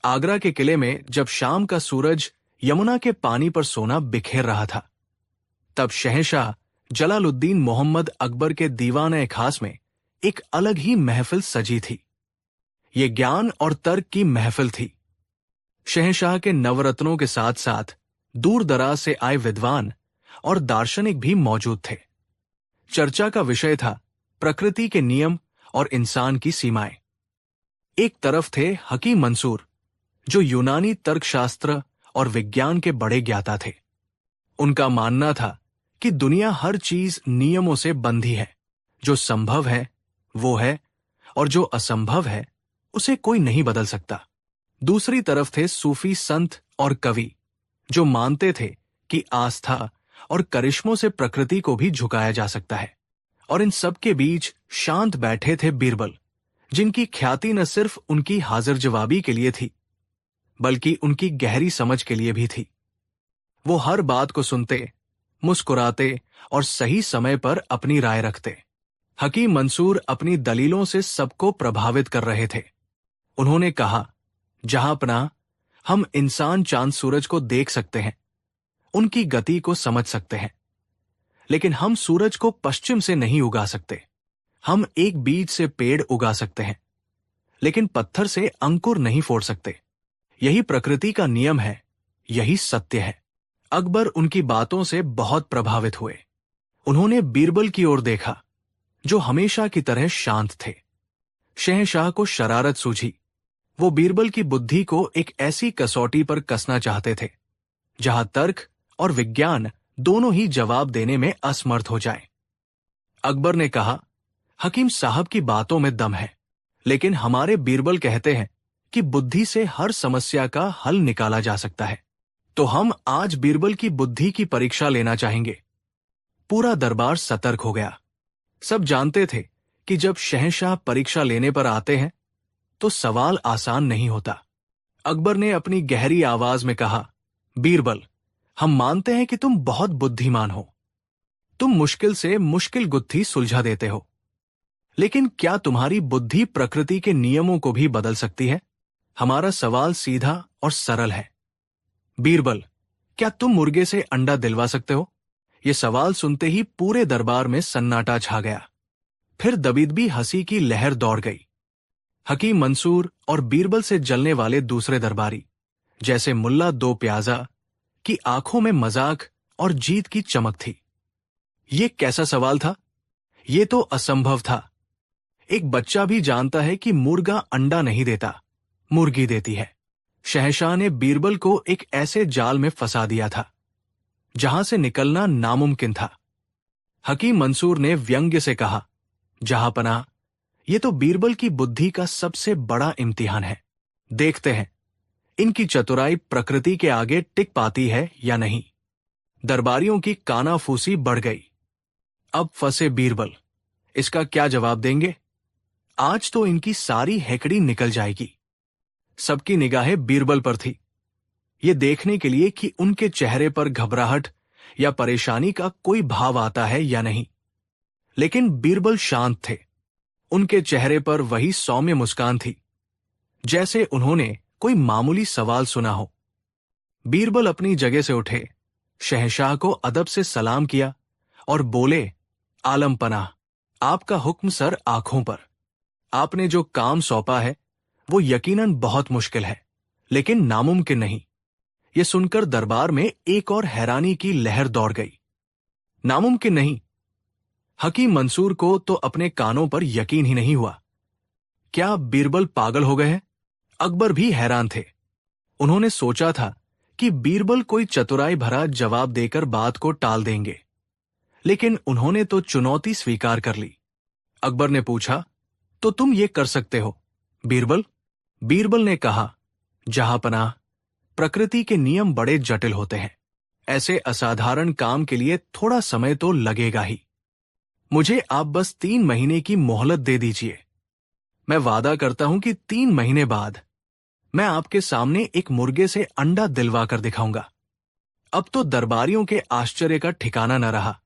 आगरा के किले में जब शाम का सूरज यमुना के पानी पर सोना बिखेर रहा था, तब शहंशाह जलालुद्दीन मोहम्मद अकबर के दीवान-ए खास में एक अलग ही महफिल सजी थी। ये ज्ञान और तर्क की महफिल थी। शहंशाह के नवरत्नों के साथ साथ दूर दराज से आए विद्वान और दार्शनिक भी मौजूद थे। चर्चा का विषय था प्रकृति के नियम और इंसान की सीमाएं। एक तरफ थे हकीम मंसूर, जो यूनानी तर्कशास्त्र और विज्ञान के बड़े ज्ञाता थे। उनका मानना था कि दुनिया हर चीज नियमों से बंधी है। जो संभव है वो है, और जो असंभव है उसे कोई नहीं बदल सकता। दूसरी तरफ थे सूफी संत और कवि, जो मानते थे कि आस्था और करिश्मों से प्रकृति को भी झुकाया जा सकता है। और इन सब के बीच शांत बैठे थे बीरबल, जिनकी ख्याति न सिर्फ उनकी हाजिर जवाबी के लिए थी, बल्कि उनकी गहरी समझ के लिए भी थी। वो हर बात को सुनते, मुस्कुराते और सही समय पर अपनी राय रखते। हकीम मंसूर अपनी दलीलों से सबको प्रभावित कर रहे थे। उन्होंने कहा, जहांपनाह, हम इंसान चांद सूरज को देख सकते हैं, उनकी गति को समझ सकते हैं, लेकिन हम सूरज को पश्चिम से नहीं उगा सकते। हम एक बीज से पेड़ उगा सकते हैं, लेकिन पत्थर से अंकुर नहीं फोड़ सकते। यही प्रकृति का नियम है, यही सत्य है। अकबर उनकी बातों से बहुत प्रभावित हुए। उन्होंने बीरबल की ओर देखा, जो हमेशा की तरह शांत थे। शहंशाह को शरारत सूझी। वो बीरबल की बुद्धि को एक ऐसी कसौटी पर कसना चाहते थे, जहां तर्क और विज्ञान दोनों ही जवाब देने में असमर्थ हो जाएं। अकबर ने कहा, हकीम साहब की बातों में दम है, लेकिन हमारे बीरबल कहते हैं कि बुद्धि से हर समस्या का हल निकाला जा सकता है। तो हम आज बीरबल की बुद्धि की परीक्षा लेना चाहेंगे। पूरा दरबार सतर्क हो गया। सब जानते थे कि जब शहंशाह परीक्षा लेने पर आते हैं तो सवाल आसान नहीं होता। अकबर ने अपनी गहरी आवाज में कहा, बीरबल, हम मानते हैं कि तुम बहुत बुद्धिमान हो। तुम मुश्किल से मुश्किल गुत्थी सुलझा देते हो, लेकिन क्या तुम्हारी बुद्धि प्रकृति के नियमों को भी बदल सकती है? हमारा सवाल सीधा और सरल है। बीरबल, क्या तुम मुर्गे से अंडा दिलवा सकते हो? यह सवाल सुनते ही पूरे दरबार में सन्नाटा छा गया। फिर दबीदबी हंसी की लहर दौड़ गई। हकीम मंसूर और बीरबल से जलने वाले दूसरे दरबारी, जैसे मुल्ला दो प्याजा, की आंखों में मजाक और जीत की चमक थी। ये कैसा सवाल था? ये तो असंभव था। एक बच्चा भी जानता है कि मुर्गा अंडा नहीं देता, मुर्गी देती है। शहंशाह ने बीरबल को एक ऐसे जाल में फंसा दिया था जहां से निकलना नामुमकिन था। हकीम मंसूर ने व्यंग्य से कहा, जहांपनाह, ये तो बीरबल की बुद्धि का सबसे बड़ा इम्तिहान है। देखते हैं इनकी चतुराई प्रकृति के आगे टिक पाती है या नहीं। दरबारियों की कानाफूसी बढ़ गई। अब फंसे बीरबल, इसका क्या जवाब देंगे? आज तो इनकी सारी हेकड़ी निकल जाएगी। सबकी निगाहें बीरबल पर थी, ये देखने के लिए कि उनके चेहरे पर घबराहट या परेशानी का कोई भाव आता है या नहीं। लेकिन बीरबल शांत थे। उनके चेहरे पर वही सौम्य मुस्कान थी, जैसे उन्होंने कोई मामूली सवाल सुना हो। बीरबल अपनी जगह से उठे, शहंशाह को अदब से सलाम किया और बोले, आलम पनाह, आपका हुक्म सर आंखों पर। आपने जो काम सौंपा है वो यकीनन बहुत मुश्किल है, लेकिन नामुमकिन नहीं। ये सुनकर दरबार में एक और हैरानी की लहर दौड़ गई। नामुमकिन नहीं? हकीम मंसूर को तो अपने कानों पर यकीन ही नहीं हुआ। क्या बीरबल पागल हो गए हैं? अकबर भी हैरान थे। उन्होंने सोचा था कि बीरबल कोई चतुराई भरा जवाब देकर बात को टाल देंगे, लेकिन उन्होंने तो चुनौती स्वीकार कर ली। अकबर ने पूछा, तो तुम ये कर सकते हो बीरबल? बीरबल ने कहा, जहांपनाह, प्रकृति के नियम बड़े जटिल होते हैं। ऐसे असाधारण काम के लिए थोड़ा समय तो लगेगा ही। मुझे आप बस 3 महीने की मोहलत दे दीजिए। मैं वादा करता हूं कि 3 महीने बाद मैं आपके सामने एक मुर्गे से अंडा दिलवा कर दिखाऊंगा। अब तो दरबारियों के आश्चर्य का ठिकाना न रहा।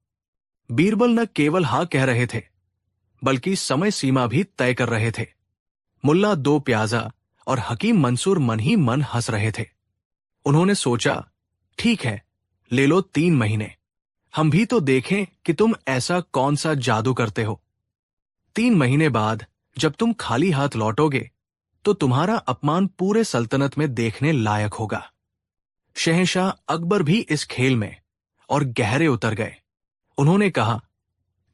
बीरबल न केवल हाँ कह रहे थे, बल्कि समय सीमा भी तय कर रहे थे। मुल्ला दो प्याजा और हकीम मंसूर मन ही मन हंस रहे थे। उन्होंने सोचा, ठीक है, ले लो 3 महीने, हम भी तो देखें कि तुम ऐसा कौन सा जादू करते हो। 3 महीने बाद जब तुम खाली हाथ लौटोगे तो तुम्हारा अपमान पूरे सल्तनत में देखने लायक होगा। शहंशाह अकबर भी इस खेल में और गहरे उतर गए। उन्होंने कहा,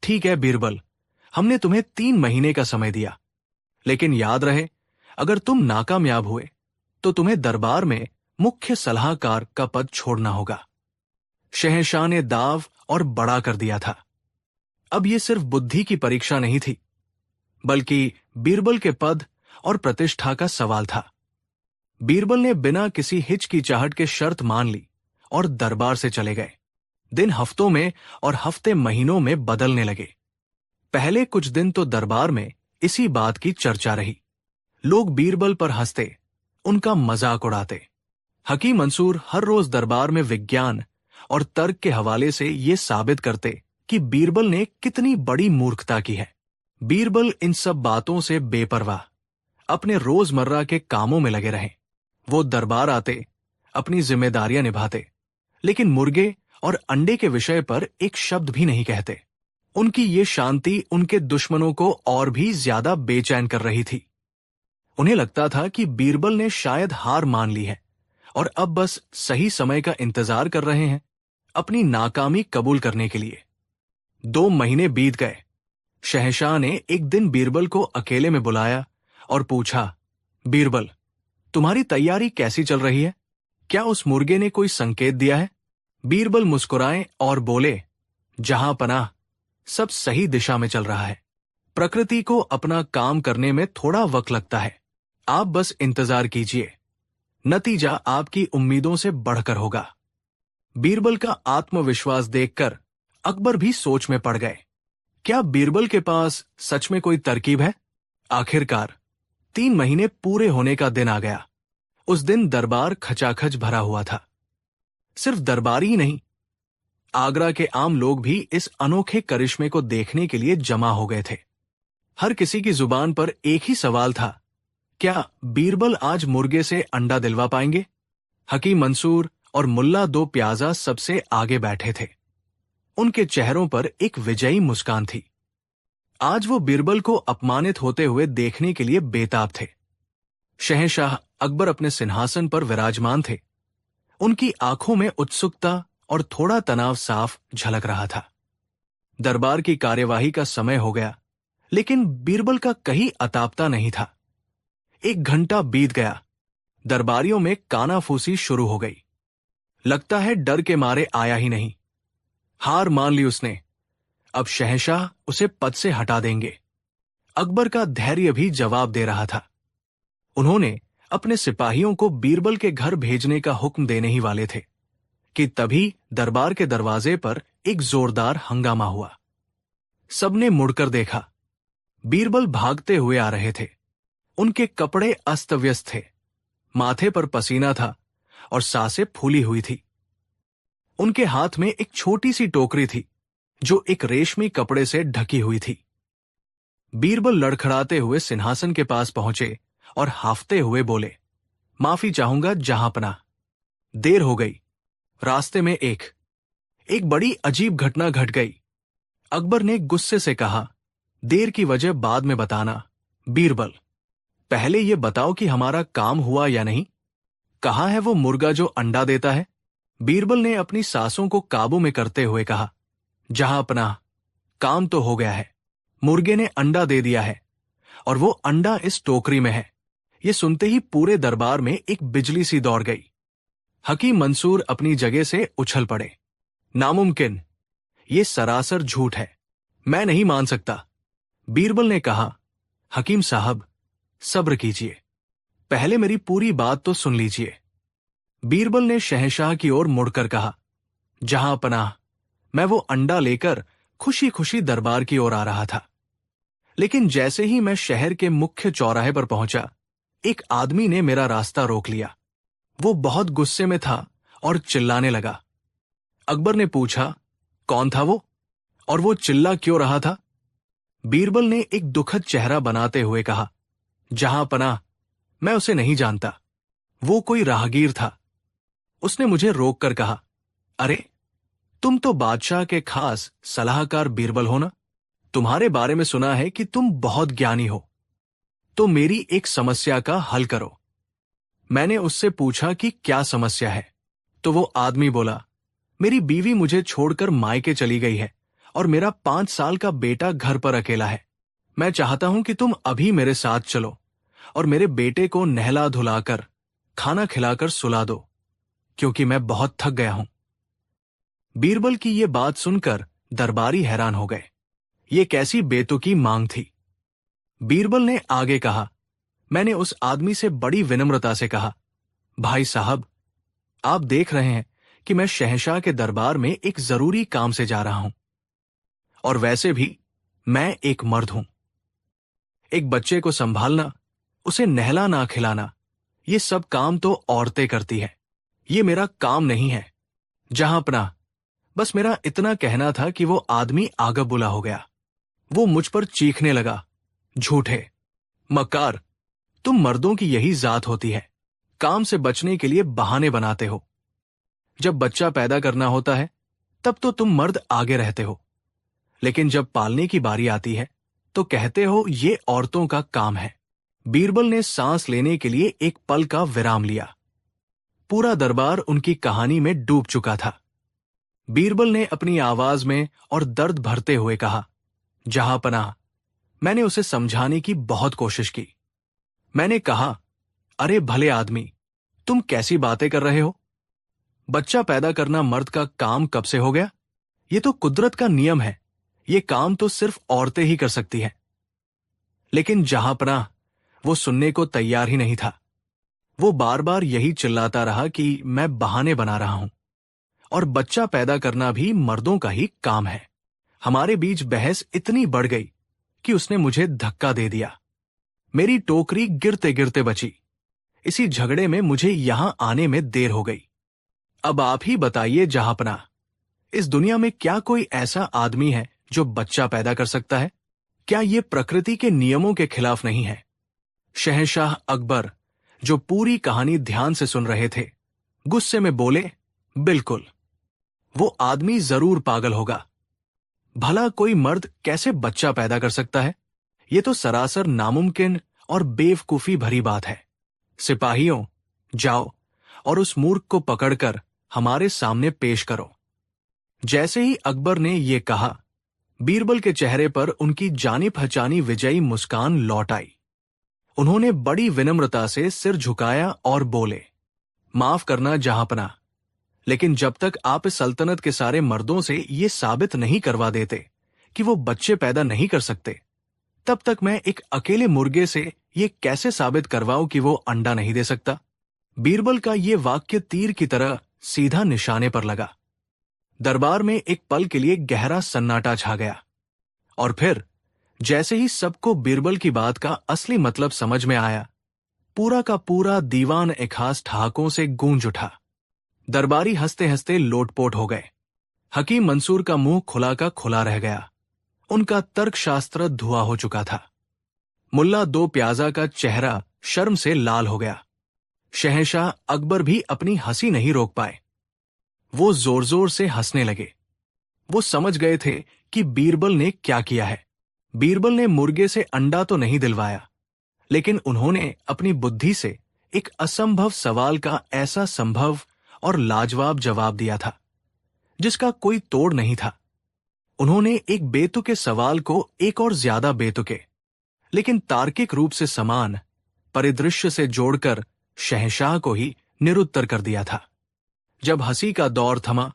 ठीक है बीरबल, हमने तुम्हें 3 महीने का समय दिया, लेकिन याद रहे, अगर तुम नाकामयाब हुए तो तुम्हें दरबार में मुख्य सलाहकार का पद छोड़ना होगा। शहंशाह ने दाव और बड़ा कर दिया था। अब यह सिर्फ बुद्धि की परीक्षा नहीं थी, बल्कि बीरबल के पद और प्रतिष्ठा का सवाल था। बीरबल ने बिना किसी हिचकिचाहट के शर्त मान ली और दरबार से चले गए। दिन हफ्तों में और हफ्ते महीनों में बदलने लगे। पहले कुछ दिन तो दरबार में इसी बात की चर्चा रही। लोग बीरबल पर हंसते, उनका मजाक उड़ाते। हकीम मंसूर हर रोज दरबार में विज्ञान और तर्क के हवाले से ये साबित करते कि बीरबल ने कितनी बड़ी मूर्खता की है। बीरबल इन सब बातों से बेपरवाह अपने रोजमर्रा के कामों में लगे रहे। वो दरबार आते, अपनी जिम्मेदारियां निभाते, लेकिन मुर्गे और अंडे के विषय पर एक शब्द भी नहीं कहते। उनकी ये शांति उनके दुश्मनों को और भी ज्यादा बेचैन कर रही थी। उन्हें लगता था कि बीरबल ने शायद हार मान ली है और अब बस सही समय का इंतजार कर रहे हैं अपनी नाकामी कबूल करने के लिए। 2 महीने बीत गए। शहंशाह ने एक दिन बीरबल को अकेले में बुलाया और पूछा, बीरबल, तुम्हारी तैयारी कैसी चल रही है? क्या उस मुर्गे ने कोई संकेत दिया है? बीरबल मुस्कुराए और बोले, जहां पनाह, सब सही दिशा में चल रहा है। प्रकृति को अपना काम करने में थोड़ा वक्त लगता है, आप बस इंतजार कीजिए, नतीजा आपकी उम्मीदों से बढ़कर होगा। बीरबल का आत्मविश्वास देखकर अकबर भी सोच में पड़ गए। क्या बीरबल के पास सच में कोई तरकीब है? आखिरकार 3 महीने पूरे होने का दिन आ गया। उस दिन दरबार खचाखच भरा हुआ था। सिर्फ दरबारी ही नहीं, आगरा के आम लोग भी इस अनोखे करिश्मे को देखने के लिए जमा हो गए थे। हर किसी की जुबान पर एक ही सवाल था, क्या बीरबल आज मुर्गे से अंडा दिलवा पाएंगे? हकीम मंसूर और मुल्ला 2 प्याजा सबसे आगे बैठे थे। उनके चेहरों पर एक विजयी मुस्कान थी। आज वो बीरबल को अपमानित होते हुए देखने के लिए बेताब थे। शहंशाह अकबर अपने सिंहासन पर विराजमान थे। उनकी आंखों में उत्सुकता और थोड़ा तनाव साफ झलक रहा था। दरबार की कार्यवाही का समय हो गया, लेकिन बीरबल का कहीं अतापता नहीं था। 1 घंटा बीत गया। दरबारियों में कानाफूसी शुरू हो गई। लगता है डर के मारे आया ही नहीं। हार मान ली उसने। अब शहंशाह उसे पद से हटा देंगे। अकबर का धैर्य भी जवाब दे रहा था। उन्होंने अपने सिपाहियों को बीरबल के घर भेजने का हुक्म देने ही वाले थे कि तभी दरबार के दरवाजे पर एक जोरदार हंगामा हुआ। सबने मुड़कर देखा। बीरबल भागते हुए आ रहे थे। उनके कपड़े अस्त व्यस्त थे, माथे पर पसीना था और सांसें फूली हुई थी। उनके हाथ में एक छोटी सी टोकरी थी जो एक रेशमी कपड़े से ढकी हुई थी। बीरबल लड़खड़ाते हुए सिंहासन के पास पहुंचे और हाफते हुए बोले, माफी चाहूंगा जहांपनाह, देर हो गई। रास्ते में एक बड़ी अजीब घटना घट गई। अकबर ने गुस्से से कहा, देर की वजह बाद में बताना। बीरबल, पहले ये बताओ कि हमारा काम हुआ या नहीं। कहाँ है वो मुर्गा जो अंडा देता है? बीरबल ने अपनी सांसों को काबू में करते हुए कहा, जहांपनाह, काम तो हो गया है। मुर्गे ने अंडा दे दिया है और वो अंडा इस टोकरी में है। ये सुनते ही पूरे दरबार में एक बिजली सी दौड़ गई। हकीम मंसूर अपनी जगह से उछल पड़े। नामुमकिन, ये सरासर झूठ है, मैं नहीं मान सकता। बीरबल ने कहा, हकीम साहब, सब्र कीजिए, पहले मेरी पूरी बात तो सुन लीजिए। बीरबल ने शहंशाह की ओर मुड़कर कहा, जहांपनाह, मैं वो अंडा लेकर खुशी खुशी दरबार की ओर आ रहा था, लेकिन जैसे ही मैं शहर के मुख्य चौराहे पर पहुंचा, एक आदमी ने मेरा रास्ता रोक लिया। वो बहुत गुस्से में था और चिल्लाने लगा। अकबर ने पूछा, कौन था वो और वो चिल्ला क्यों रहा था? बीरबल ने एक दुखद चेहरा बनाते हुए कहा, जहांपनाह, मैं उसे नहीं जानता। वो कोई राहगीर था। उसने मुझे रोक कर कहा, अरे, तुम तो बादशाह के खास सलाहकार बीरबल हो ना? तुम्हारे बारे में सुना है कि तुम बहुत ज्ञानी हो। तो मेरी एक समस्या का हल करो। मैंने उससे पूछा कि क्या समस्या है। तो वो आदमी बोला, मेरी बीवी मुझे छोड़कर मायके चली गई है और मेरा 5 साल का बेटा घर पर अकेला है। मैं चाहता हूं कि तुम अभी मेरे साथ चलो और मेरे बेटे को नहला धुलाकर खाना खिलाकर सुला दो, क्योंकि मैं बहुत थक गया हूं। बीरबल की ये बात सुनकर दरबारी हैरान हो गए। ये कैसी बेतुकी मांग थी। बीरबल ने आगे कहा, मैंने उस आदमी से बड़ी विनम्रता से कहा, भाई साहब, आप देख रहे हैं कि मैं शहंशाह के दरबार में एक जरूरी काम से जा रहा हूं, और वैसे भी मैं एक मर्द हूं। एक बच्चे को संभालना, उसे नहलाना खिलाना, ये सब काम तो औरतें करती हैं। ये मेरा काम नहीं है। जहां अपना, बस मेरा इतना कहना था कि वो आदमी आगा बुला हो गया। वो मुझ पर चीखने लगा, झूठे, मक्कार, तुम मर्दों की यही जात होती है, काम से बचने के लिए बहाने बनाते हो। जब बच्चा पैदा करना होता है तब तो तुम मर्द आगे रहते हो, लेकिन जब पालने की बारी आती है तो कहते हो ये औरतों का काम है। बीरबल ने सांस लेने के लिए एक पल का विराम लिया। पूरा दरबार उनकी कहानी में डूब चुका था। बीरबल ने अपनी आवाज में और दर्द भरते हुए कहा, जहां पनाह, मैंने उसे समझाने की बहुत कोशिश की। मैंने कहा, अरे भले आदमी, तुम कैसी बातें कर रहे हो? बच्चा पैदा करना मर्द का काम कब से हो गया? ये तो कुदरत का नियम है। ये काम तो सिर्फ औरतें ही कर सकती हैं। लेकिन जहांपनाह, वो सुनने को तैयार ही नहीं था। वो बार बार यही चिल्लाता रहा कि मैं बहाने बना रहा हूं और बच्चा पैदा करना भी मर्दों का ही काम है। हमारे बीच बहस इतनी बढ़ गई कि उसने मुझे धक्का दे दिया। मेरी टोकरी गिरते गिरते बची। इसी झगड़े में मुझे यहां आने में देर हो गई। अब आप ही बताइए जहांपनाह, इस दुनिया में क्या कोई ऐसा आदमी है जो बच्चा पैदा कर सकता है? क्या ये प्रकृति के नियमों के खिलाफ नहीं है? शहंशाह अकबर, जो पूरी कहानी ध्यान से सुन रहे थे, गुस्से में बोले, बिल्कुल, वो आदमी जरूर पागल होगा। भला कोई मर्द कैसे बच्चा पैदा कर सकता है? ये तो सरासर नामुमकिन और बेवकूफी भरी बात है। सिपाहियों, जाओ और उस मूर्ख को पकड़कर हमारे सामने पेश करो। जैसे ही अकबर ने ये कहा, बीरबल के चेहरे पर उनकी जानी पहचानी विजयी मुस्कान लौट आई। उन्होंने बड़ी विनम्रता से सिर झुकाया और बोले, माफ करना जहांपनाह, लेकिन जब तक आप इस सल्तनत के सारे मर्दों से ये साबित नहीं करवा देते कि वो बच्चे पैदा नहीं कर सकते, तब तक मैं एक अकेले मुर्गे से ये कैसे साबित करवाऊं कि वो अंडा नहीं दे सकता? बीरबल का ये वाक्य तीर की तरह सीधा निशाने पर लगा। दरबार में एक पल के लिए गहरा सन्नाटा छा गया, और फिर जैसे ही सबको बीरबल की बात का असली मतलब समझ में आया, पूरा का पूरा दीवान ए खास ठहाकों से गूंज उठा। दरबारी हंसते हंसते लोटपोट हो गए। हकीम मंसूर का मुंह खुला का खुला रह गया। उनका तर्कशास्त्र धुआ हो चुका था। मुल्ला दो प्याजा का चेहरा शर्म से लाल हो गया। शहंशाह अकबर भी अपनी हंसी नहीं रोक पाए। वो जोर जोर से हंसने लगे। वो समझ गए थे कि बीरबल ने क्या किया है। बीरबल ने मुर्गे से अंडा तो नहीं दिलवाया, लेकिन उन्होंने अपनी बुद्धि से एक असंभव सवाल का ऐसा संभव और लाजवाब जवाब दिया था जिसका कोई तोड़ नहीं था। उन्होंने एक बेतुके सवाल को एक और ज्यादा बेतुके, लेकिन तार्किक रूप से समान परिदृश्य से जोड़कर शहंशाह को ही निरुत्तर कर दिया था। जब हंसी का दौर थमा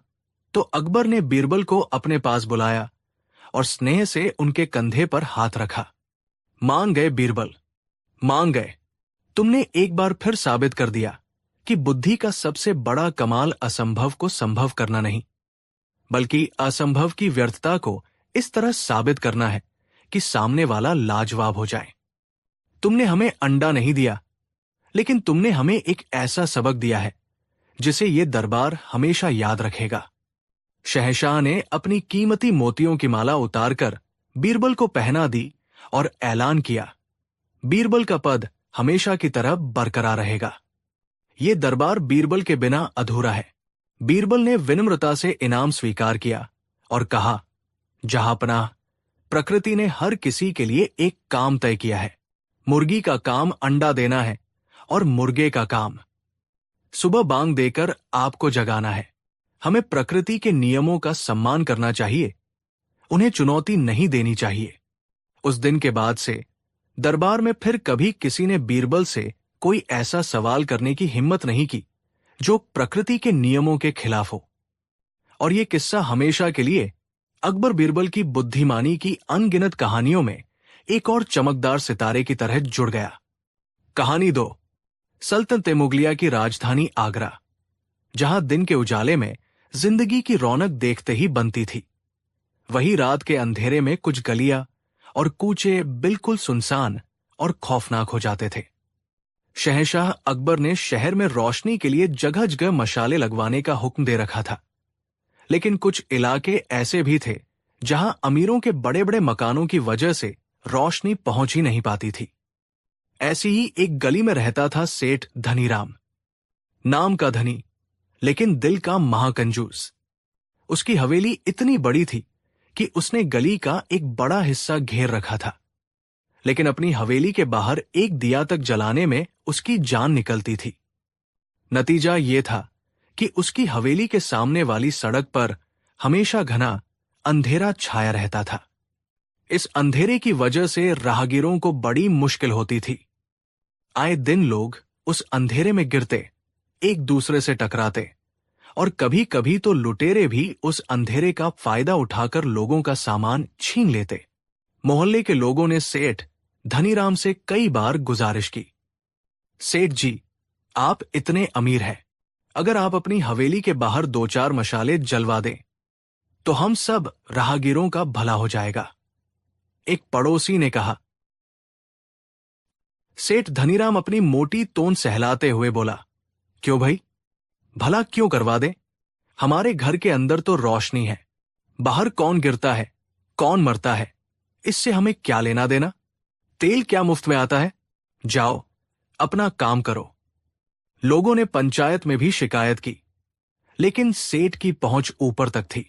तो अकबर ने बीरबल को अपने पास बुलाया और स्नेह से उनके कंधे पर हाथ रखा। मान गए बीरबल, मान गए। तुमने एक बार फिर साबित कर दिया कि बुद्धि का सबसे बड़ा कमाल असंभव को संभव करना नहीं, बल्कि असंभव की व्यर्थता को इस तरह साबित करना है कि सामने वाला लाजवाब हो जाए। तुमने हमें अंडा नहीं दिया, लेकिन तुमने हमें एक ऐसा सबक दिया है जिसे ये दरबार हमेशा याद रखेगा। शहंशाह ने अपनी कीमती मोतियों की माला उतारकर बीरबल को पहना दी और ऐलान किया, बीरबल का पद हमेशा की तरह बरकरार रहेगा। ये दरबार बीरबल के बिना अधूरा है। बीरबल ने विनम्रता से इनाम स्वीकार किया और कहा, जहांपनाह, प्रकृति ने हर किसी के लिए एक काम तय किया है। मुर्गी का काम अंडा देना है और मुर्गे का काम सुबह बांग देकर आपको जगाना है। हमें प्रकृति के नियमों का सम्मान करना चाहिए, उन्हें चुनौती नहीं देनी चाहिए। उस दिन के बाद से दरबार में फिर कभी किसी ने बीरबल से कोई ऐसा सवाल करने की हिम्मत नहीं की जो प्रकृति के नियमों के खिलाफ हो। और यह किस्सा हमेशा के लिए अकबर बीरबल की बुद्धिमानी की अनगिनत कहानियों में एक और चमकदार सितारे की तरह जुड़ गया। कहानी 2, सल्तनत मुगलिया की राजधानी आगरा, जहां दिन के उजाले में जिंदगी की रौनक देखते ही बनती थी, वही रात के अंधेरे में कुछ गलियां और कूचे बिल्कुल सुनसान और खौफनाक हो जाते थे। शहंशाह अकबर ने शहर में रोशनी के लिए जगह जगह मशाले लगवाने का हुक्म दे रखा था, लेकिन कुछ इलाके ऐसे भी थे जहां अमीरों के बड़े बड़े मकानों की वजह से रोशनी पहुंच ही नहीं पाती थी। ऐसी ही एक गली में रहता था सेठ धनीराम, नाम का धनी लेकिन दिल का महाकंजूस। उसकी हवेली इतनी बड़ी थी कि उसने गली का एक बड़ा हिस्सा घेर रखा था, लेकिन अपनी हवेली के बाहर एक दिया तक जलाने में उसकी जान निकलती थी। नतीजा ये था कि उसकी हवेली के सामने वाली सड़क पर हमेशा घना अंधेरा छाया रहता था। इस अंधेरे की वजह से राहगीरों को बड़ी मुश्किल होती थी। आए दिन लोग उस अंधेरे में गिरते, एक दूसरे से टकराते और कभी कभी तो लुटेरे भी उस अंधेरे का फायदा उठाकर लोगों का सामान छीन लेते। मोहल्ले के लोगों ने सेठ धनीराम से कई बार गुजारिश की, सेठ जी, आप इतने अमीर हैं, अगर आप अपनी हवेली के बाहर 2-4 मशाले जलवा दें तो हम सब राहगीरों का भला हो जाएगा। एक पड़ोसी ने कहा। सेठ धनीराम अपनी मोटी तोन सहलाते हुए बोला, क्यों भाई, भला क्यों करवा दें? हमारे घर के अंदर तो रोशनी है, बाहर कौन गिरता है, कौन मरता है, इससे हमें क्या लेना देना? तेल क्या मुफ्त में आता है? जाओ अपना काम करो। लोगों ने पंचायत में भी शिकायत की, लेकिन सेठ की पहुंच ऊपर तक थी।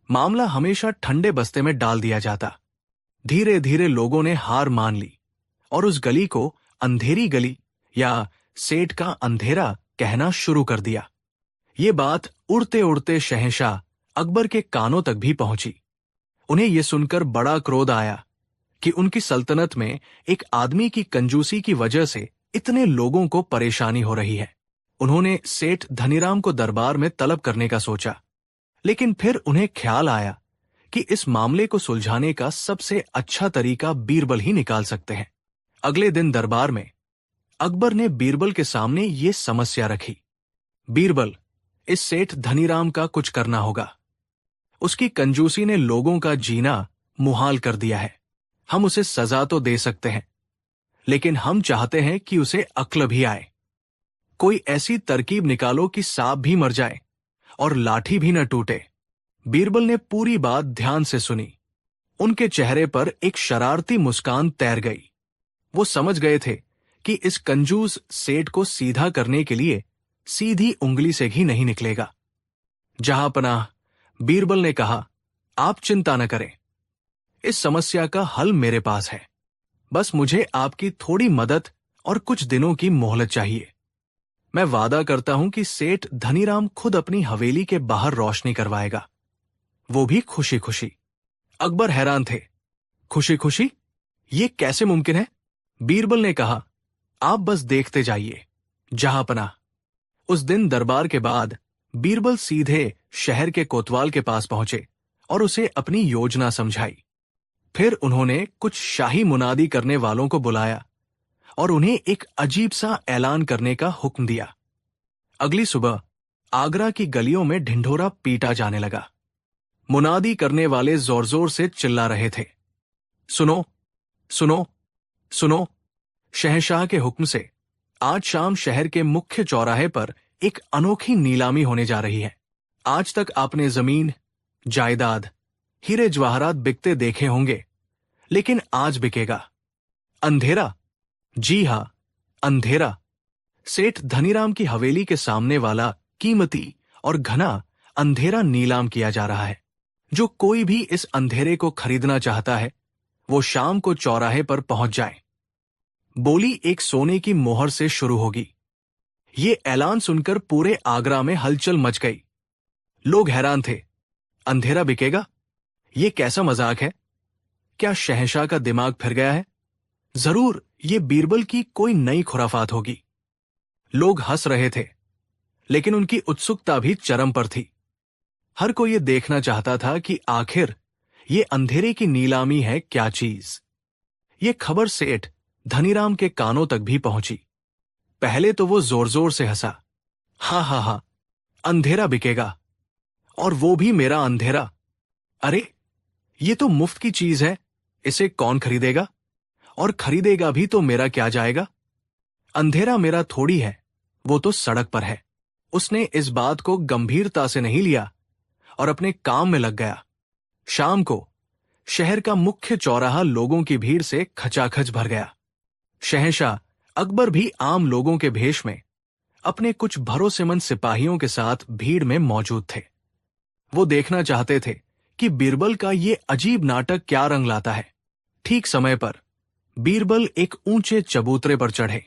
मामला हमेशा ठंडे बस्ते में डाल दिया जाता। धीरे धीरे लोगों ने हार मान ली और उस गली को अंधेरी गली या सेठ का अंधेरा कहना शुरू कर दिया। ये बात उड़ते उड़ते शहंशाह अकबर के कानों तक भी पहुंची। उन्हें यह सुनकर बड़ा क्रोध आया कि उनकी सल्तनत में एक आदमी की कंजूसी की वजह से इतने लोगों को परेशानी हो रही है। उन्होंने सेठ धनीराम को दरबार में तलब करने का सोचा, लेकिन फिर उन्हें ख्याल आया कि इस मामले को सुलझाने का सबसे अच्छा तरीका बीरबल ही निकाल सकते हैं। अगले दिन दरबार में अकबर ने बीरबल के सामने ये समस्या रखी, बीरबल, इस सेठ धनीराम का कुछ करना होगा। उसकी कंजूसी ने लोगों का जीना मुहाल कर दिया है। हम उसे सजा तो दे सकते हैं, लेकिन हम चाहते हैं कि उसे अक्ल भी आए। कोई ऐसी तरकीब निकालो कि सांप भी मर जाए और लाठी भी न टूटे। बीरबल ने पूरी बात ध्यान से सुनी। उनके चेहरे पर एक शरारती मुस्कान तैर गई। वो समझ गए थे कि इस कंजूस सेठ को सीधा करने के लिए सीधी उंगली से ही नहीं निकलेगा। जहांपनाह, बीरबल ने कहा, आप चिंता न करें, इस समस्या का हल मेरे पास है। बस मुझे आपकी थोड़ी मदद और कुछ दिनों की मोहलत चाहिए। मैं वादा करता हूं कि सेठ धनीराम खुद अपनी हवेली के बाहर रोशनी करवाएगा, वो भी खुशी खुशी। अकबर हैरान थे। खुशी खुशी? ये कैसे मुमकिन है? बीरबल ने कहा, आप बस देखते जाइए। जहांपनाह, उस दिन दरबार के बाद बीरबल सीधे शहर के कोतवाल के पास पहुंचे और उसे अपनी योजना समझाई। फिर उन्होंने कुछ शाही मुनादी करने वालों को बुलाया और उन्हें एक अजीब सा ऐलान करने का हुक्म दिया। अगली सुबह आगरा की गलियों में ढिंढोरा पीटा जाने लगा। मुनादी करने वाले जोर जोर से चिल्ला रहे थे, सुनो, सुनो, सुनो, शहंशाह के हुक्म से आज शाम शहर के मुख्य चौराहे पर एक अनोखी नीलामी होने जा रही है। आज तक आपने जमीन, जायदाद, हीरे जवाहरात बिकते देखे होंगे, लेकिन आज बिकेगा अंधेरा, जी हाँ, अंधेरा। सेठ धनीराम की हवेली के सामने वाला कीमती और घना अंधेरा नीलाम किया जा रहा है। जो कोई भी इस अंधेरे को खरीदना चाहता है, वो शाम को चौराहे पर पहुंच जाए। बोली एक सोने की मोहर से शुरू होगी। ये ऐलान सुनकर पूरे आगरा में हलचल मच गई। लोग हैरान थे। अंधेरा बिकेगा? ये कैसा मजाक है? क्या शहंशाह का दिमाग फिर गया है? जरूर ये बीरबल की कोई नई खुराफात होगी। लोग हंस रहे थे, लेकिन उनकी उत्सुकता भी चरम पर थी। हर कोई ये देखना चाहता था कि आखिर ये अंधेरे की नीलामी है क्या चीज। ये खबर सेठ धनीराम के कानों तक भी पहुंची। पहले तो वो जोर जोर से हंसा। हा हा हा, अंधेरा बिकेगा, और वो भी मेरा अंधेरा। अरे, ये तो मुफ्त की चीज है, इसे कौन खरीदेगा? और खरीदेगा भी तो मेरा क्या जाएगा? अंधेरा मेरा थोड़ी है, वो तो सड़क पर है। उसने इस बात को गंभीरता से नहीं लिया और अपने काम में लग गया। शाम को शहर का मुख्य चौराहा लोगों की भीड़ से खचाखच भर गया। शहंशाह अकबर भी आम लोगों के भेष में अपने कुछ भरोसेमंद सिपाहियों के साथ भीड़ में मौजूद थे। वो देखना चाहते थे कि बीरबल का ये अजीब नाटक क्या रंग लाता है। ठीक समय पर बीरबल एक ऊंचे चबूतरे पर चढ़े।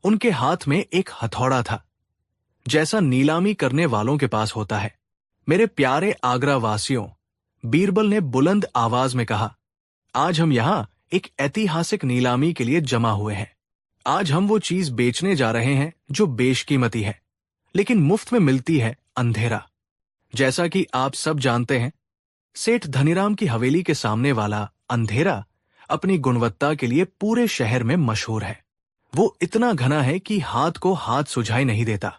उनके हाथ में एक हथौड़ा था, जैसा नीलामी करने वालों के पास होता है। मेरे प्यारे आगरा वासियों, बीरबल ने बुलंद आवाज में कहा, आज हम यहां एक ऐतिहासिक नीलामी के लिए जमा हुए हैं। आज हम वो चीज बेचने जा रहे हैं जो बेशकीमती है, लेकिन मुफ्त में मिलती है, अंधेरा। जैसा कि आप सब जानते हैं, सेठ धनीराम की हवेली के सामने वाला अंधेरा अपनी गुणवत्ता के लिए पूरे शहर में मशहूर है। वो इतना घना है कि हाथ को हाथ सुझाई नहीं देता।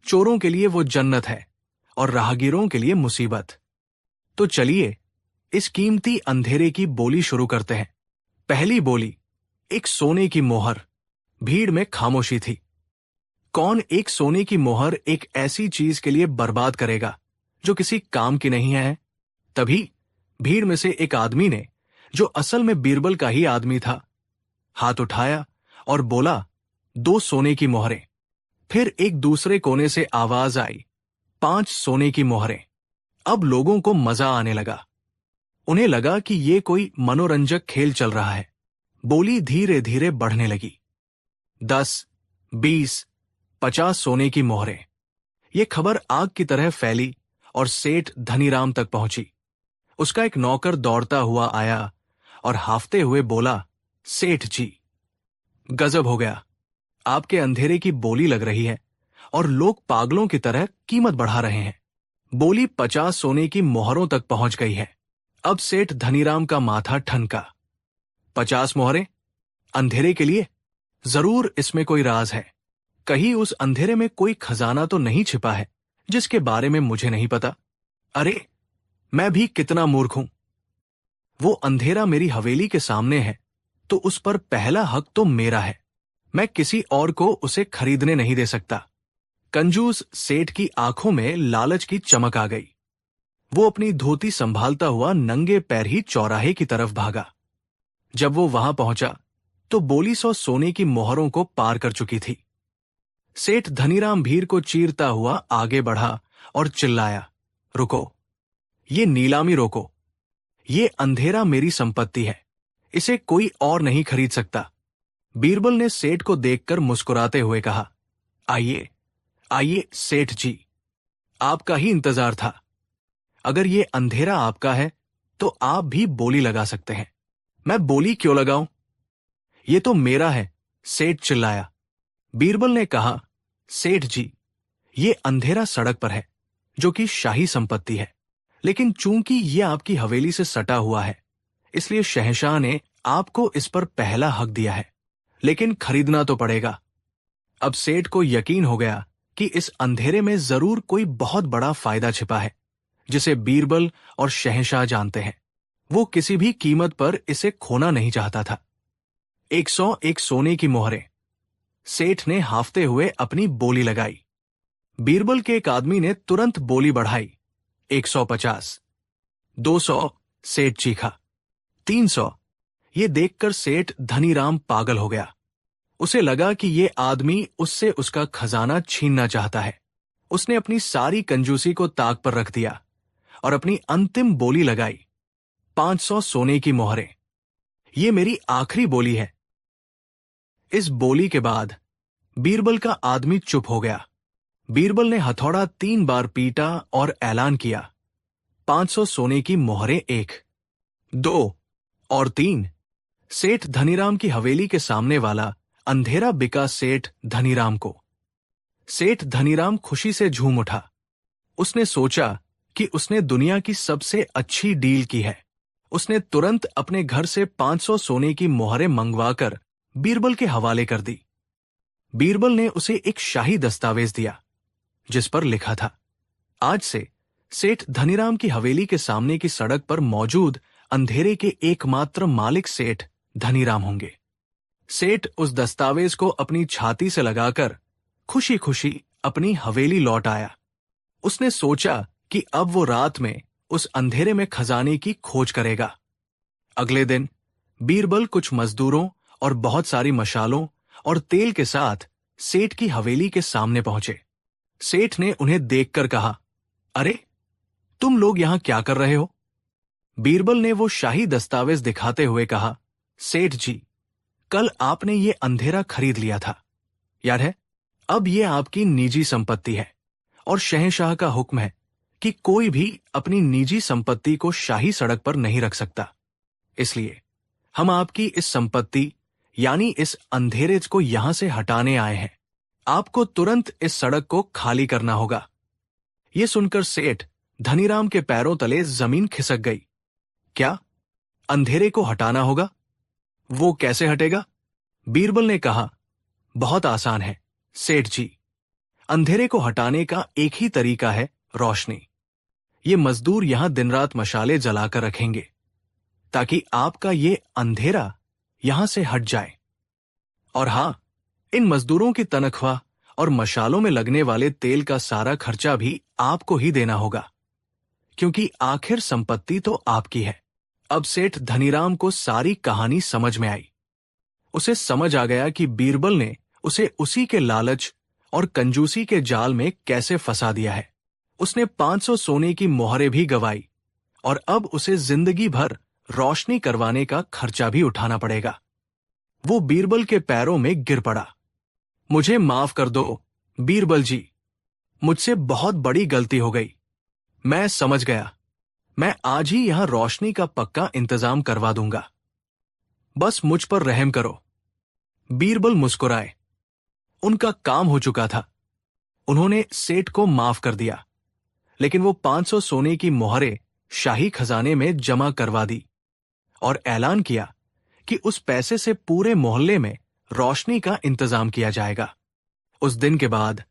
चोरों के लिए वो जन्नत है और राहगीरों के लिए मुसीबत। तो चलिए इस कीमती अंधेरे की बोली शुरू करते हैं। पहली बोली, एक सोने की मोहर। भीड़ में खामोशी थी। कौन एक सोने की मोहर एक ऐसी चीज के लिए बर्बाद करेगा जो किसी काम की नहीं है? तभी भीड़ में से एक आदमी ने, जो असल में बीरबल का ही आदमी था, हाथ उठाया और बोला, 2 सोने की मोहरें। फिर एक दूसरे कोने से आवाज आई, 5 सोने की मोहरें। अब लोगों को मजा आने लगा। उन्हें लगा कि ये कोई मनोरंजक खेल चल रहा है। बोली धीरे धीरे बढ़ने लगी। 10, 20, 50 सोने की मोहरें। ये खबर आग की तरह फैली और सेठ धनीराम तक पहुंची। उसका एक नौकर दौड़ता हुआ आया और हाफते हुए बोला, सेठ जी, गजब हो गया। आपके अंधेरे की बोली लग रही है और लोग पागलों की तरह कीमत बढ़ा रहे हैं। बोली 50 सोने की मोहरों तक पहुंच गई है। अब सेठ धनीराम का माथा ठनका। 50 मोहरें अंधेरे के लिए? जरूर इसमें कोई राज है। कहीं उस अंधेरे में कोई खजाना तो नहीं छिपा है जिसके बारे में मुझे नहीं पता? अरे, मैं भी कितना मूर्ख हूं। वो अंधेरा मेरी हवेली के सामने है, तो उस पर पहला हक तो मेरा है। मैं किसी और को उसे खरीदने नहीं दे सकता। कंजूस सेठ की आंखों में लालच की चमक आ गई। वो अपनी धोती संभालता हुआ नंगे पैर ही चौराहे की तरफ भागा। जब वो वहां पहुंचा तो बोली 100 सोने की मोहरों को पार कर चुकी थी। सेठ धनीराम भीड़ को चीरता हुआ आगे बढ़ा और चिल्लाया, रुको, ये नीलामी रोको। ये अंधेरा मेरी संपत्ति है, इसे कोई और नहीं खरीद सकता। बीरबल ने सेठ को देखकर मुस्कुराते हुए कहा, आइए आइए सेठ जी, आपका ही इंतजार था। अगर ये अंधेरा आपका है तो आप भी बोली लगा सकते हैं। मैं बोली क्यों लगाऊं? ये तो मेरा है, सेठ चिल्लाया। बीरबल ने कहा, सेठ जी, ये अंधेरा सड़क पर है, जो कि शाही संपत्ति है, लेकिन चूंकि ये आपकी हवेली से सटा हुआ है, इसलिए शहंशाह ने आपको इस पर पहला हक दिया है, लेकिन खरीदना तो पड़ेगा। अब सेठ को यकीन हो गया कि इस अंधेरे में जरूर कोई बहुत बड़ा फायदा छिपा है, जिसे बीरबल और शहंशाह जानते हैं। वो किसी भी कीमत पर इसे खोना नहीं चाहता था। 101 सोने की मोहरें। सेठ ने हाफते हुए अपनी बोली लगाई। बीरबल के एक आदमी ने तुरंत बोली बढ़ाई, 150, 200, सेठ चीखा, 300। ये देखकर सेठ धनीराम पागल हो गया। उसे लगा कि ये आदमी उससे उसका खजाना छीनना चाहता है। उसने अपनी सारी कंजूसी को ताक पर रख दिया और अपनी अंतिम बोली लगाई, 500 सोने की मोहरें। ये मेरी आखिरी बोली है। इस बोली के बाद बीरबल का आदमी चुप हो गया। बीरबल ने हथौड़ा 3 बार पीटा और ऐलान किया, 500 सोने की मोहरें 1, 2 और 3। सेठ धनीराम की हवेली के सामने वाला अंधेरा बिका सेठ धनीराम को। सेठ धनीराम खुशी से झूम उठा। उसने सोचा कि उसने दुनिया की सबसे अच्छी डील की है। उसने तुरंत अपने घर से 500 सोने की मोहरें मंगवाकर बीरबल के हवाले कर दी। बीरबल ने उसे एक शाही दस्तावेज दिया जिस पर लिखा था, आज से सेठ धनीराम की हवेली के सामने की सड़क पर मौजूद अंधेरे के एकमात्र मालिक सेठ धनीराम होंगे। सेठ उस दस्तावेज को अपनी छाती से लगाकर खुशी खुशी अपनी हवेली लौट आया। उसने सोचा कि अब वो रात में उस अंधेरे में खजाने की खोज करेगा। अगले दिन बीरबल कुछ मजदूरों और बहुत सारी मशालों और तेल के साथ सेठ की हवेली के सामने पहुंचे। सेठ ने उन्हें देखकर कहा, अरे, तुम लोग यहां क्या कर रहे हो? बीरबल ने वो शाही दस्तावेज दिखाते हुए कहा, सेठ जी, कल आपने ये अंधेरा खरीद लिया था, याद है? अब ये आपकी निजी संपत्ति है और शहंशाह का हुक्म है कि कोई भी अपनी निजी संपत्ति को शाही सड़क पर नहीं रख सकता। इसलिए हम आपकी इस संपत्ति यानी इस अंधेरे को यहां से हटाने आए हैं। आपको तुरंत इस सड़क को खाली करना होगा। यह सुनकर सेठ धनीराम के पैरों तले जमीन खिसक गई। क्या? अंधेरे को हटाना होगा? वो कैसे हटेगा? बीरबल ने कहा, बहुत आसान है सेठ जी। अंधेरे को हटाने का एक ही तरीका है, रोशनी। ये मजदूर यहां दिन रात मशाले जलाकर रखेंगे ताकि आपका ये अंधेरा यहां से हट जाए। और हां, इन मजदूरों की तनख्वाह और मशालों में लगने वाले तेल का सारा खर्चा भी आपको ही देना होगा, क्योंकि आखिर संपत्ति तो आपकी है। अब सेठ धनीराम को सारी कहानी समझ में आई। उसे समझ आ गया कि बीरबल ने उसे उसी के लालच और कंजूसी के जाल में कैसे फंसा दिया है। उसने 500 सोने की मोहरें भी गंवाई और अब उसे जिंदगी भर रोशनी करवाने का खर्चा भी उठाना पड़ेगा। वो बीरबल के पैरों में गिर पड़ा। मुझे माफ कर दो बीरबल जी, मुझसे बहुत बड़ी गलती हो गई। मैं समझ गया। मैं आज ही यहां रोशनी का पक्का इंतजाम करवा दूंगा। बस मुझ पर रहम करो। बीरबल मुस्कुराए। उनका काम हो चुका था। उन्होंने सेठ को माफ कर दिया, लेकिन वो 500 सोने की मोहरें शाही खजाने में जमा करवा दी और ऐलान किया कि उस पैसे से पूरे मोहल्ले में रोशनी का इंतजाम किया जाएगा। उस दिन के बाद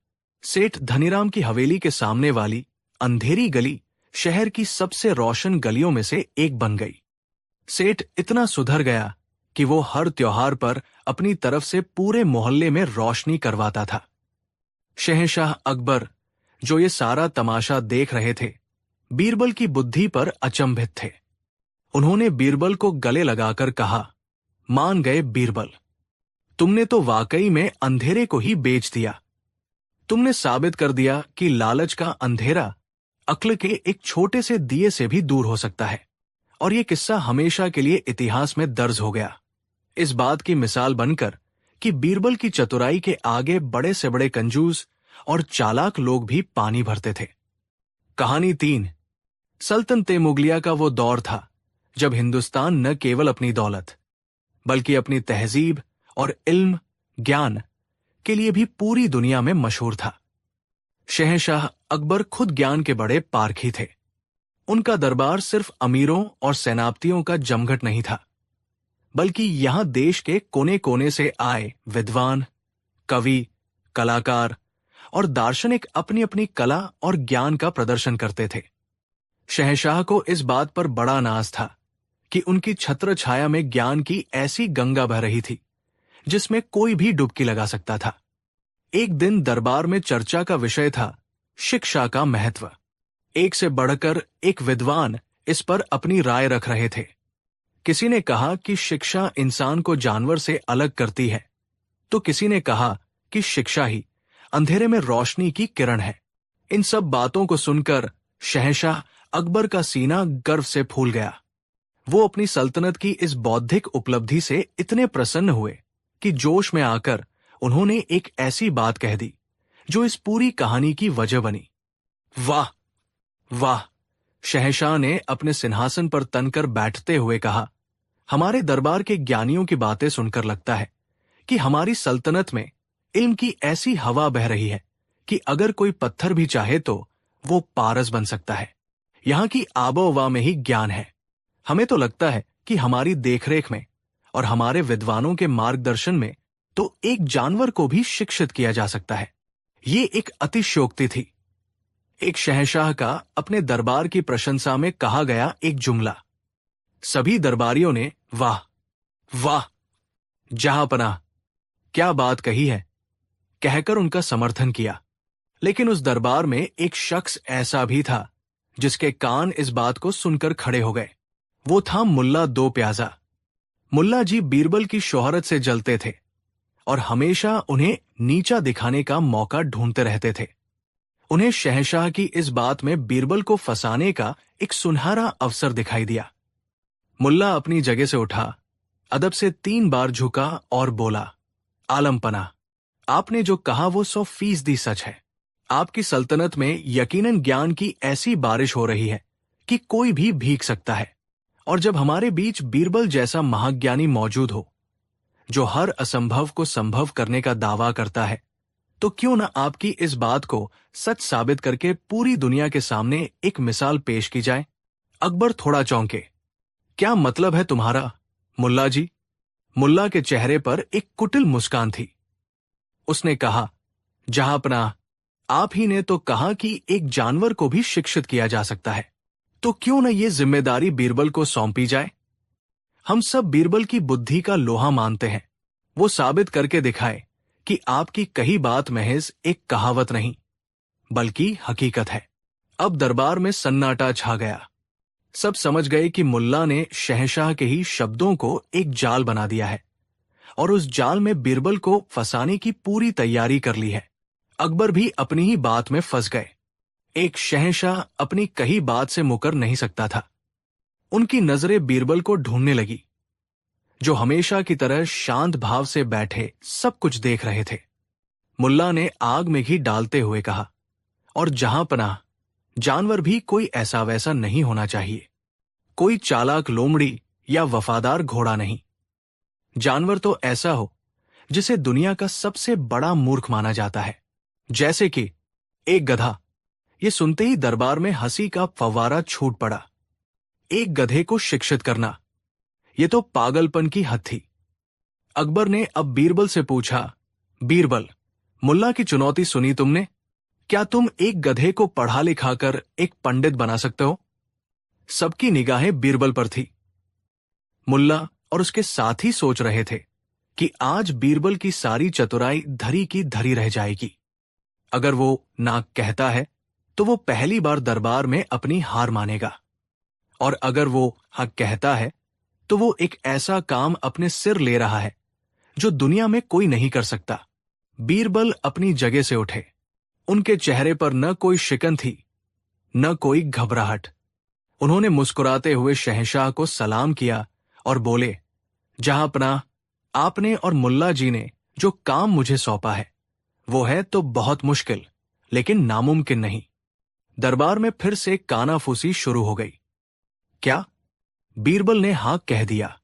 सेठ धनीराम की हवेली के सामने वाली अंधेरी गली शहर की सबसे रोशन गलियों में से एक बन गई। सेठ इतना सुधर गया कि वो हर त्योहार पर अपनी तरफ से पूरे मोहल्ले में रोशनी करवाता था। शहंशाह अकबर, जो ये सारा तमाशा देख रहे थे, बीरबल की बुद्धि पर अचंभित थे। उन्होंने बीरबल को गले लगाकर कहा, मान गए बीरबल, तुमने तो वाकई में अंधेरे को ही बेच दिया। तुमने साबित कर दिया कि लालच का अंधेरा अक्ल के एक छोटे से दिए से भी दूर हो सकता है, और यह किस्सा हमेशा के लिए इतिहास में दर्ज हो गया। इस बात की मिसाल बनकर कि बीरबल की चतुराई के आगे बड़े से बड़े कंजूस और चालाक लोग भी पानी भरते थे। कहानी 3। सल्तनते मुगलिया का वो दौर था जब हिंदुस्तान न केवल अपनी दौलत बल्कि अपनी तहजीब और इल्म ज्ञान के लिए भी पूरी दुनिया में मशहूर था। शहंशाह अकबर खुद ज्ञान के बड़े पारखी थे। उनका दरबार सिर्फ अमीरों और सेनापतियों का जमघट नहीं था, बल्कि यहां देश के कोने कोने से आए विद्वान, कवि, कलाकार और दार्शनिक अपनी अपनी कला और ज्ञान का प्रदर्शन करते थे। शहंशाह को इस बात पर बड़ा नाज था कि उनकी छत्र छाया में ज्ञान की ऐसी गंगा बह रही थी जिसमें कोई भी डुबकी लगा सकता था। एक दिन दरबार में चर्चा का विषय था शिक्षा का महत्व। एक से बढ़कर एक विद्वान इस पर अपनी राय रख रहे थे। किसी ने कहा कि शिक्षा इंसान को जानवर से अलग करती है, तो किसी ने कहा कि शिक्षा ही अंधेरे में रोशनी की किरण है। इन सब बातों को सुनकर शहंशाह अकबर का सीना गर्व से फूल गया। वो अपनी सल्तनत की इस बौद्धिक उपलब्धि से इतने प्रसन्न हुए कि जोश में आकर उन्होंने एक ऐसी बात कह दी जो इस पूरी कहानी की वजह बनी। वाह वाह! शहंशाह ने अपने सिंहासन पर तनकर बैठते हुए कहा, हमारे दरबार के ज्ञानियों की बातें सुनकर लगता है कि हमारी सल्तनत में इल्म की ऐसी हवा बह रही है कि अगर कोई पत्थर भी चाहे तो वो पारस बन सकता है। यहां की आबोहवा में ही ज्ञान है। हमें तो लगता है कि हमारी देखरेख में और हमारे विद्वानों के मार्गदर्शन में तो एक जानवर को भी शिक्षित किया जा सकता है। ये एक अतिशयोक्ति थी। एक शहंशाह का अपने दरबार की प्रशंसा में कहा गया एक जुमला। सभी दरबारियों ने वाह वाह, जहांपनाह, क्या बात कही है, कहकर उनका समर्थन किया। लेकिन उस दरबार में एक शख्स ऐसा भी था जिसके कान इस बात को सुनकर खड़े हो गए। वो था मुल्ला दो प्याजा। मुल्ला जी बीरबल की शोहरत से जलते थे और हमेशा उन्हें नीचा दिखाने का मौका ढूंढते रहते थे। उन्हें शहंशाह की इस बात में बीरबल को फंसाने का एक सुनहरा अवसर दिखाई दिया। मुल्ला अपनी जगह से उठा, अदब से 3 बार झुका और बोला, आलमपना, आपने जो कहा वो 100% सच है। आपकी सल्तनत में यकीनन ज्ञान की ऐसी बारिश हो रही है कि कोई भी भीग सकता है। और जब हमारे बीच बीरबल जैसा महाज्ञानी मौजूद हो जो हर असंभव को संभव करने का दावा करता है, तो क्यों न आपकी इस बात को सच साबित करके पूरी दुनिया के सामने एक मिसाल पेश की जाए। अकबर थोड़ा चौंके। क्या मतलब है तुम्हारा, मुल्ला जी? मुल्ला के चेहरे पर एक कुटिल मुस्कान थी। उसने कहा, जहांपनाह, आप ही ने तो कहा कि एक जानवर को भी शिक्षित किया जा सकता है, तो क्यों न ये जिम्मेदारी बीरबल को सौंपी जाए? हम सब बीरबल की बुद्धि का लोहा मानते हैं। वो साबित करके दिखाए कि आपकी कही बात महज एक कहावत नहीं बल्कि हकीकत है। अब दरबार में सन्नाटा छा गया। सब समझ गए कि मुल्ला ने शहंशाह के ही शब्दों को एक जाल बना दिया है और उस जाल में बीरबल को फंसाने की पूरी तैयारी कर ली है। अकबर भी अपनी ही बात में फंस गए। एक शहंशाह अपनी कही बात से मुकर नहीं सकता था। उनकी नजरें बीरबल को ढूंढने लगी, जो हमेशा की तरह शांत भाव से बैठे सब कुछ देख रहे थे। मुल्ला ने आग में घी डालते हुए कहा, और जहांपनाह, जानवर भी कोई ऐसा वैसा नहीं होना चाहिए। कोई चालाक लोमड़ी या वफादार घोड़ा नहीं। जानवर तो ऐसा हो जिसे दुनिया का सबसे बड़ा मूर्ख माना जाता है, जैसे कि एक गधा। ये सुनते ही दरबार में हंसी का फव्वारा छूट पड़ा। एक गधे को शिक्षित करना, ये तो पागलपन की हद थी। अकबर ने अब बीरबल से पूछा, बीरबल, मुल्ला की चुनौती सुनी तुमने? क्या तुम एक गधे को पढ़ा लिखाकर एक पंडित बना सकते हो? सबकी निगाहें बीरबल पर थी। मुल्ला और उसके साथी सोच रहे थे कि आज बीरबल की सारी चतुराई धरी की धरी रह जाएगी। अगर वो ना कहता है तो वो पहली बार दरबार में अपनी हार मानेगा, और अगर वो हाँ कहता है तो वो एक ऐसा काम अपने सिर ले रहा है जो दुनिया में कोई नहीं कर सकता। बीरबल अपनी जगह से उठे। उनके चेहरे पर न कोई शिकन थी, न कोई घबराहट। उन्होंने मुस्कुराते हुए शहंशाह को सलाम किया और बोले, जहांपनाह, आपने और मुल्ला जी ने जो काम मुझे सौंपा है वो है तो बहुत मुश्किल लेकिन नामुमकिन नहीं। दरबार में फिर से कानाफूसी शुरू हो गई। क्या? बीरबल ने हाँ कह दिया।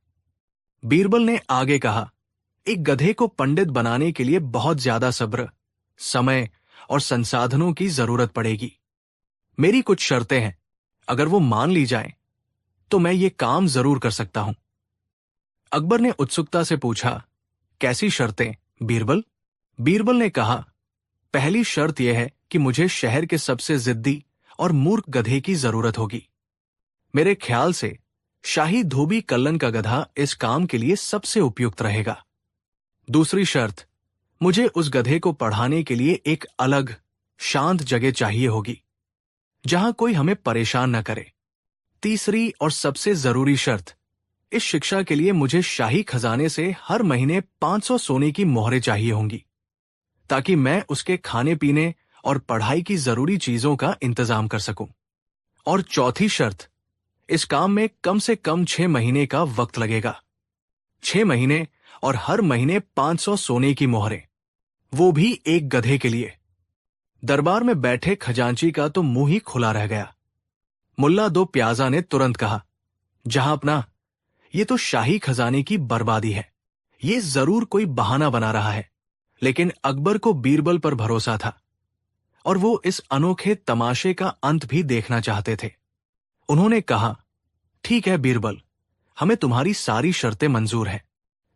बीरबल ने आगे कहा, एक गधे को पंडित बनाने के लिए बहुत ज्यादा सब्र, समय और संसाधनों की जरूरत पड़ेगी। मेरी कुछ शर्तें हैं, अगर वो मान ली जाएं, तो मैं ये काम जरूर कर सकता हूं। अकबर ने उत्सुकता से पूछा, कैसी शर्तें बीरबल? बीरबल ने कहा, पहली शर्त यह है कि मुझे शहर के सबसे जिद्दी और मूर्ख गधे की जरूरत होगी। मेरे ख्याल से शाही धोबी कल्लन का गधा इस काम के लिए सबसे उपयुक्त रहेगा। दूसरी शर्त, मुझे उस गधे को पढ़ाने के लिए एक अलग शांत जगह चाहिए होगी जहां कोई हमें परेशान न करे। तीसरी और सबसे जरूरी शर्त, इस शिक्षा के लिए मुझे शाही खजाने से हर महीने 500 सोने की मोहरें चाहिए होंगी, ताकि मैं उसके खाने पीने और पढ़ाई की जरूरी चीजों का इंतजाम कर सकूं। और चौथी शर्त, इस काम में कम से कम 6 महीने का वक्त लगेगा। 6 महीने और हर महीने 500 सोने की मोहरें, वो भी एक गधे के लिए। दरबार में बैठे खजांची का तो मुंह ही खुला रह गया। मुल्ला दो प्याजा ने तुरंत कहा, जहां अपना, ये तो शाही खजाने की बर्बादी है। ये जरूर कोई बहाना बना रहा है। लेकिन अकबर को बीरबल पर भरोसा था और वो इस अनोखे तमाशे का अंत भी देखना चाहते थे। उन्होंने कहा, ठीक है बीरबल, हमें तुम्हारी सारी शर्तें मंजूर हैं।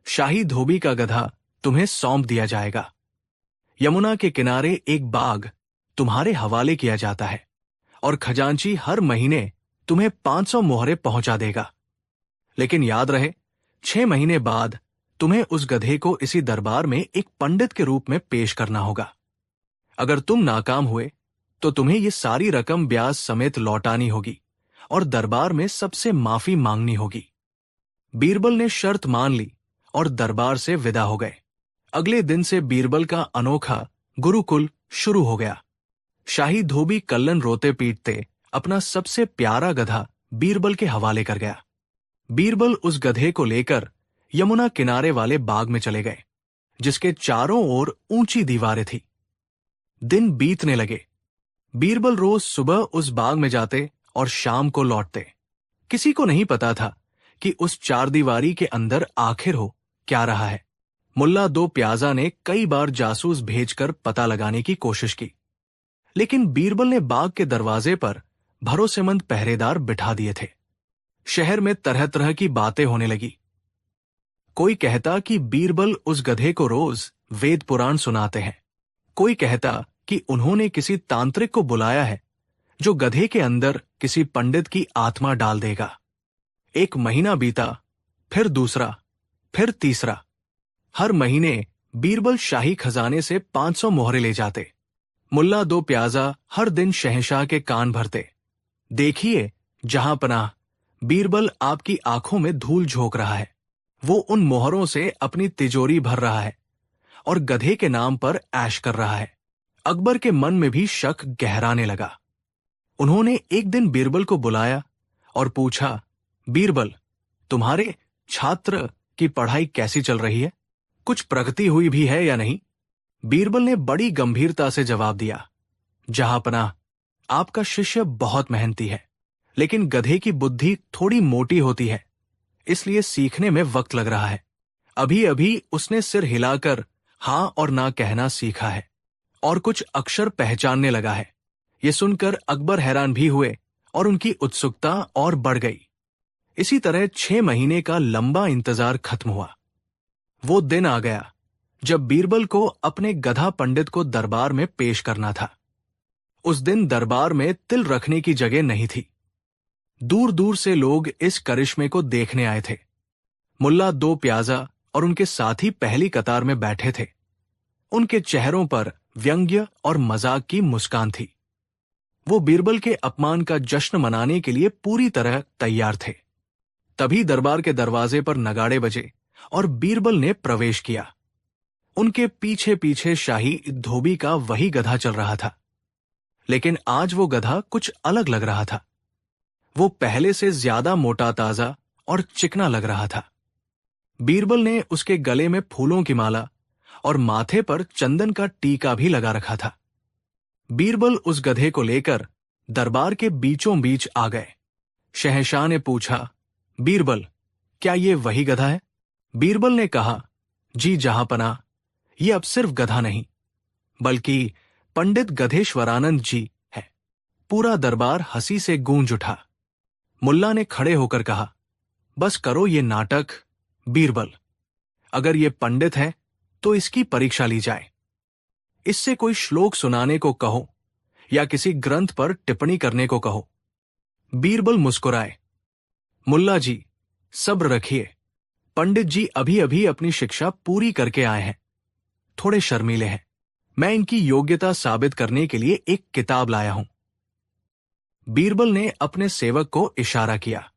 शाही धोबी का गधा तुम्हें सौंप दिया जाएगा। यमुना के किनारे एक बाग तुम्हारे हवाले किया जाता है और खजांची हर महीने तुम्हें 500 मोहरें पहुंचा देगा। लेकिन याद रहे, 6 महीने बाद तुम्हें उस गधे को इसी दरबार में एक पंडित के रूप में पेश करना होगा। अगर तुम नाकाम हुए तो तुम्हें ये सारी रकम ब्याज समेत लौटानी होगी और दरबार में सबसे माफी मांगनी होगी। बीरबल ने शर्त मान ली और दरबार से विदा हो गए। अगले दिन से बीरबल का अनोखा गुरुकुल शुरू हो गया। शाही धोबी कल्लन रोते पीटते अपना सबसे प्यारा गधा बीरबल के हवाले कर गया। बीरबल उस गधे को लेकर यमुना किनारे वाले बाग में चले गए, जिसके चारों ओर ऊंची दीवारें थी। दिन बीतने लगे। बीरबल रोज सुबह उस बाग में जाते और शाम को लौटते। किसी को नहीं पता था कि उस चारदीवारी के अंदर आखिर हो क्या रहा है। मुल्ला दो प्याजा ने कई बार जासूस भेजकर पता लगाने की कोशिश की, लेकिन बीरबल ने बाग के दरवाजे पर भरोसेमंद पहरेदार बिठा दिए थे। शहर में तरह तरह की बातें होने लगी। कोई कहता कि बीरबल उस गधे को रोज वेद पुराण सुनाते हैं। कोई कहता कि उन्होंने किसी तांत्रिक को बुलाया है जो गधे के अंदर किसी पंडित की आत्मा डाल देगा। एक महीना बीता, फिर दूसरा, फिर तीसरा। हर महीने बीरबल शाही खजाने से 500 मोहरें ले जाते। मुल्ला दो प्याजा हर दिन शहंशाह के कान भरते, देखिए जहां पनाह, बीरबल आपकी आंखों में धूल झोंक रहा है। वो उन मोहरों से अपनी तिजोरी भर रहा है और गधे के नाम पर ऐश कर रहा है। अकबर के मन में भी शक गहराने लगा। उन्होंने एक दिन बीरबल को बुलाया और पूछा, बीरबल, तुम्हारे छात्र की पढ़ाई कैसी चल रही है? कुछ प्रगति हुई भी है या नहीं? बीरबल ने बड़ी गंभीरता से जवाब दिया, जहां पनाह, आपका शिष्य बहुत मेहनती है, लेकिन गधे की बुद्धि थोड़ी मोटी होती है, इसलिए सीखने में वक्त लग रहा है। अभी अभी उसने सिर हिलाकर हां और ना कहना सीखा है और कुछ अक्षर पहचानने लगा है। ये सुनकर अकबर हैरान भी हुए और उनकी उत्सुकता और बढ़ गई। इसी तरह 6 महीने का लंबा इंतजार खत्म हुआ। वो दिन आ गया जब बीरबल को अपने गधा पंडित को दरबार में पेश करना था। उस दिन दरबार में तिल रखने की जगह नहीं थी। दूर दूर से लोग इस करिश्मे को देखने आए थे। मुल्ला दो प्याजा और उनके साथी पहली कतार में बैठे थे। उनके चेहरों पर व्यंग्य और मजाक की मुस्कान थी। वो बीरबल के अपमान का जश्न मनाने के लिए पूरी तरह तैयार थे। तभी दरबार के दरवाजे पर नगाड़े बजे और बीरबल ने प्रवेश किया। उनके पीछे पीछे शाही धोबी का वही गधा चल रहा था, लेकिन आज वो गधा कुछ अलग लग रहा था। वो पहले से ज्यादा मोटा ताजा और चिकना लग रहा था। बीरबल ने उसके गले में फूलों की माला और माथे पर चंदन का टीका भी लगा रखा था। बीरबल उस गधे को लेकर दरबार के बीचों बीच आ गए। शहंशाह ने पूछा, बीरबल, क्या ये वही गधा है? बीरबल ने कहा, जी जहांपनाह, ये अब सिर्फ गधा नहीं, बल्कि पंडित गधेश्वरानंद जी है। पूरा दरबार हंसी से गूंज उठा। मुल्ला ने खड़े होकर कहा, बस करो ये नाटक। बीरबल, अगर ये पंडित है तो इसकी परीक्षा ली जाए। इससे कोई श्लोक सुनाने को कहो या किसी ग्रंथ पर टिप्पणी करने को कहो। बीरबल मुस्कुराए, मुल्ला जी सब्र रखिए, पंडित जी अभी अभी अपनी शिक्षा पूरी करके आए हैं, थोड़े शर्मीले हैं। मैं इनकी योग्यता साबित करने के लिए एक किताब लाया हूं। बीरबल ने अपने सेवक को इशारा किया।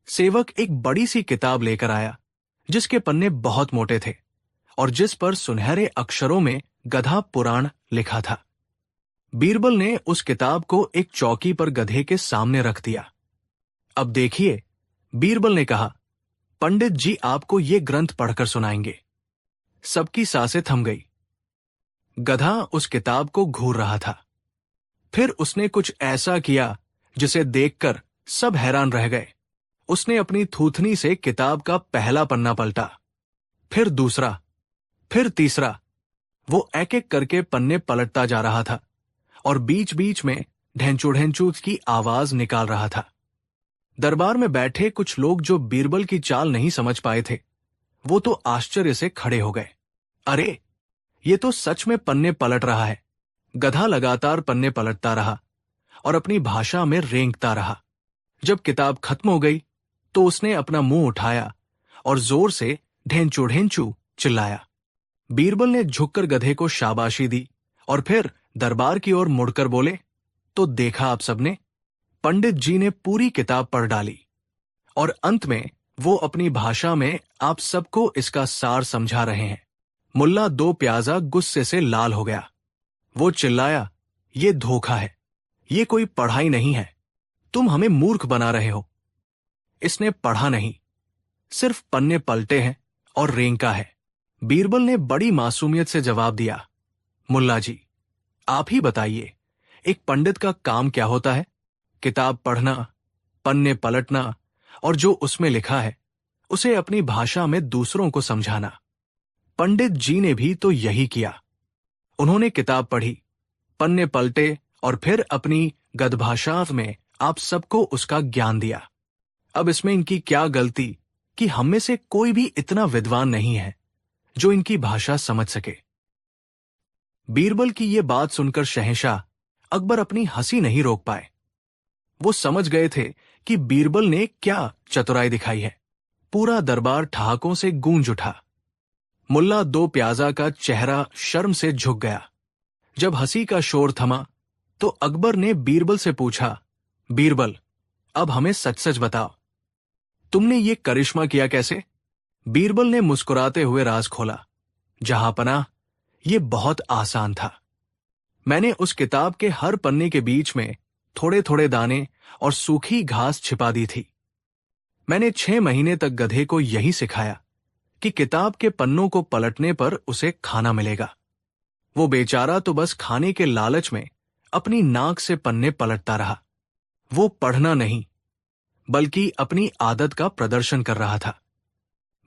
सेवक एक बड़ी सी किताब लेकर आया जिसके पन्ने बहुत मोटे थे और जिस पर सुनहरे अक्षरों में गधा पुराण लिखा था। बीरबल ने उस किताब को एक चौकी पर गधे के सामने रख दिया। अब देखिए, बीरबल ने कहा, पंडित जी आपको ये ग्रंथ पढ़कर सुनाएंगे। सबकी सांसें थम गई। गधा उस किताब को घूर रहा था। फिर उसने कुछ ऐसा किया जिसे देखकर सब हैरान रह गए। उसने अपनी थूथनी से किताब का पहला पन्ना पलटा, फिर दूसरा, फिर तीसरा। वो एक एक करके पन्ने पलटता जा रहा था और बीच बीच में ढेंचू ढेंचू की आवाज निकाल रहा था। दरबार में बैठे कुछ लोग जो बीरबल की चाल नहीं समझ पाए थे, वो तो आश्चर्य से खड़े हो गए। अरे, ये तो सच में पन्ने पलट रहा है। गधा लगातार पन्ने पलटता रहा और अपनी भाषा में रेंगता रहा। जब किताब खत्म हो गई तो उसने अपना मुंह उठाया और जोर से ढेंचू ढेंचू चिल्लाया। बीरबल ने झुककर गधे को शाबाशी दी और फिर दरबार की ओर मुड़कर बोले, तो देखा आप सबने, पंडित जी ने पूरी किताब पढ़ डाली और अंत में वो अपनी भाषा में आप सबको इसका सार समझा रहे हैं। मुल्ला दो प्याजा गुस्से से लाल हो गया। वो चिल्लाया, ये धोखा है, ये कोई पढ़ाई नहीं है, तुम हमें मूर्ख बना रहे हो। इसने पढ़ा नहीं, सिर्फ पन्ने पलटे हैं और रेंका है। बीरबल ने बड़ी मासूमियत से जवाब दिया, मुल्ला जी, आप ही बताइए, एक पंडित का काम क्या होता है? किताब पढ़ना, पन्ने पलटना और जो उसमें लिखा है उसे अपनी भाषा में दूसरों को समझाना। पंडित जी ने भी तो यही किया। उन्होंने किताब पढ़ी, पन्ने पलटे और फिर अपनी गदभाषा में आप सबको उसका ज्ञान दिया। अब इसमें इनकी क्या गलती कि हम में से कोई भी इतना विद्वान नहीं है जो इनकी भाषा समझ सके। बीरबल की ये बात सुनकर शहंशाह अकबर अपनी हंसी नहीं रोक पाए। वो समझ गए थे कि बीरबल ने क्या चतुराई दिखाई है। पूरा दरबार ठहाकों से गूंज उठा। मुल्ला दो प्याजा का चेहरा शर्म से झुक गया। जब हंसी का शोर थमा तो अकबर ने बीरबल से पूछा, बीरबल, अब हमें सच सच बताओ, तुमने ये करिश्मा किया कैसे? बीरबल ने मुस्कुराते हुए राज खोला, जहांपनाह, ये बहुत आसान था। मैंने उस किताब के हर पन्ने के बीच में थोड़े थोड़े दाने और सूखी घास छिपा दी थी। मैंने 6 महीने तक गधे को यही सिखाया कि किताब के पन्नों को पलटने पर उसे खाना मिलेगा। वो बेचारा तो बस खाने के लालच में अपनी नाक से पन्ने पलटता रहा। वो पढ़ना नहीं बल्कि अपनी आदत का प्रदर्शन कर रहा था।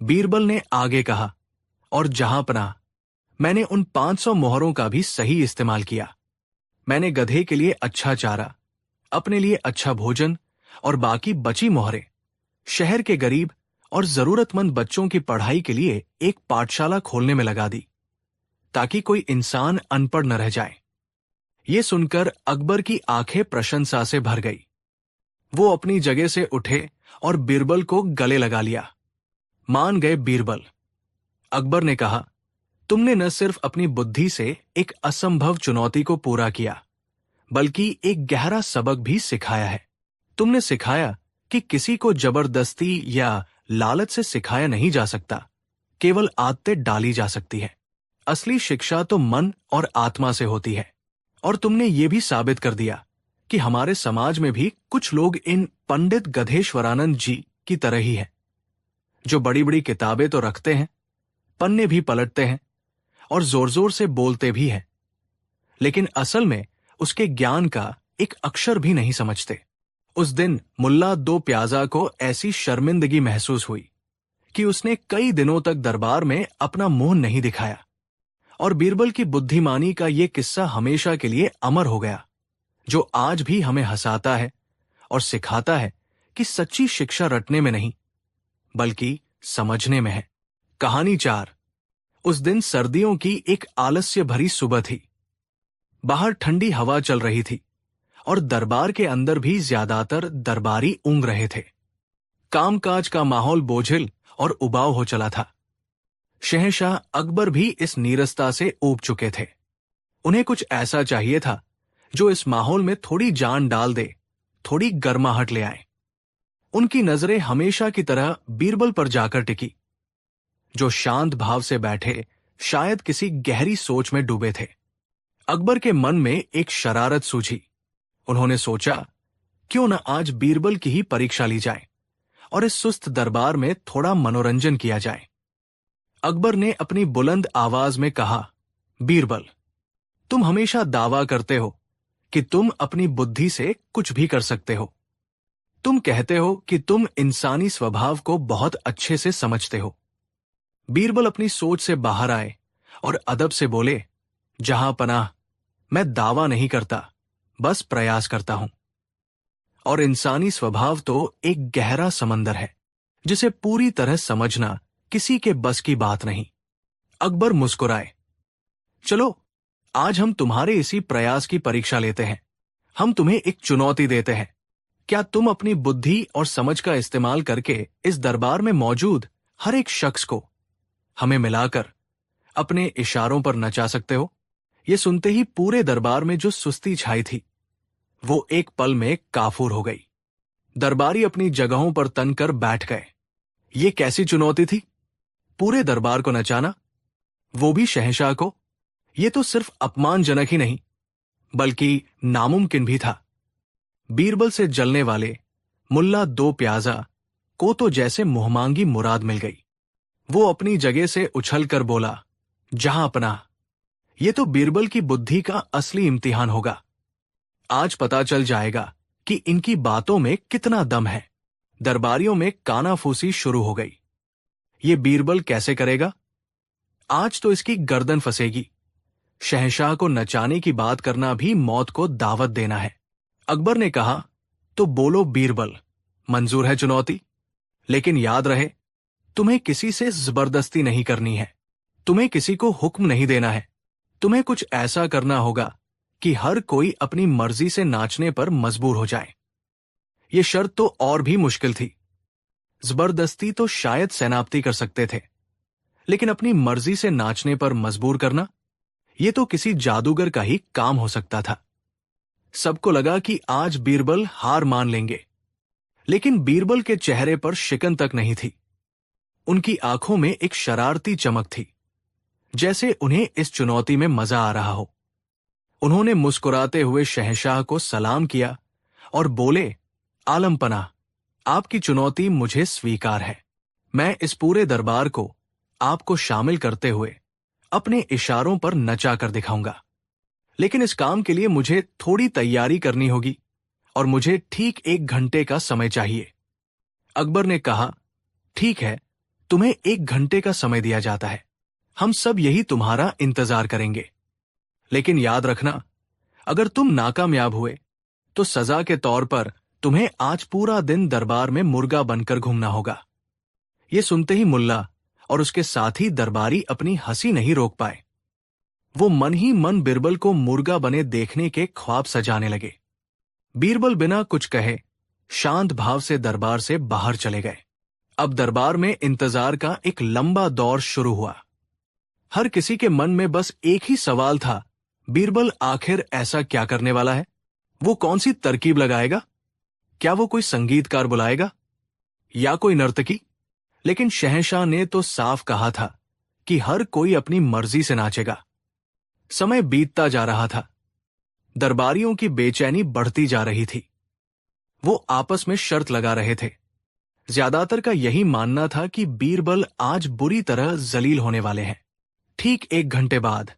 बीरबल ने आगे कहा, और जहांपनाह, मैंने उन 500 मोहरों का भी सही इस्तेमाल किया। मैंने गधे के लिए अच्छा चारा, अपने लिए अच्छा भोजन और बाकी बची मोहरें शहर के गरीब और जरूरतमंद बच्चों की पढ़ाई के लिए एक पाठशाला खोलने में लगा दी, ताकि कोई इंसान अनपढ़ न रह जाए। ये सुनकर अकबर की आंखें प्रशंसा से भर गई। वो अपनी जगह से उठे और बीरबल को गले लगा लिया। मान गए बीरबल। अकबर ने कहा, तुमने न सिर्फ अपनी बुद्धि से एक असंभव चुनौती को पूरा किया, बल्कि एक गहरा सबक भी सिखाया है। तुमने सिखाया कि किसी को जबरदस्ती या लालच से सिखाया नहीं जा सकता, केवल आदतें डाली जा सकती है। असली शिक्षा तो मन और आत्मा से होती है। और तुमने ये भी साबित कर दिया कि हमारे समाज में भी कुछ लोग इन पंडित गधेश्वरानंद जी की तरह ही है, जो बड़ी बड़ी किताबें तो रखते हैं, पन्ने भी पलटते हैं और जोर जोर से बोलते भी हैं, लेकिन असल में उसके ज्ञान का एक अक्षर भी नहीं समझते। उस दिन मुल्ला दो प्याजा को ऐसी शर्मिंदगी महसूस हुई कि उसने कई दिनों तक दरबार में अपना मुंह नहीं दिखाया। और बीरबल की बुद्धिमानी का ये किस्सा हमेशा के लिए अमर हो गया, जो आज भी हमें हंसाता है और सिखाता है कि सच्ची शिक्षा रटने में नहीं बल्कि समझने में है। कहानी 4। उस दिन सर्दियों की एक आलस्य भरी सुबह थी। बाहर ठंडी हवा चल रही थी और दरबार के अंदर भी ज्यादातर दरबारी ऊँघ रहे थे। कामकाज का माहौल बोझिल और उबाऊ हो चला था। शहंशाह अकबर भी इस नीरसता से ऊब चुके थे। उन्हें कुछ ऐसा चाहिए था जो इस माहौल में थोड़ी जान डाल दे, थोड़ी गर्माहट ले आए। उनकी नजरें हमेशा की तरह बीरबल पर जाकर टिकी, जो शांत भाव से बैठे शायद किसी गहरी सोच में डूबे थे। अकबर के मन में एक शरारत सूझी। उन्होंने सोचा, क्यों न आज बीरबल की ही परीक्षा ली जाए और इस सुस्त दरबार में थोड़ा मनोरंजन किया जाए। अकबर ने अपनी बुलंद आवाज में कहा, बीरबल, तुम हमेशा दावा करते हो कि तुम अपनी बुद्धि से कुछ भी कर सकते हो। तुम कहते हो कि तुम इंसानी स्वभाव को बहुत अच्छे से समझते हो। बीरबल अपनी सोच से बाहर आए और अदब से बोले, जहां पनाह, मैं दावा नहीं करता, बस प्रयास करता हूं। और इंसानी स्वभाव तो एक गहरा समंदर है जिसे पूरी तरह समझना किसी के बस की बात नहीं। अकबर मुस्कुराए। चलो, आज हम तुम्हारे इसी प्रयास की परीक्षा लेते हैं। हम तुम्हें एक चुनौती देते हैं। क्या तुम अपनी बुद्धि और समझ का इस्तेमाल करके इस दरबार में मौजूद हर एक शख्स को हमें मिलाकर अपने इशारों पर नचा सकते हो? यह सुनते ही पूरे दरबार में जो सुस्ती छाई थी वो एक पल में काफूर हो गई। दरबारी अपनी जगहों पर तनकर बैठ गए। ये कैसी चुनौती थी? पूरे दरबार को नचाना, वो भी शहंशाह को। ये तो सिर्फ अपमानजनक ही नहीं बल्कि नामुमकिन भी था। बीरबल से जलने वाले मुल्ला दो प्याजा को तो जैसे मुहमांगी मुराद मिल गई। वो अपनी जगह से उछलकर बोला, जहां अपना, ये तो बीरबल की बुद्धि का असली इम्तिहान होगा। आज पता चल जाएगा कि इनकी बातों में कितना दम है। दरबारियों में कानाफूसी शुरू हो गई। ये बीरबल कैसे करेगा? आज तो इसकी गर्दन फंसेगी। शहंशाह को नचाने की बात करना भी मौत को दावत देना है। अकबर ने कहा, तो बोलो बीरबल, मंजूर है चुनौती? लेकिन याद रहे, तुम्हें किसी से जबरदस्ती नहीं करनी है। तुम्हें किसी को हुक्म नहीं देना है। तुम्हें कुछ ऐसा करना होगा कि हर कोई अपनी मर्जी से नाचने पर मजबूर हो जाए। यह शर्त तो और भी मुश्किल थी। जबरदस्ती तो शायद सेनापति कर सकते थे, लेकिन अपनी मर्जी से नाचने पर मजबूर करना, यह तो किसी जादूगर का ही काम हो सकता था। सबको लगा कि आज बीरबल हार मान लेंगे, लेकिन बीरबल के चेहरे पर शिकन तक नहीं थी। उनकी आंखों में एक शरारती चमक थी, जैसे उन्हें इस चुनौती में मजा आ रहा हो। उन्होंने मुस्कुराते हुए शहंशाह को सलाम किया और बोले, आलमपना, आपकी चुनौती मुझे स्वीकार है। मैं इस पूरे दरबार को आपको शामिल करते हुए अपने इशारों पर नचा कर दिखाऊंगा। लेकिन इस काम के लिए मुझे थोड़ी तैयारी करनी होगी और मुझे ठीक 1 घंटे का समय चाहिए। अकबर ने कहा, ठीक है, तुम्हें 1 घंटे का समय दिया जाता है। हम सब यही तुम्हारा इंतजार करेंगे। लेकिन याद रखना, अगर तुम नाकामयाब हुए तो सजा के तौर पर तुम्हें आज पूरा दिन दरबार में मुर्गा बनकर घूमना होगा। यह सुनते ही मुल्ला और उसके साथी दरबारी अपनी हंसी नहीं रोक पाए। वो मन ही मन बीरबल को मुर्गा बने देखने के ख्वाब सजाने लगे। बीरबल बिना कुछ कहे शांत भाव से दरबार से बाहर चले गए। अब दरबार में इंतजार का एक लंबा दौर शुरू हुआ। हर किसी के मन में बस एक ही सवाल था, बीरबल आखिर ऐसा क्या करने वाला है? वो कौन सी तरकीब लगाएगा? क्या वो कोई संगीतकार बुलाएगा या कोई नर्तकी? लेकिन शहंशाह ने तो साफ कहा था कि हर कोई अपनी मर्जी से नाचेगा। समय बीतता जा रहा था। दरबारियों की बेचैनी बढ़ती जा रही थी। वो आपस में शर्त लगा रहे थे। ज्यादातर का यही मानना था कि बीरबल आज बुरी तरह जलील होने वाले हैं। ठीक 1 घंटे बाद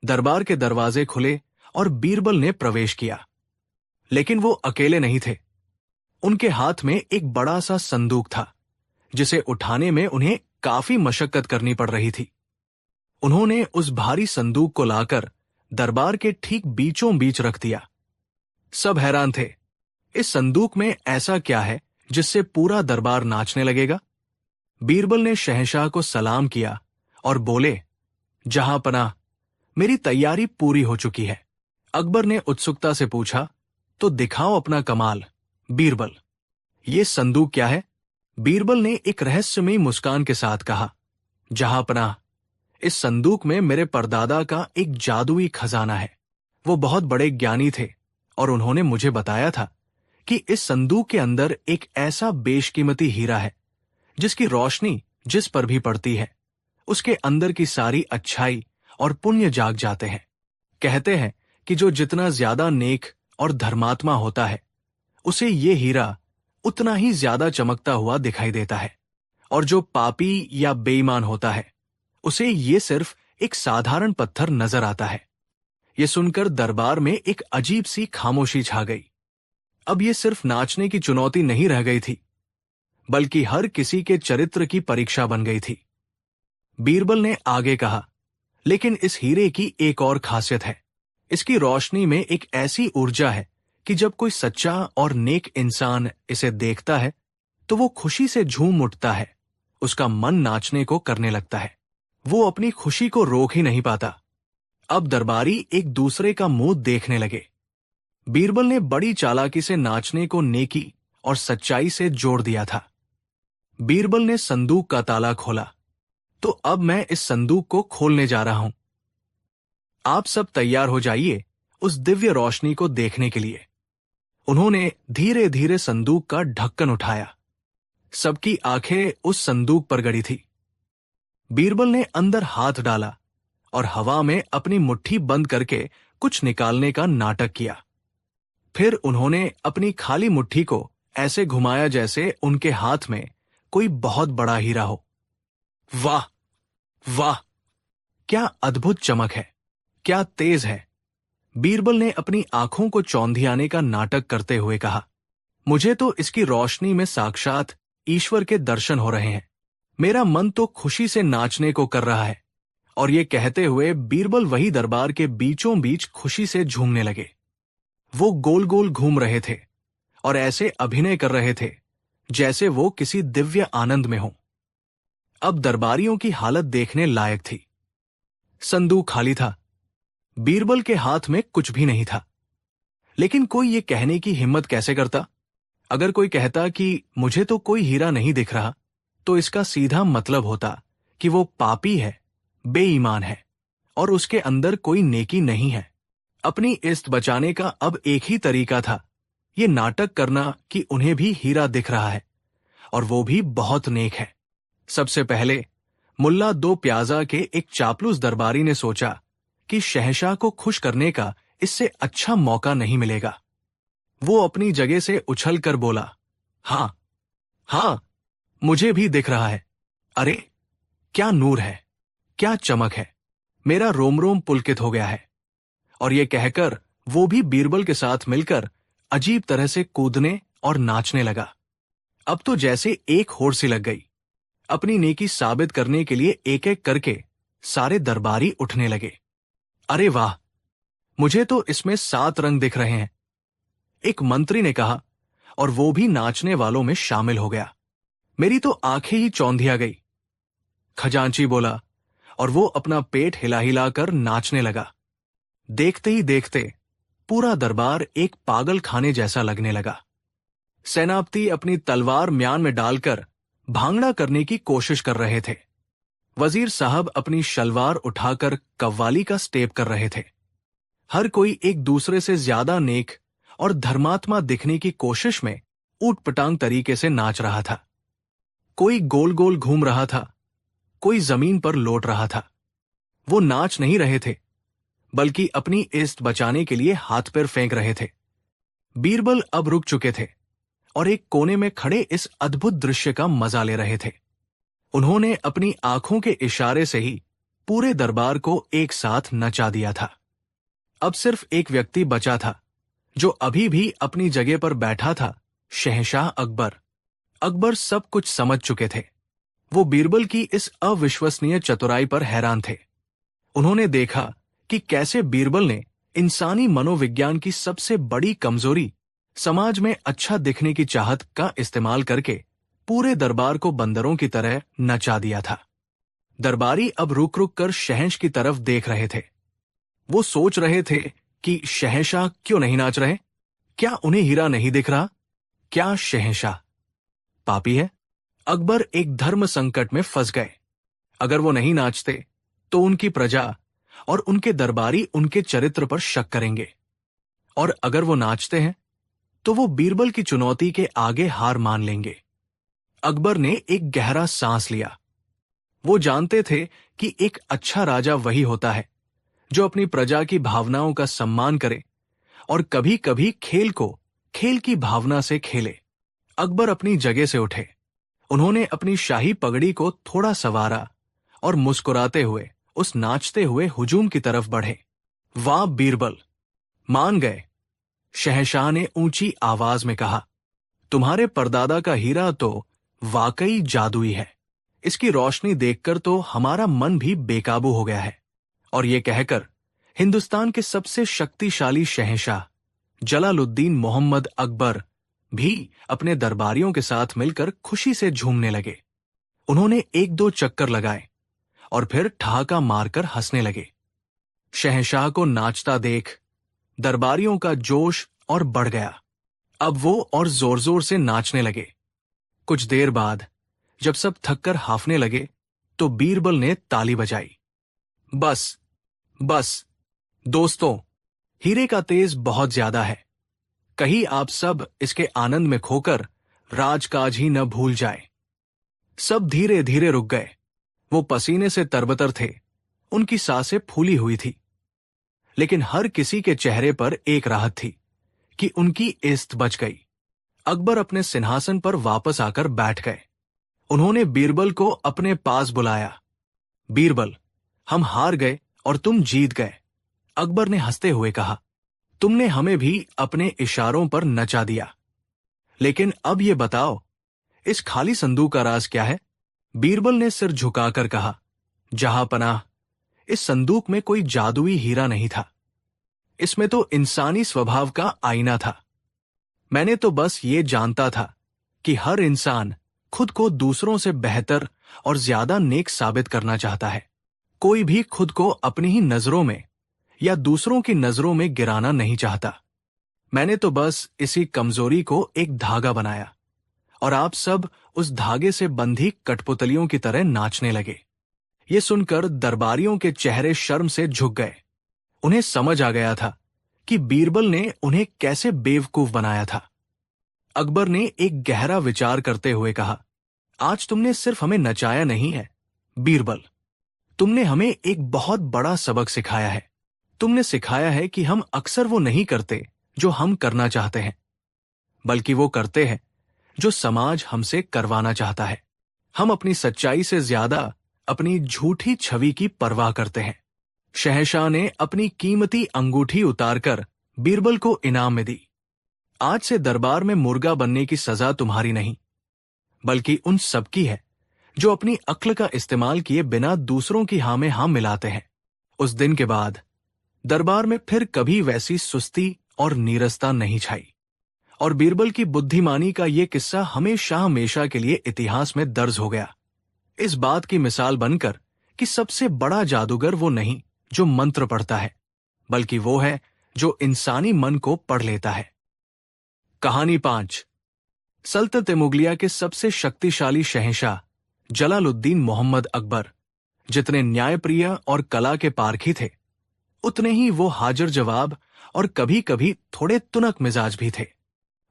दरबार के दरवाजे खुले और बीरबल ने प्रवेश किया। लेकिन वो अकेले नहीं थे। उनके हाथ में एक बड़ा सा संदूक था, जिसे उठाने में उन्हें काफी मशक्कत करनी पड़ रही थी। उन्होंने उस भारी संदूक को लाकर दरबार के ठीक बीचों बीच रख दिया। सब हैरान थे, इस संदूक में ऐसा क्या है जिससे पूरा दरबार नाचने लगेगा? बीरबल ने शहंशाह को सलाम किया और बोले, जहां पनाह, मेरी तैयारी पूरी हो चुकी है। अकबर ने उत्सुकता से पूछा, तो दिखाओ अपना कमाल बीरबल। ये संदूक क्या है? बीरबल ने एक रहस्यमयी मुस्कान के साथ कहा, जहां पनाह, इस संदूक में मेरे परदादा का एक जादुई खजाना है। वो बहुत बड़े ज्ञानी थे और उन्होंने मुझे बताया था कि इस संदूक के अंदर एक ऐसा बेशकीमती हीरा है जिसकी रोशनी जिस पर भी पड़ती है उसके अंदर की सारी अच्छाई और पुण्य जाग जाते हैं। कहते हैं कि जो जितना ज्यादा नेक और धर्मात्मा होता है उसे ये हीरा उतना ही ज्यादा चमकता हुआ दिखाई देता है, और जो पापी या बेईमान होता है उसे ये सिर्फ एक साधारण पत्थर नजर आता है। ये सुनकर दरबार में एक अजीब सी खामोशी छा गई। अब ये सिर्फ नाचने की चुनौती नहीं रह गई थी, बल्कि हर किसी के चरित्र की परीक्षा बन गई थी। बीरबल ने आगे कहा, लेकिन इस हीरे की एक और खासियत है। इसकी रोशनी में एक ऐसी ऊर्जा है कि जब कोई सच्चा और नेक इंसान इसे देखता है तो वो खुशी से झूम उठता है, उसका मन नाचने को करने लगता है, वो अपनी खुशी को रोक ही नहीं पाता। अब दरबारी एक दूसरे का मुंह देखने लगे। बीरबल ने बड़ी चालाकी से नाचने को नेकी और सच्चाई से जोड़ दिया था। बीरबल ने संदूक का ताला खोला, तो अब मैं इस संदूक को खोलने जा रहा हूं। आप सब तैयार हो जाइए उस दिव्य रोशनी को देखने के लिए। उन्होंने धीरे धीरे संदूक का ढक्कन उठाया। सबकी आंखें उस संदूक पर गड़ी थी। बीरबल ने अंदर हाथ डाला और हवा में अपनी मुट्ठी बंद करके कुछ निकालने का नाटक किया। फिर उन्होंने अपनी खाली मुट्ठी को ऐसे घुमाया जैसे उनके हाथ में कोई बहुत बड़ा हीरा हो। वाह वाह, क्या अद्भुत चमक है, क्या तेज है। बीरबल ने अपनी आंखों को चौंधियाने का नाटक करते हुए कहा, मुझे तो इसकी रोशनी में साक्षात ईश्वर के दर्शन हो रहे हैं। मेरा मन तो खुशी से नाचने को कर रहा है। और ये कहते हुए बीरबल वही दरबार के बीचों बीच खुशी से झूमने लगे। वो गोल गोल घूम रहे थे और ऐसे अभिनय कर रहे थे जैसे वो किसी दिव्य आनंद में हो। अब दरबारियों की हालत देखने लायक थी। संदूक खाली था, बीरबल के हाथ में कुछ भी नहीं था। लेकिन कोई ये कहने की हिम्मत कैसे करता? अगर कोई कहता कि मुझे तो कोई हीरा नहीं दिख रहा, तो इसका सीधा मतलब होता कि वो पापी है, बेईमान है और उसके अंदर कोई नेकी नहीं है। अपनी इज्जत बचाने का अब एक ही तरीका था, ये नाटक करना कि उन्हें भी हीरा दिख रहा है और वो भी बहुत नेक है। सबसे पहले मुल्ला दो प्याजा के एक चापलूस दरबारी ने सोचा कि शहंशाह को खुश करने का इससे अच्छा मौका नहीं मिलेगा। वो अपनी जगह से उछल कर बोला, हाँ हाँ, मुझे भी दिख रहा है। अरे क्या नूर है, क्या चमक है, मेरा रोम रोम पुलकित हो गया है। और ये कहकर वो भी बीरबल के साथ मिलकर अजीब तरह से कूदने और नाचने लगा। अब तो जैसे एक होड़ सी लग गई। अपनी नेकी साबित करने के लिए एक एक करके सारे दरबारी उठने लगे। अरे वाह, मुझे तो इसमें 7 रंग दिख रहे हैं, एक मंत्री ने कहा, और वो भी नाचने वालों में शामिल हो गया। मेरी तो आंखें ही चौंधिया गई, खजांची बोला, और वो अपना पेट हिला हिला कर नाचने लगा। देखते ही देखते पूरा दरबार एक पागल खाने जैसा लगने लगा। सेनापति अपनी तलवार म्यान में डालकर भांगड़ा करने की कोशिश कर रहे थे। वजीर साहब अपनी शलवार उठाकर कव्वाली का स्टेप कर रहे थे। हर कोई एक दूसरे से ज्यादा नेक और धर्मात्मा दिखने की कोशिश में ऊटपटांग तरीके से नाच रहा था। कोई गोल गोल घूम रहा था, कोई जमीन पर लौट रहा था। वो नाच नहीं रहे थे, बल्कि अपनी इज्जत बचाने के लिए हाथ पैर फेंक रहे थे। बीरबल अब रुक चुके थे और एक कोने में खड़े इस अद्भुत दृश्य का मजा ले रहे थे। उन्होंने अपनी आंखों के इशारे से ही पूरे दरबार को एक साथ नचा दिया था। अब सिर्फ एक व्यक्ति बचा था जो अभी भी अपनी जगह पर बैठा था, शहंशाह अकबर। अकबर सब कुछ समझ चुके थे। वो बीरबल की इस अविश्वसनीय चतुराई पर हैरान थे। उन्होंने देखा कि कैसे बीरबल ने इंसानी मनोविज्ञान की सबसे बड़ी कमजोरी, समाज में अच्छा दिखने की चाहत का इस्तेमाल करके पूरे दरबार को बंदरों की तरह नचा दिया था। दरबारी अब रुक रुक कर शहंश की तरफ देख रहे थे। वो सोच रहे थे कि शहंशाह क्यों नहीं नाच रहे? क्या उन्हें हीरा नहीं दिख रहा? क्या शहंशाह पापी है? अकबर एक धर्म संकट में फंस गए। अगर वो नहीं नाचते तो उनकी प्रजा और उनके दरबारी उनके चरित्र पर शक करेंगे, और अगर वो नाचते हैं तो वो बीरबल की चुनौती के आगे हार मान लेंगे। अकबर ने एक गहरा सांस लिया। वो जानते थे कि एक अच्छा राजा वही होता है जो अपनी प्रजा की भावनाओं का सम्मान करे और कभी कभी खेल को खेल की भावना से खेले। अकबर अपनी जगह से उठे। उन्होंने अपनी शाही पगड़ी को थोड़ा संवारा और मुस्कुराते हुए उस नाचते हुए हुजूम की तरफ बढ़े। वाह बीरबल, मान गए, शहंशाह ने ऊंची आवाज में कहा। तुम्हारे परदादा का हीरा तो वाकई जादुई है। इसकी रोशनी देखकर तो हमारा मन भी बेकाबू हो गया है। और ये कहकर हिंदुस्तान के सबसे शक्तिशाली शहंशाह जलालुद्दीन मोहम्मद अकबर भी अपने दरबारियों के साथ मिलकर खुशी से झूमने लगे। उन्होंने एक दो चक्कर लगाए और फिर ठहाका मारकर हंसने लगे। शहंशाह को नाचता देख दरबारियों का जोश और बढ़ गया। अब वो और जोर जोर से नाचने लगे। कुछ देर बाद जब सब थककर हाफने लगे तो बीरबल ने ताली बजाई। बस बस दोस्तों, हीरे का तेज बहुत ज्यादा है। कहीं आप सब इसके आनंद में खोकर राजकाज ही न भूल जाए। सब धीरे धीरे रुक गए। वो पसीने से तरबतर थे। उनकी सांसें फूली हुई थी। लेकिन हर किसी के चेहरे पर एक राहत थी कि उनकी इज्जत बच गई। अकबर अपने सिंहासन पर वापस आकर बैठ गए। उन्होंने बीरबल को अपने पास बुलाया। बीरबल, हम हार गए और तुम जीत गए, अकबर ने हंसते हुए कहा। तुमने हमें भी अपने इशारों पर नचा दिया। लेकिन अब ये बताओ, इस खाली संदूक का राज क्या है? बीरबल ने सिर झुकाकर कहा। जहांपनाह, इस संदूक में कोई जादुई हीरा नहीं था। इसमें तो इंसानी स्वभाव का आईना था। मैंने तो बस ये जानता था कि हर इंसान खुद को दूसरों से बेहतर और ज्यादा नेक साबित करना चाहता है। कोई भी खुद को अपनी ही नजरों में या दूसरों की नजरों में गिराना नहीं चाहता। मैंने तो बस इसी कमजोरी को एक धागा बनाया और आप सब उस धागे से बंधी कठपुतलियों की तरह नाचने लगे। ये सुनकर दरबारियों के चेहरे शर्म से झुक गए। उन्हें समझ आ गया था कि बीरबल ने उन्हें कैसे बेवकूफ बनाया था। अकबर ने एक गहरा विचार करते हुए कहा, आज तुमने सिर्फ हमें नचाया नहीं है बीरबल, तुमने हमें एक बहुत बड़ा सबक सिखाया है। तुमने सिखाया है कि हम अक्सर वो नहीं करते जो हम करना चाहते हैं, बल्कि वो करते हैं जो समाज हमसे करवाना चाहता है। हम अपनी सच्चाई से ज्यादा अपनी झूठी छवि की परवाह करते हैं। शहंशाह ने अपनी कीमती अंगूठी उतारकर बीरबल को इनाम में दी। आज से दरबार में मुर्गा बनने की सजा तुम्हारी नहीं, बल्कि उन सबकी है जो अपनी अक्ल का इस्तेमाल किए बिना दूसरों की हाँ में हाँ मिलाते हैं। उस दिन के बाद दरबार में फिर कभी वैसी सुस्ती और नीरसता नहीं छाई और बीरबल की बुद्धिमानी का ये किस्सा हमेशा हमेशा के लिए इतिहास में दर्ज हो गया, इस बात की मिसाल बनकर कि सबसे बड़ा जादूगर वो नहीं जो मंत्र पढ़ता है, बल्कि वो है जो इंसानी मन को पढ़ लेता है। कहानी 5। सल्तनत मुगलिया के सबसे शक्तिशाली शहंशाह जलालुद्दीन मोहम्मद अकबर जितने न्यायप्रिय और कला के पारखी थे, उतने ही वो हाजिर जवाब और कभी कभी थोड़े तुनक मिजाज भी थे।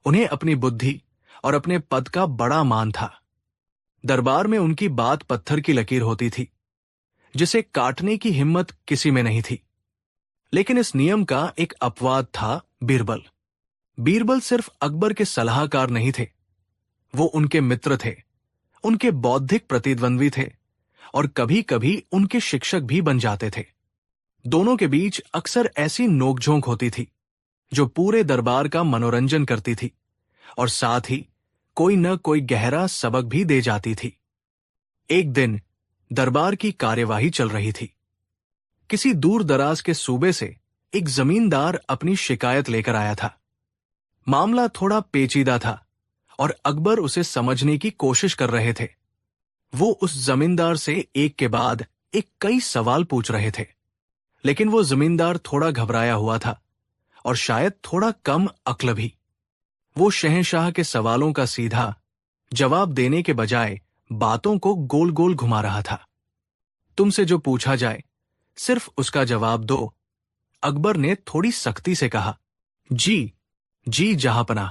उन्हें अपनी बुद्धि और अपने पद का बड़ा मान था। दरबार में उनकी बात पत्थर की लकीर होती थी, जिसे काटने की हिम्मत किसी में नहीं थी। लेकिन इस नियम का एक अपवाद था, बीरबल। बीरबल सिर्फ अकबर के सलाहकार नहीं थे, वो उनके मित्र थे, उनके बौद्धिक प्रतिद्वंद्वी थे और कभी कभी उनके शिक्षक भी बन जाते थे। दोनों के बीच अक्सर ऐसी नोकझोंक होती थी जो पूरे दरबार का मनोरंजन करती थी और साथ ही कोई न कोई गहरा सबक भी दे जाती थी। एक दिन दरबार की कार्यवाही चल रही थी। किसी दूर दराज के सूबे से एक जमींदार अपनी शिकायत लेकर आया था। मामला थोड़ा पेचीदा था और अकबर उसे समझने की कोशिश कर रहे थे। वो उस जमींदार से एक के बाद एक कई सवाल पूछ रहे थे, लेकिन वो जमींदार थोड़ा घबराया हुआ था और शायद थोड़ा कम अक्ल भी। वो शहंशाह के सवालों का सीधा जवाब देने के बजाय बातों को गोल गोल घुमा रहा था। तुमसे जो पूछा जाए सिर्फ उसका जवाब दो, अकबर ने थोड़ी सख्ती से कहा। जी जहांपनाह,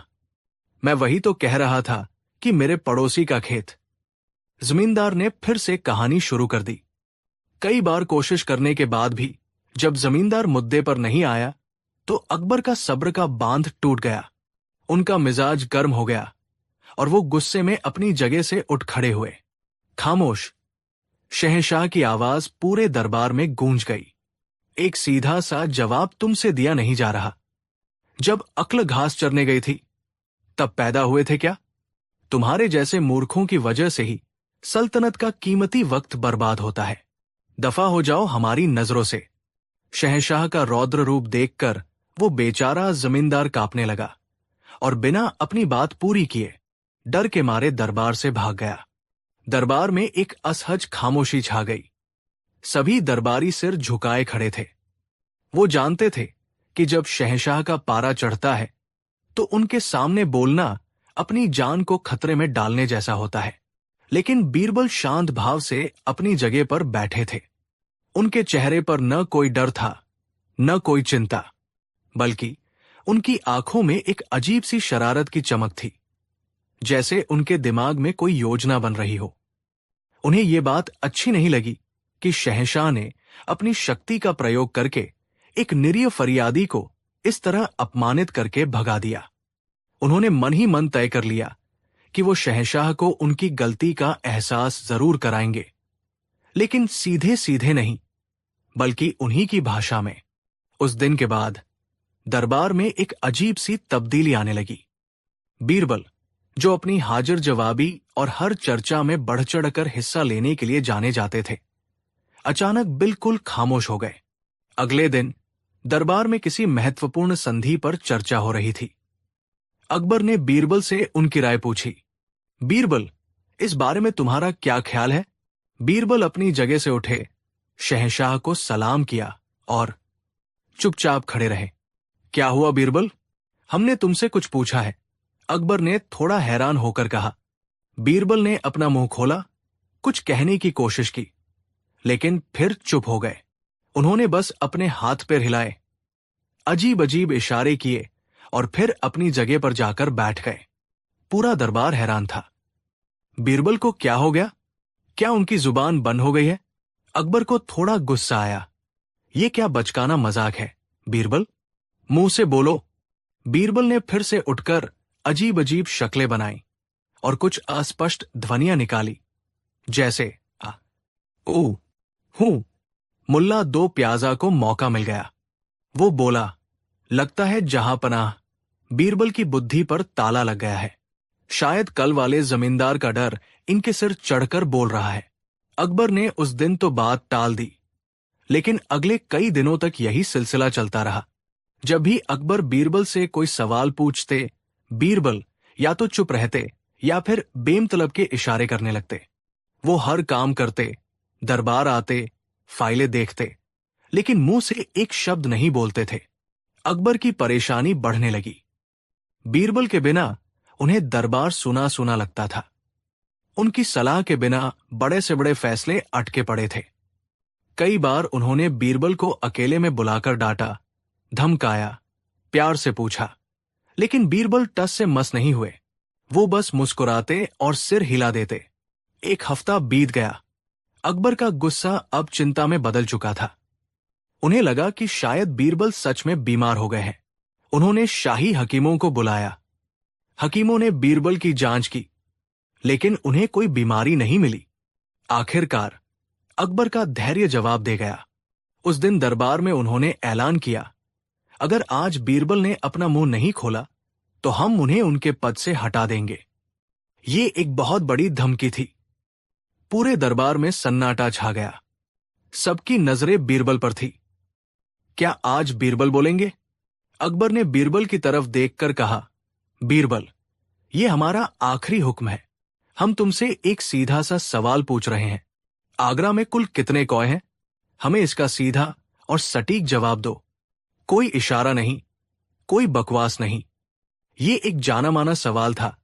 मैं वही तो कह रहा था कि मेरे पड़ोसी का खेत। जमींदार ने फिर से कहानी शुरू कर दी। कई बार कोशिश करने के बाद भी जब जमींदार मुद्दे पर नहीं आया तो अकबर का सब्र का बांध टूट गया। उनका मिजाज गर्म हो गया और वो गुस्से में अपनी जगह से उठ खड़े हुए। खामोश। शहंशाह की आवाज पूरे दरबार में गूंज गई। एक सीधा सा जवाब तुमसे दिया नहीं जा रहा। जब अक्ल घास चरने गई थी तब पैदा हुए थे क्या? तुम्हारे जैसे मूर्खों की वजह से ही सल्तनत का कीमती वक्त बर्बाद होता है। दफा हो जाओ हमारी नजरों से। शहंशाह का रौद्र रूप देखकर वो बेचारा जमींदार कांपने लगा और बिना अपनी बात पूरी किए डर के मारे दरबार से भाग गया। दरबार में एक असहज खामोशी छा गई। सभी दरबारी सिर झुकाए खड़े थे। वो जानते थे कि जब शहंशाह का पारा चढ़ता है तो उनके सामने बोलना अपनी जान को खतरे में डालने जैसा होता है। लेकिन बीरबल शांत भाव से अपनी जगह पर बैठे थे। उनके चेहरे पर न कोई डर था न कोई चिंता, बल्कि उनकी आंखों में एक अजीब सी शरारत की चमक थी, जैसे उनके दिमाग में कोई योजना बन रही हो। उन्हें यह बात अच्छी नहीं लगी कि शहंशाह ने अपनी शक्ति का प्रयोग करके एक निरीह फरियादी को इस तरह अपमानित करके भगा दिया। उन्होंने मन ही मन तय कर लिया कि वो शहंशाह को उनकी गलती का एहसास जरूर कराएंगे, लेकिन सीधे सीधे नहीं, बल्कि उन्हीं की भाषा में। उस दिन के बाद दरबार में एक अजीब सी तब्दीली आने लगी। बीरबल, जो अपनी हाजिर जवाबी और हर चर्चा में बढ़ चढ़कर हिस्सा लेने के लिए जाने जाते थे, अचानक बिल्कुल खामोश हो गए। अगले दिन दरबार में किसी महत्वपूर्ण संधि पर चर्चा हो रही थी। अकबर ने बीरबल से उनकी राय पूछी। बीरबल, इस बारे में तुम्हारा क्या ख्याल है? बीरबल अपनी जगह से उठे, शहंशाह को सलाम किया और चुपचाप खड़े रहे। क्या हुआ बीरबल? हमने तुमसे कुछ पूछा है, अकबर ने थोड़ा हैरान होकर कहा। बीरबल ने अपना मुंह खोला, कुछ कहने की कोशिश की, लेकिन फिर चुप हो गए। उन्होंने बस अपने हाथ पैर हिलाए, अजीब अजीब इशारे किए और फिर अपनी जगह पर जाकर बैठ गए। पूरा दरबार हैरान था। बीरबल को क्या हो गया? क्या उनकी जुबान बंद हो गई है? अकबर को थोड़ा गुस्सा आया। ये क्या बचकाना मजाक है बीरबल? मुंह से बोलो। बीरबल ने फिर से उठकर अजीब अजीब शक्लें बनाई और कुछ अस्पष्ट ध्वनियां निकाली, जैसे आ, ऊ, हूं। मुल्ला दो प्याजा को मौका मिल गया। वो बोला, लगता है जहांपनाह, बीरबल की बुद्धि पर ताला लग गया है। शायद कल वाले जमींदार का डर इनके सिर चढ़कर बोल रहा है। अकबर ने उस दिन तो बात टाल दी, लेकिन अगले कई दिनों तक यही सिलसिला चलता रहा। जब भी अकबर बीरबल से कोई सवाल पूछते, बीरबल या तो चुप रहते या फिर बेमतलब के इशारे करने लगते। वो हर काम करते, दरबार आते, फाइलें देखते, लेकिन मुंह से एक शब्द नहीं बोलते थे। अकबर की परेशानी बढ़ने लगी। बीरबल के बिना उन्हें दरबार सुना सुना लगता था। उनकी सलाह के बिना बड़े से बड़े फैसले अटके पड़े थे। कई बार उन्होंने बीरबल को अकेले में बुलाकर डांटा, धमकाया, प्यार से पूछा, लेकिन बीरबल टस से मस नहीं हुए। वो बस मुस्कुराते और सिर हिला देते। एक हफ्ता बीत गया। अकबर का गुस्सा अब चिंता में बदल चुका था। उन्हें लगा कि शायद बीरबल सच में बीमार हो गए हैं। उन्होंने शाही हकीमों को बुलाया। हकीमों ने बीरबल की जांच की, लेकिन उन्हें कोई बीमारी नहीं मिली। आखिरकार अकबर का धैर्य जवाब दे गया। उस दिन दरबार में उन्होंने ऐलान किया, अगर आज बीरबल ने अपना मुंह नहीं खोला तो हम उन्हें उनके पद से हटा देंगे। ये एक बहुत बड़ी धमकी थी। पूरे दरबार में सन्नाटा छा गया। सबकी नजरें बीरबल पर थी। क्या आज बीरबल बोलेंगे? अकबर ने बीरबल की तरफ देखकर कहा, बीरबल, ये हमारा आखिरी हुक्म है। हम तुमसे एक सीधा सा सवाल पूछ रहे हैं। आगरा में कुल कितने कौए हैं? हमें इसका सीधा और सटीक जवाब दो। कोई इशारा नहीं, कोई बकवास नहीं। ये एक जाना माना सवाल था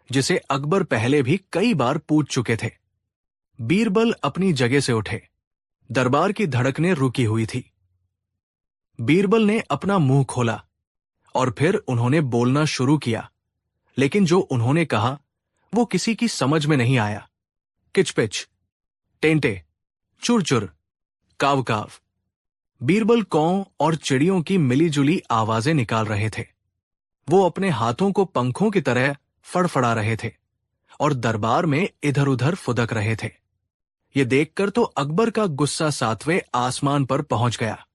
जिसे अकबर पहले भी कई बार पूछ चुके थे। बीरबल अपनी जगह से उठे। दरबार की धड़कनें रुकी हुई थी। बीरबल ने अपना मुंह खोला और फिर उन्होंने बोलना शुरू किया। लेकिन जो उन्होंने कहा वो किसी की समझ में नहीं आया। किचपिच, टेंटे, चुर-चुर, काव-काव। बीरबल कौओं और चिड़ियों की मिलीजुली आवाजें निकाल रहे थे। वो अपने हाथों को पंखों की तरह फड़फड़ा रहे थे और दरबार में इधर उधर फुदक रहे थे। ये देखकर तो अकबर का गुस्सा 7वें आसमान पर पहुंच गया।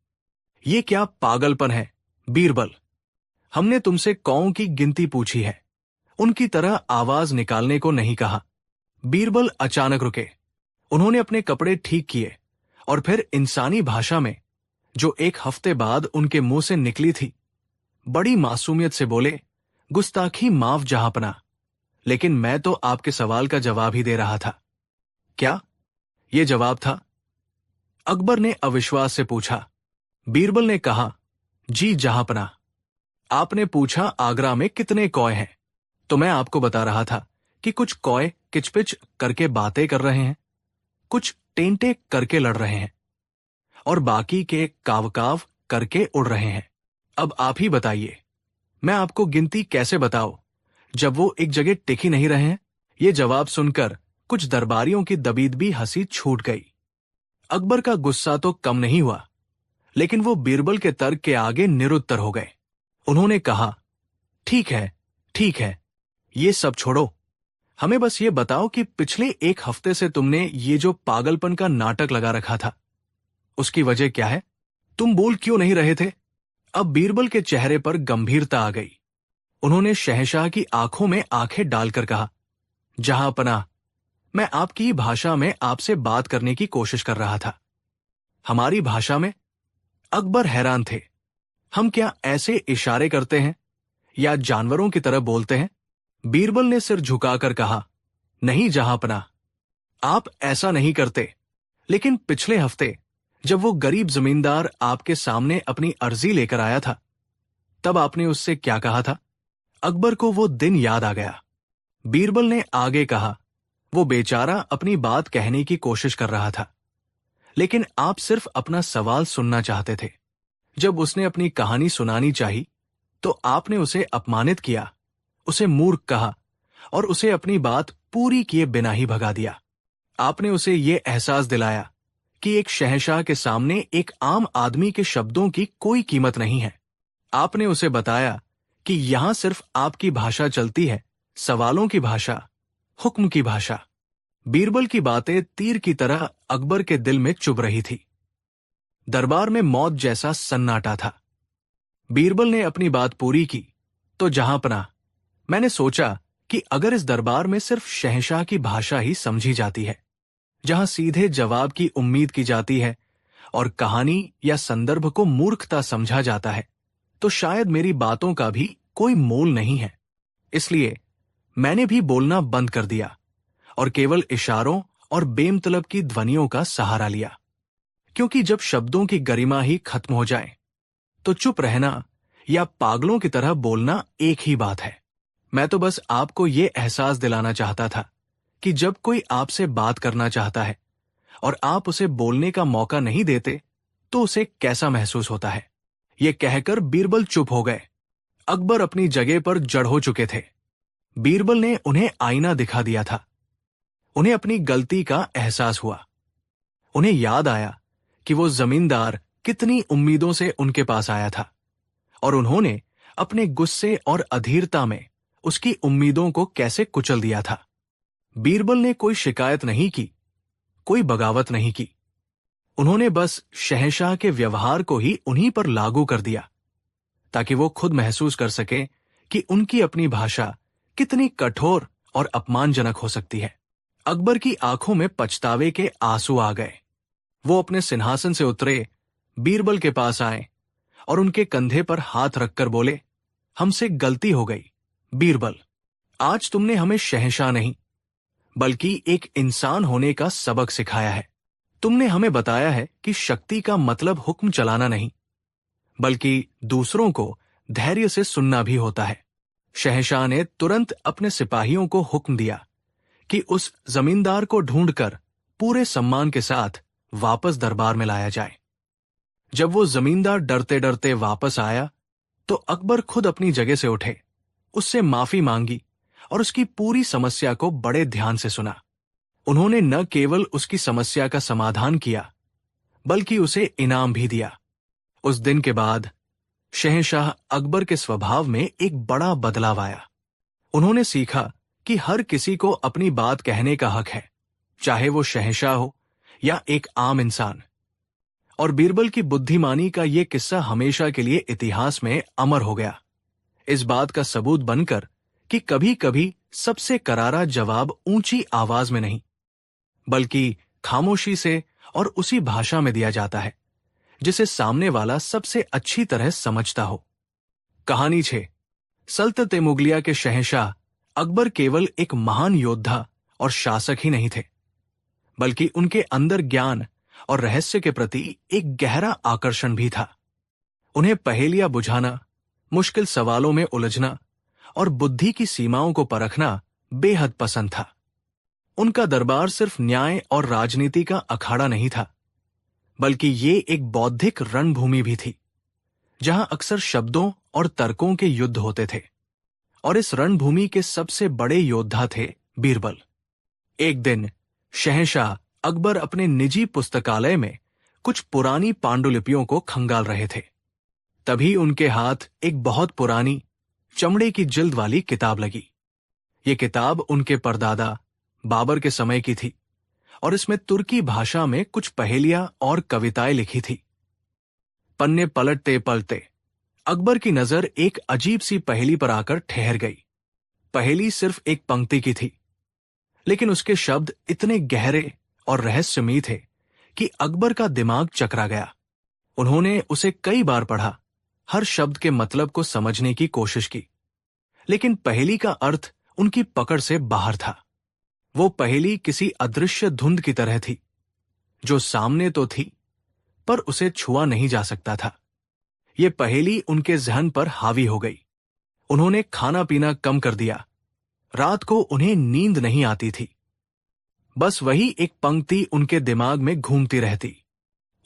ये क्या पागलपन है बीरबल? हमने तुमसे कौओं की गिनती पूछी है, उनकी तरह आवाज निकालने को नहीं कहा। बीरबल अचानक रुके। उन्होंने अपने कपड़े ठीक किए और फिर इंसानी भाषा में, जो 1 हफ्ते बाद उनके मुंह से निकली थी, बड़ी मासूमियत से बोले, गुस्ताखी माफ जहांपना, लेकिन मैं तो आपके सवाल का जवाब ही दे रहा था। क्या ये जवाब था? अकबर ने अविश्वास से पूछा। बीरबल ने कहा, जी जहांपना। आपने पूछा आगरा में कितने कौए हैं, तो मैं आपको बता रहा था कि कुछ कौए किचपिच करके बातें कर रहे हैं, कुछ टेंटे करके लड़ रहे हैं और बाकी के काव-काव करके उड़ रहे हैं। अब आप ही बताइए, मैं आपको गिनती कैसे बताऊं जब वो एक जगह टिक ही नहीं रहे हैं? ये जवाब सुनकर कुछ दरबारियों की दबीदबी हंसी छूट गई। अकबर का गुस्सा तो कम नहीं हुआ, लेकिन वो बीरबल के तर्क के आगे निरुत्तर हो गए। उन्होंने कहा, ठीक है, ये सब छोड़ो। हमें बस ये बताओ कि पिछले 1 हफ्ते से तुमने ये जो पागलपन का नाटक लगा रखा था, उसकी वजह क्या है? तुम बोल क्यों नहीं रहे थे? अब बीरबल के चेहरे पर गंभीरता आ गई। उन्होंने शहंशाह की आंखों में आंखें डालकर कहा, जहांपनाह, मैं आपकी भाषा में आपसे बात करने की कोशिश कर रहा था। हमारी भाषा में? अकबर हैरान थे। हम क्या ऐसे इशारे करते हैं या जानवरों की तरह बोलते हैं? बीरबल ने सिर झुकाकर कहा, नहीं जहांपनाह, आप ऐसा नहीं करते। लेकिन पिछले हफ्ते जब वो गरीब जमींदार आपके सामने अपनी अर्जी लेकर आया था, तब आपने उससे क्या कहा था? अकबर को वो दिन याद आ गया। बीरबल ने आगे कहा, वो बेचारा अपनी बात कहने की कोशिश कर रहा था, लेकिन आप सिर्फ अपना सवाल सुनना चाहते थे। जब उसने अपनी कहानी सुनानी चाही, तो आपने उसे अपमानित किया, उसे मूर्ख कहा और उसे अपनी बात पूरी किए बिना ही भगा दिया। आपने उसे ये एहसास दिलाया कि एक शहंशाह के सामने एक आम आदमी के शब्दों की कोई कीमत नहीं है। आपने उसे बताया कि यहां सिर्फ आपकी भाषा चलती है, सवालों की भाषा, हुक्म की भाषा। बीरबल की बातें तीर की तरह अकबर के दिल में चुभ रही थी। दरबार में मौत जैसा सन्नाटा था। बीरबल ने अपनी बात पूरी की, तो जहांपनाह, मैंने सोचा कि अगर इस दरबार में सिर्फ शहंशाह की भाषा ही समझी जाती है, जहां सीधे जवाब की उम्मीद की जाती है और कहानी या संदर्भ को मूर्खता समझा जाता है, तो शायद मेरी बातों का भी कोई मोल नहीं है। इसलिए मैंने भी बोलना बंद कर दिया और केवल इशारों और बेमतलब की ध्वनियों का सहारा लिया, क्योंकि जब शब्दों की गरिमा ही खत्म हो जाए, तो चुप रहना या पागलों की तरह बोलना एक ही बात है। मैं तो बस आपको ये एहसास दिलाना चाहता था कि जब कोई आपसे बात करना चाहता है और आप उसे बोलने का मौका नहीं देते, तो उसे कैसा महसूस होता है। ये कहकर बीरबल चुप हो गए। अकबर अपनी जगह पर जड़ हो चुके थे। बीरबल ने उन्हें आईना दिखा दिया था। उन्हें अपनी गलती का एहसास हुआ। उन्हें याद आया कि वो जमींदार कितनी उम्मीदों से उनके पास आया था और उन्होंने अपने गुस्से और अधीरता में उसकी उम्मीदों को कैसे कुचल दिया था। बीरबल ने कोई शिकायत नहीं की, कोई बगावत नहीं की। उन्होंने बस शहंशाह के व्यवहार को ही उन्हीं पर लागू कर दिया, ताकि वो खुद महसूस कर सके कि उनकी अपनी भाषा कितनी कठोर और अपमानजनक हो सकती है। अकबर की आंखों में पछतावे के आंसू आ गए। वो अपने सिंहासन से उतरे, बीरबल के पास आए और उनके कंधे पर हाथ रखकर बोले, हमसे गलती हो गई बीरबल। आज तुमने हमें शहंशाह नहीं, बल्कि एक इंसान होने का सबक सिखाया है। तुमने हमें बताया है कि शक्ति का मतलब हुक्म चलाना नहीं, बल्कि दूसरों को धैर्य से सुनना भी होता है। शहंशाह ने तुरंत अपने सिपाहियों को हुक्म दिया कि उस जमींदार को ढूंढकर पूरे सम्मान के साथ वापस दरबार में लाया जाए। जब वो जमींदार डरते डरते वापस आया, तो अकबर खुद अपनी जगह से उठे, उससे माफी मांगी और उसकी पूरी समस्या को बड़े ध्यान से सुना। उन्होंने न केवल उसकी समस्या का समाधान किया, बल्कि उसे इनाम भी दिया। उस दिन के बाद शहंशाह अकबर के स्वभाव में एक बड़ा बदलाव आया। उन्होंने सीखा कि हर किसी को अपनी बात कहने का हक है, चाहे वो शहंशाह हो या एक आम इंसान। और बीरबल की बुद्धिमानी का ये किस्सा हमेशा के लिए इतिहास में अमर हो गया, इस बात का सबूत बनकर कि कभी कभी सबसे करारा जवाब ऊंची आवाज में नहीं, बल्कि खामोशी से और उसी भाषा में दिया जाता है जिसे सामने वाला सबसे अच्छी तरह समझता हो। कहानी 6। सल्तनत-ए मुगलिया के शहंशाह अकबर केवल एक महान योद्धा और शासक ही नहीं थे, बल्कि उनके अंदर ज्ञान और रहस्य के प्रति एक गहरा आकर्षण भी था। उन्हें पहेलियां बुझाना, मुश्किल सवालों में उलझना और बुद्धि की सीमाओं को परखना बेहद पसंद था। उनका दरबार सिर्फ न्याय और राजनीति का अखाड़ा नहीं था, बल्कि ये एक बौद्धिक रणभूमि भी थी, जहां अक्सर शब्दों और तर्कों के युद्ध होते थे। और इस रणभूमि के सबसे बड़े योद्धा थे बीरबल। एक दिन शहंशाह अकबर अपने निजी पुस्तकालय में कुछ पुरानी पांडुलिपियों को खंगाल रहे थे। तभी उनके हाथ एक बहुत पुरानी चमड़े की जिल्द वाली किताब लगी। ये किताब उनके परदादा बाबर के समय की थी और इसमें तुर्की भाषा में कुछ पहेलियां और कविताएं लिखी थी। पन्ने पलटते पलटते अकबर की नजर एक अजीब सी पहेली पर आकर ठहर गई। पहेली सिर्फ एक पंक्ति की थी, लेकिन उसके शब्द इतने गहरे और रहस्यमयी थे कि अकबर का दिमाग चकरा गया। उन्होंने उसे कई बार पढ़ा, हर शब्द के मतलब को समझने की कोशिश की, लेकिन पहेली का अर्थ उनकी पकड़ से बाहर था। वो पहेली किसी अदृश्य धुंध की तरह थी, जो सामने तो थी पर उसे छुआ नहीं जा सकता था। ये पहेली उनके जहन पर हावी हो गई। उन्होंने खाना पीना कम कर दिया। रात को उन्हें नींद नहीं आती थी। बस वही एक पंक्ति उनके दिमाग में घूमती रहती।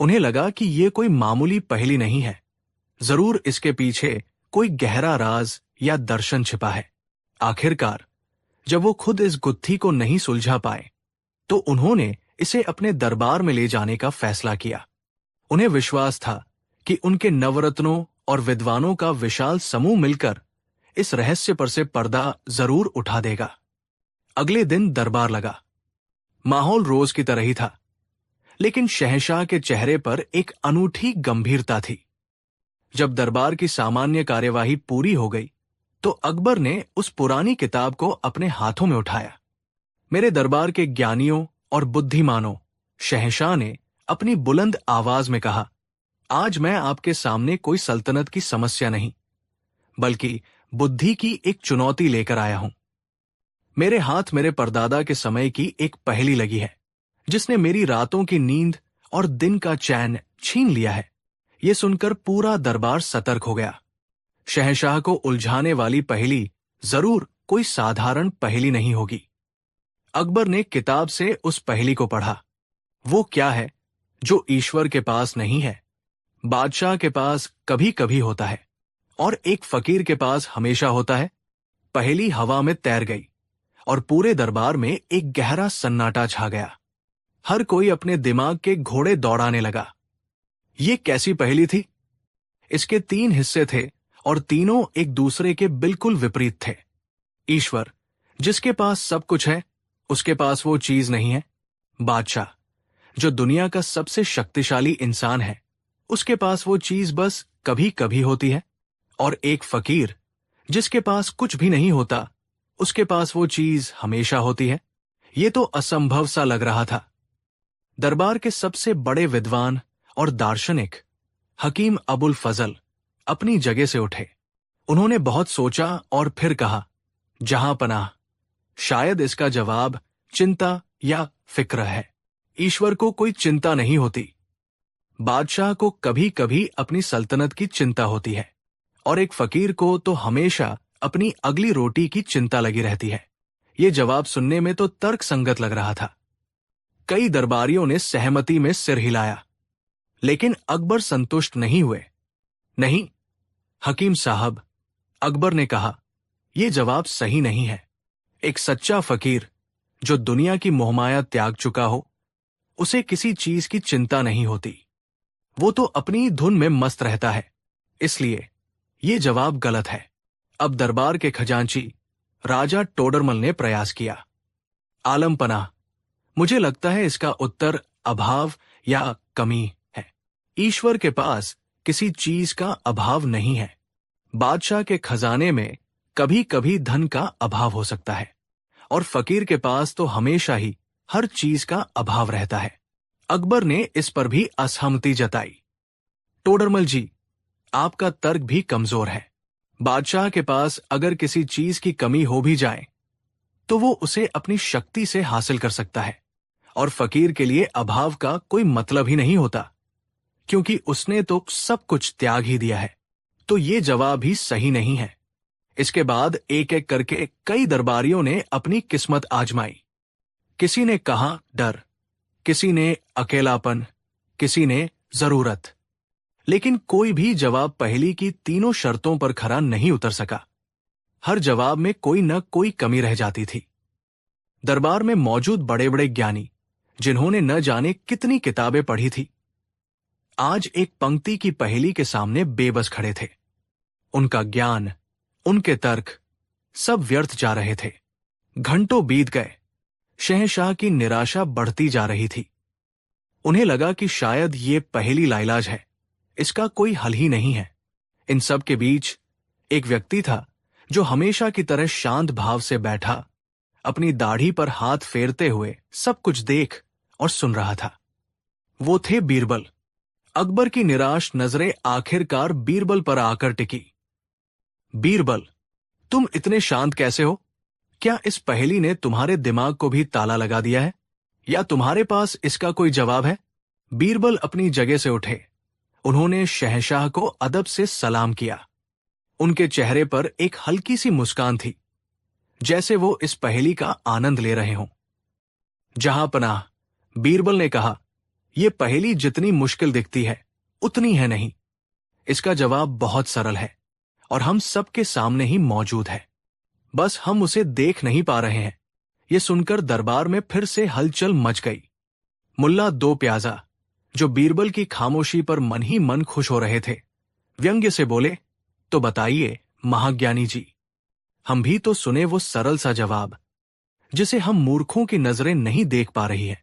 उन्हें लगा कि ये कोई मामूली पहेली नहीं है, जरूर इसके पीछे कोई गहरा राज या दर्शन छिपा है। आखिरकार जब वो खुद इस गुत्थी को नहीं सुलझा पाए, तो उन्होंने इसे अपने दरबार में ले जाने का फैसला किया। उन्हें विश्वास था कि उनके नवरत्नों और विद्वानों का विशाल समूह मिलकर इस रहस्य पर से पर्दा जरूर उठा देगा। अगले दिन दरबार लगा। माहौल रोज की तरह ही था, लेकिन शहंशाह के चेहरे पर एक अनूठी गंभीरता थी। जब दरबार की सामान्य कार्यवाही पूरी हो गई, तो अकबर ने उस पुरानी किताब को अपने हाथों में उठाया। मेरे दरबार के ज्ञानियों और बुद्धिमानों, शहंशाह ने अपनी बुलंद आवाज में कहा, आज मैं आपके सामने कोई सल्तनत की समस्या नहीं, बल्कि बुद्धि की एक चुनौती लेकर आया हूं। मेरे हाथ मेरे परदादा के समय की एक पहेली लगी है, जिसने मेरी रातों की नींद और दिन का चैन छीन लिया है। यह सुनकर पूरा दरबार सतर्क हो गया। शहंशाह को उलझाने वाली पहेली जरूर कोई साधारण पहेली नहीं होगी। अकबर ने किताब से उस पहेली को पढ़ा। वो क्या है जो ईश्वर के पास नहीं है, बादशाह के पास कभी कभी होता है और एक फकीर के पास हमेशा होता है। पहेली हवा में तैर गई और पूरे दरबार में एक गहरा सन्नाटा छा गया। हर कोई अपने दिमाग के घोड़े दौड़ाने लगा। ये कैसी पहेली थी? इसके 3 हिस्से थे और तीनों एक दूसरे के बिल्कुल विपरीत थे। ईश्वर, जिसके पास सब कुछ है, उसके पास वो चीज नहीं है। बादशाह, जो दुनिया का सबसे शक्तिशाली इंसान है, उसके पास वो चीज बस कभी कभी होती है। और एक फकीर, जिसके पास कुछ भी नहीं होता, उसके पास वो चीज हमेशा होती है। ये तो असंभव सा लग रहा था। दरबार के सबसे बड़े विद्वान और दार्शनिक हकीम अबुल फजल अपनी जगह से उठे। उन्होंने बहुत सोचा और फिर कहा, जहां पनाह, शायद इसका जवाब चिंता या फिक्र है। ईश्वर को कोई चिंता नहीं होती। बादशाह को कभी कभी अपनी सल्तनत की चिंता होती है और एक फकीर को तो हमेशा अपनी अगली रोटी की चिंता लगी रहती है। ये जवाब सुनने में तो तर्क संगत लग रहा था। कई दरबारियों ने सहमति में सिर हिलाया, लेकिन अकबर संतुष्ट नहीं हुए। नहीं हकीम साहब, अकबर ने कहा, यह जवाब सही नहीं है। एक सच्चा फकीर जो दुनिया की मोहमाया त्याग चुका हो, उसे किसी चीज की चिंता नहीं होती। वो तो अपनी धुन में मस्त रहता है। इसलिए ये जवाब गलत है। अब दरबार के खजांची राजा टोडरमल ने प्रयास किया। आलम पनाह, मुझे लगता है इसका उत्तर अभाव या कमी है। ईश्वर के पास किसी चीज का अभाव नहीं है। बादशाह के खजाने में कभी कभी धन का अभाव हो सकता है, और फकीर के पास तो हमेशा ही हर चीज का अभाव रहता है। अकबर ने इस पर भी असहमति जताई। टोडरमल जी, आपका तर्क भी कमजोर है। बादशाह के पास अगर किसी चीज की कमी हो भी जाए तो वो उसे अपनी शक्ति से हासिल कर सकता है, और फकीर के लिए अभाव का कोई मतलब ही नहीं होता, क्योंकि उसने तो सब कुछ त्याग ही दिया है। तो ये जवाब ही सही नहीं है। इसके बाद एक एक करके कई दरबारियों ने अपनी किस्मत आजमाई। किसी ने कहा डर, किसी ने अकेलापन, किसी ने जरूरत, लेकिन कोई भी जवाब पहली की तीनों शर्तों पर खरा नहीं उतर सका। हर जवाब में कोई न कोई कमी रह जाती थी। दरबार में मौजूद बड़े बड़े ज्ञानी, जिन्होंने न जाने कितनी किताबें पढ़ी थी, आज एक पंक्ति की पहेली के सामने बेबस खड़े थे। उनका ज्ञान, उनके तर्क सब व्यर्थ जा रहे थे। घंटों बीत गए। शहंशाह की निराशा बढ़ती जा रही थी। उन्हें लगा कि शायद ये पहेली लाइलाज है, इसका कोई हल ही नहीं है। इन सब के बीच एक व्यक्ति था जो हमेशा की तरह शांत भाव से बैठा, अपनी दाढ़ी पर हाथ फेरते हुए सब कुछ देख और सुन रहा था। वो थे बीरबल। अकबर की निराश नजरें आखिरकार बीरबल पर आकर टिकी। बीरबल, तुम इतने शांत कैसे हो? क्या इस पहेली ने तुम्हारे दिमाग को भी ताला लगा दिया है, या तुम्हारे पास इसका कोई जवाब है? बीरबल अपनी जगह से उठे। उन्होंने शहंशाह को अदब से सलाम किया। उनके चेहरे पर एक हल्की सी मुस्कान थी, जैसे वो इस पहेली का आनंद ले रहे हों। जहां पनाह, बीरबल ने कहा, यह पहेली जितनी मुश्किल दिखती है उतनी है नहीं। इसका जवाब बहुत सरल है और हम सबके सामने ही मौजूद है, बस हम उसे देख नहीं पा रहे हैं। यह सुनकर दरबार में फिर से हलचल मच गई। मुल्ला दो प्याजा, जो बीरबल की खामोशी पर मन ही मन खुश हो रहे थे, व्यंग्य से बोले, तो बताइए महाज्ञानी जी, हम भी तो सुने वो सरल सा जवाब जिसे हम मूर्खों की नजरें नहीं देख पा रही है।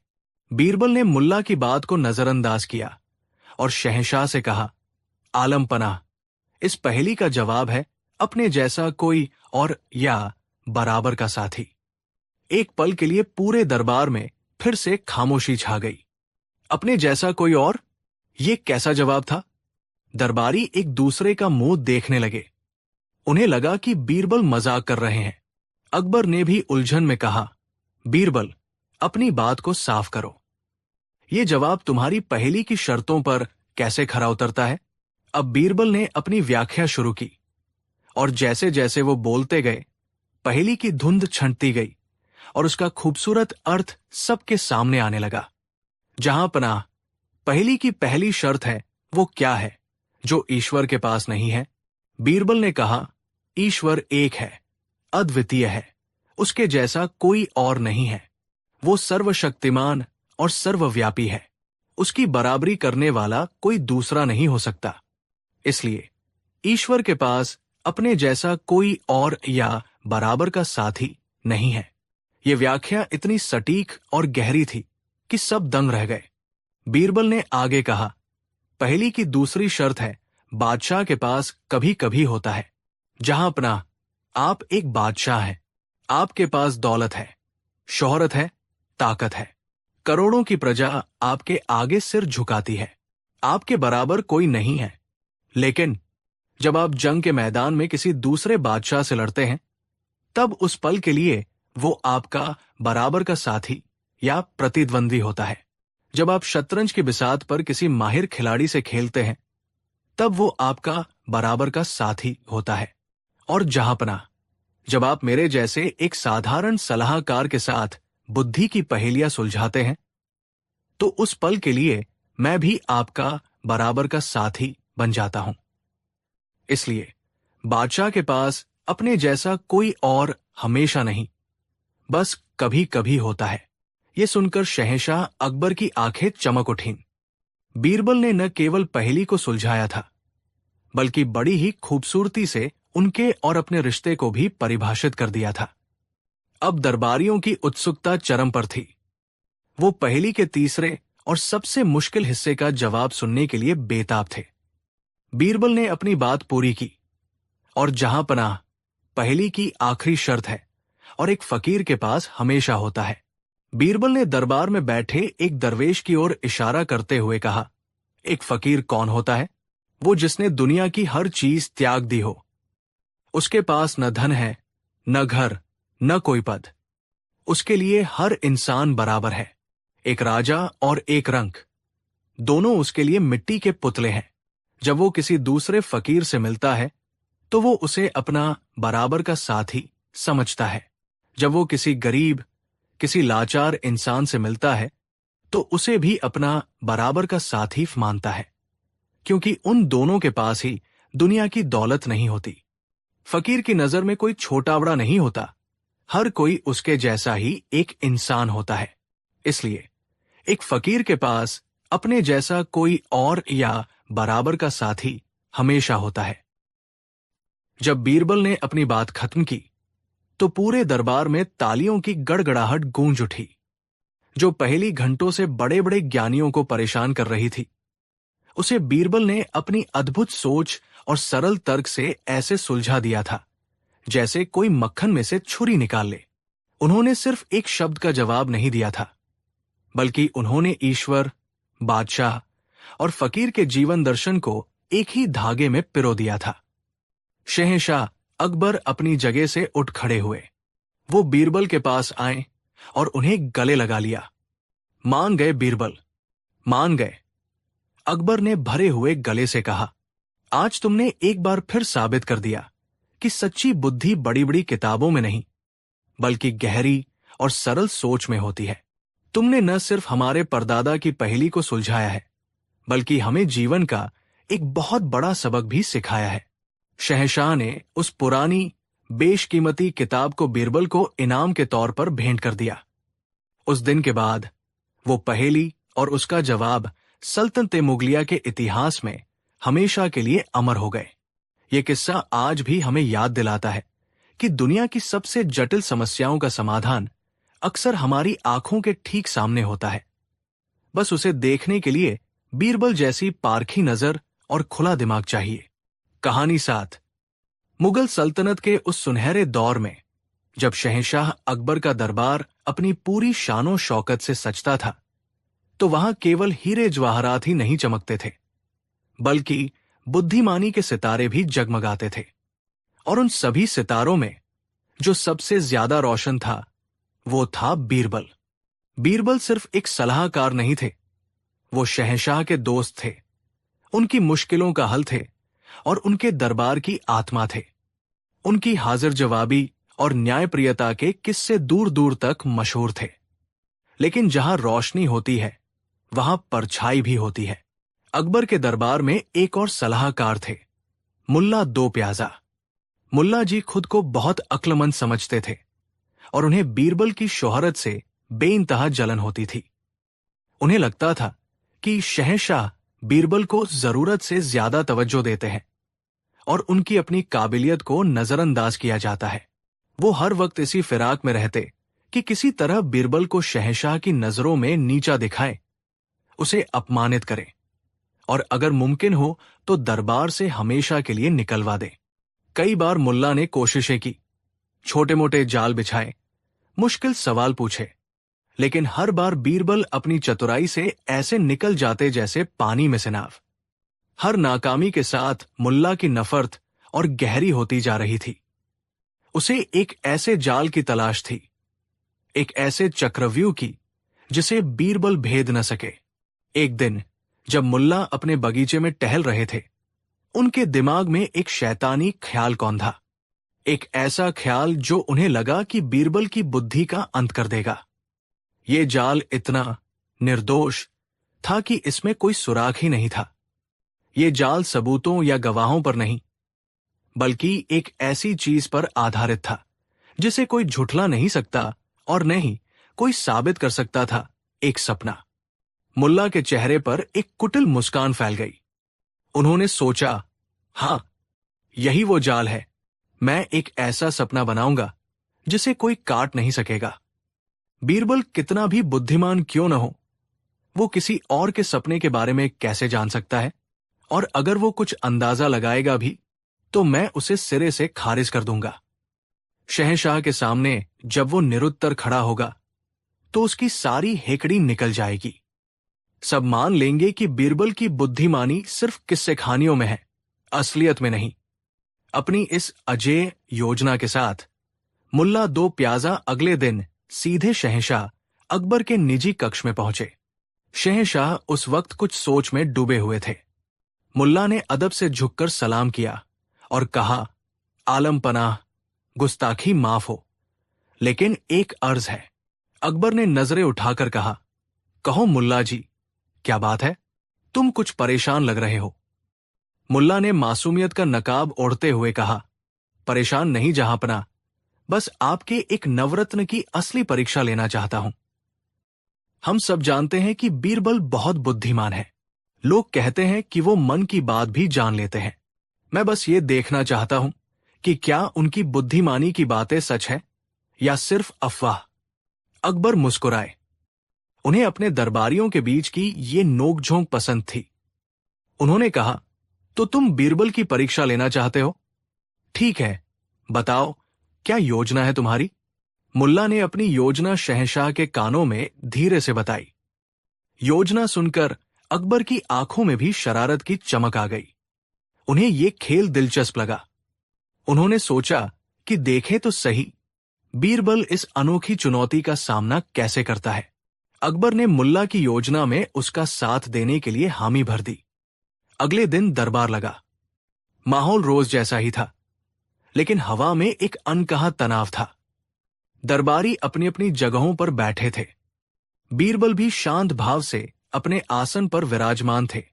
बीरबल ने मुल्ला की बात को नजरअंदाज किया और शहंशाह से कहा, आलम पनाह, इस पहेली का जवाब है अपने जैसा कोई और या बराबर का साथी। एक पल के लिए पूरे दरबार में फिर से खामोशी छा गई। अपने जैसा कोई और? ये कैसा जवाब था? दरबारी एक दूसरे का मुंह देखने लगे। उन्हें लगा कि बीरबल मजाक कर रहे हैं। अकबर ने भी उलझन में कहा, बीरबल, अपनी बात को साफ करो। ये जवाब तुम्हारी पहेली की शर्तों पर कैसे खरा उतरता है? अब बीरबल ने अपनी व्याख्या शुरू की, और जैसे जैसे वो बोलते गए, पहेली की धुंध छंटती गई और उसका खूबसूरत अर्थ सबके सामने आने लगा। जहां पनाह, पहेली की पहली शर्त है वो क्या है जो ईश्वर के पास नहीं है? बीरबल ने कहा, ईश्वर एक है, अद्वितीय है, उसके जैसा कोई और नहीं है। वो सर्वशक्तिमान और सर्वव्यापी है, उसकी बराबरी करने वाला कोई दूसरा नहीं हो सकता। इसलिए ईश्वर के पास अपने जैसा कोई और या बराबर का साथी नहीं है। ये व्याख्या इतनी सटीक और गहरी थी कि सब दंग रह गए। बीरबल ने आगे कहा, पहेली की दूसरी शर्त है बादशाह के पास कभी कभी होता है। जहां पनाह, आप एक बादशाह हैं, आपके पास दौलत है, शोहरत है, ताकत है, करोड़ों की प्रजा आपके आगे सिर झुकाती है, आपके बराबर कोई नहीं है। लेकिन जब आप जंग के मैदान में किसी दूसरे बादशाह से लड़ते हैं, तब उस पल के लिए वो आपका बराबर का साथी या प्रतिद्वंदी होता है। जब आप शतरंज की बिसात पर किसी माहिर खिलाड़ी से खेलते हैं, तब वो आपका बराबर का साथी होता है। और जहां पनाह, जब आप मेरे जैसे एक साधारण सलाहकार के साथ बुद्धि की पहेलियां सुलझाते हैं, तो उस पल के लिए मैं भी आपका बराबर का साथी बन जाता हूं। इसलिए बादशाह के पास अपने जैसा कोई और हमेशा नहीं, बस कभी कभी होता है। ये सुनकर शहंशाह अकबर की आंखें चमक उठीं। बीरबल ने न केवल पहेली को सुलझाया था, बल्कि बड़ी ही खूबसूरती से उनके और अपने रिश्ते को भी परिभाषित कर दिया था। अब दरबारियों की उत्सुकता चरम पर थी। वो पहेली के तीसरे और सबसे मुश्किल हिस्से का जवाब सुनने के लिए बेताब थे। बीरबल ने अपनी बात पूरी की और जहां पनाह पहेली की आखिरी शर्त है और एक फकीर के पास हमेशा होता है। बीरबल ने दरबार में बैठे एक दरवेश की ओर इशारा करते हुए कहा, एक फकीर कौन होता है? वो जिसने दुनिया की हर चीज त्याग दी हो। उसके पास न धन है, न घर, न कोई पद। उसके लिए हर इंसान बराबर है, एक राजा और एक रंक। दोनों उसके लिए मिट्टी के पुतले हैं। जब वो किसी दूसरे फकीर से मिलता है तो वो उसे अपना बराबर का साथी समझता है। जब वो किसी गरीब, किसी लाचार इंसान से मिलता है तो उसे भी अपना बराबर का साथी मानता है, क्योंकि उन दोनों के पास ही दुनिया की दौलत नहीं होती। फकीर की नजर में कोई छोटा बड़ा नहीं होता, हर कोई उसके जैसा ही एक इंसान होता है। इसलिए एक फकीर के पास अपने जैसा कोई और या बराबर का साथी हमेशा होता है। जब बीरबल ने अपनी बात खत्म की तो पूरे दरबार में तालियों की गड़गड़ाहट गूंज उठी। जो पहली घंटों से बड़े बड़े ज्ञानियों को परेशान कर रही थी, उसे बीरबल ने अपनी अद्भुत सोच और सरल तर्क से ऐसे सुलझा दिया था जैसे कोई मक्खन में से छुरी निकाल ले। उन्होंने सिर्फ एक शब्द का जवाब नहीं दिया था, बल्कि उन्होंने ईश्वर, बादशाह और फकीर के जीवन दर्शन को एक ही धागे में पिरो दिया था। शहंशाह अकबर अपनी जगह से उठ खड़े हुए। वो बीरबल के पास आए और उन्हें गले लगा लिया। मान गए बीरबल, मान गए। अकबर ने भरे हुए गले से कहा, आज तुमने एक बार फिर साबित कर दिया कि सच्ची बुद्धि बड़ी बड़ी किताबों में नहीं, बल्कि गहरी और सरल सोच में होती है। तुमने न सिर्फ हमारे परदादा की पहेली को सुलझाया है, बल्कि हमें जीवन का एक बहुत बड़ा सबक भी सिखाया है। शहंशाह ने उस पुरानी बेशकीमती किताब को बीरबल को इनाम के तौर पर भेंट कर दिया। उस दिन के बाद वो पहेली और उसका जवाब सल्तनते मुगलिया के इतिहास में हमेशा के लिए अमर हो गए। ये किस्सा आज भी हमें याद दिलाता है कि दुनिया की सबसे जटिल समस्याओं का समाधान अक्सर हमारी आंखों के ठीक सामने होता है। बस उसे देखने के लिए बीरबल जैसी पारखी नजर और खुला दिमाग चाहिए। कहानी 7। मुगल सल्तनत के उस सुनहरे दौर में जब शहंशाह अकबर का दरबार अपनी पूरी शानो शौकत से सजता था, तो वहां केवल हीरे जवाहरात ही नहीं चमकते थे, बल्कि बुद्धिमानी के सितारे भी जगमगाते थे। और उन सभी सितारों में जो सबसे ज्यादा रोशन था, वो था बीरबल। बीरबल सिर्फ एक सलाहकार नहीं थे, वो शहंशाह के दोस्त थे, उनकी मुश्किलों का हल थे और उनके दरबार की आत्मा थे। उनकी हाजिर जवाबी और न्यायप्रियता के किस्से दूर दूर तक मशहूर थे। लेकिन जहां रोशनी होती है, वहां परछाई भी होती है। अकबर के दरबार में एक और सलाहकार थे, मुल्ला दो प्याजा। मुल्ला जी खुद को बहुत अक्लमंद समझते थे और उन्हें बीरबल की शोहरत से बेइंतहा जलन होती थी। उन्हें लगता था कि शहंशाह बीरबल को जरूरत से ज्यादा तवज्जो देते हैं और उनकी अपनी काबिलियत को नजरअंदाज किया जाता है। वो हर वक्त इसी फिराक में रहते कि किसी तरह बीरबल को शहंशाह की नजरों में नीचा दिखाए, उसे अपमानित करें और अगर मुमकिन हो तो दरबार से हमेशा के लिए निकलवा दें। कई बार मुल्ला ने कोशिशें की, छोटे मोटे जाल बिछाए, मुश्किल सवाल पूछे, लेकिन हर बार बीरबल अपनी चतुराई से ऐसे निकल जाते जैसे पानी में से नाव। हर नाकामी के साथ मुल्ला की नफरत और गहरी होती जा रही थी। उसे एक ऐसे जाल की तलाश थी, एक ऐसे चक्रव्यूह की जिसे बीरबल भेद न सके। एक दिन जब मुल्ला अपने बगीचे में टहल रहे थे, उनके दिमाग में एक शैतानी ख्याल कौंधा। एक ऐसा ख्याल जो उन्हें लगा कि बीरबल की बुद्धि का अंत कर देगा। ये जाल इतना निर्दोष था कि इसमें कोई सुराग ही नहीं था। ये जाल सबूतों या गवाहों पर नहीं, बल्कि एक ऐसी चीज पर आधारित था जिसे कोई झुठला नहीं सकता और न ही कोई साबित कर सकता था एक सपना। मुल्ला के चेहरे पर एक कुटिल मुस्कान फैल गई। उन्होंने सोचा, हाँ, यही वो जाल है। मैं एक ऐसा सपना बनाऊंगा जिसे कोई काट नहीं सकेगा। बीरबल कितना भी बुद्धिमान क्यों न हो, वो किसी और के सपने के बारे में कैसे जान सकता है? और अगर वो कुछ अंदाजा लगाएगा भी तो मैं उसे सिरे से खारिज कर दूंगा। शहंशाह के सामने जब वो निरुत्तर खड़ा होगा तो उसकी सारी हेकड़ी निकल जाएगी। सब मान लेंगे कि बीरबल की बुद्धिमानी सिर्फ किस्से कहानियों में है, असलियत में नहीं। अपनी इस अजेय योजना के साथ मुल्ला दो प्याजा अगले दिन सीधे शहंशाह अकबर के निजी कक्ष में पहुंचे। शहंशाह उस वक्त कुछ सोच में डूबे हुए थे। मुल्ला ने अदब से झुककर सलाम किया और कहा, आलम पनाह, गुस्ताखी माफ हो, लेकिन एक अर्ज है। अकबर ने नजरें उठाकर कहा, कहो मुल्ला जी, क्या बात है? तुम कुछ परेशान लग रहे हो। मुल्ला ने मासूमियत का नकाब ओढ़ते हुए कहा, परेशान नहीं जहांपना, बस आपके एक नवरत्न की असली परीक्षा लेना चाहता हूं। हम सब जानते हैं कि बीरबल बहुत बुद्धिमान है। लोग कहते हैं कि वो मन की बात भी जान लेते हैं। मैं बस ये देखना चाहता हूं कि क्या उनकी बुद्धिमानी की बातें सच है या सिर्फ अफवाह। अकबर मुस्कुराए। उन्हें अपने दरबारियों के बीच की ये नोकझोंक पसंद थी। उन्होंने कहा, तो तुम बीरबल की परीक्षा लेना चाहते हो? ठीक है, बताओ क्या योजना है तुम्हारी? मुल्ला ने अपनी योजना शहंशाह के कानों में धीरे से बताई। योजना सुनकर अकबर की आंखों में भी शरारत की चमक आ गई। उन्हें यह खेल दिलचस्प लगा। उन्होंने सोचा कि देखें तो सही, बीरबल इस अनोखी चुनौती का सामना कैसे करता है। अकबर ने मुल्ला की योजना में उसका साथ देने के लिए हामी भर दी। अगले दिन दरबार लगा। माहौल रोज जैसा ही था, लेकिन हवा में एक अनकहा तनाव था। दरबारी अपनी अपनी जगहों पर बैठे थे। बीरबल भी शांत भाव से अपने आसन पर विराजमान थे,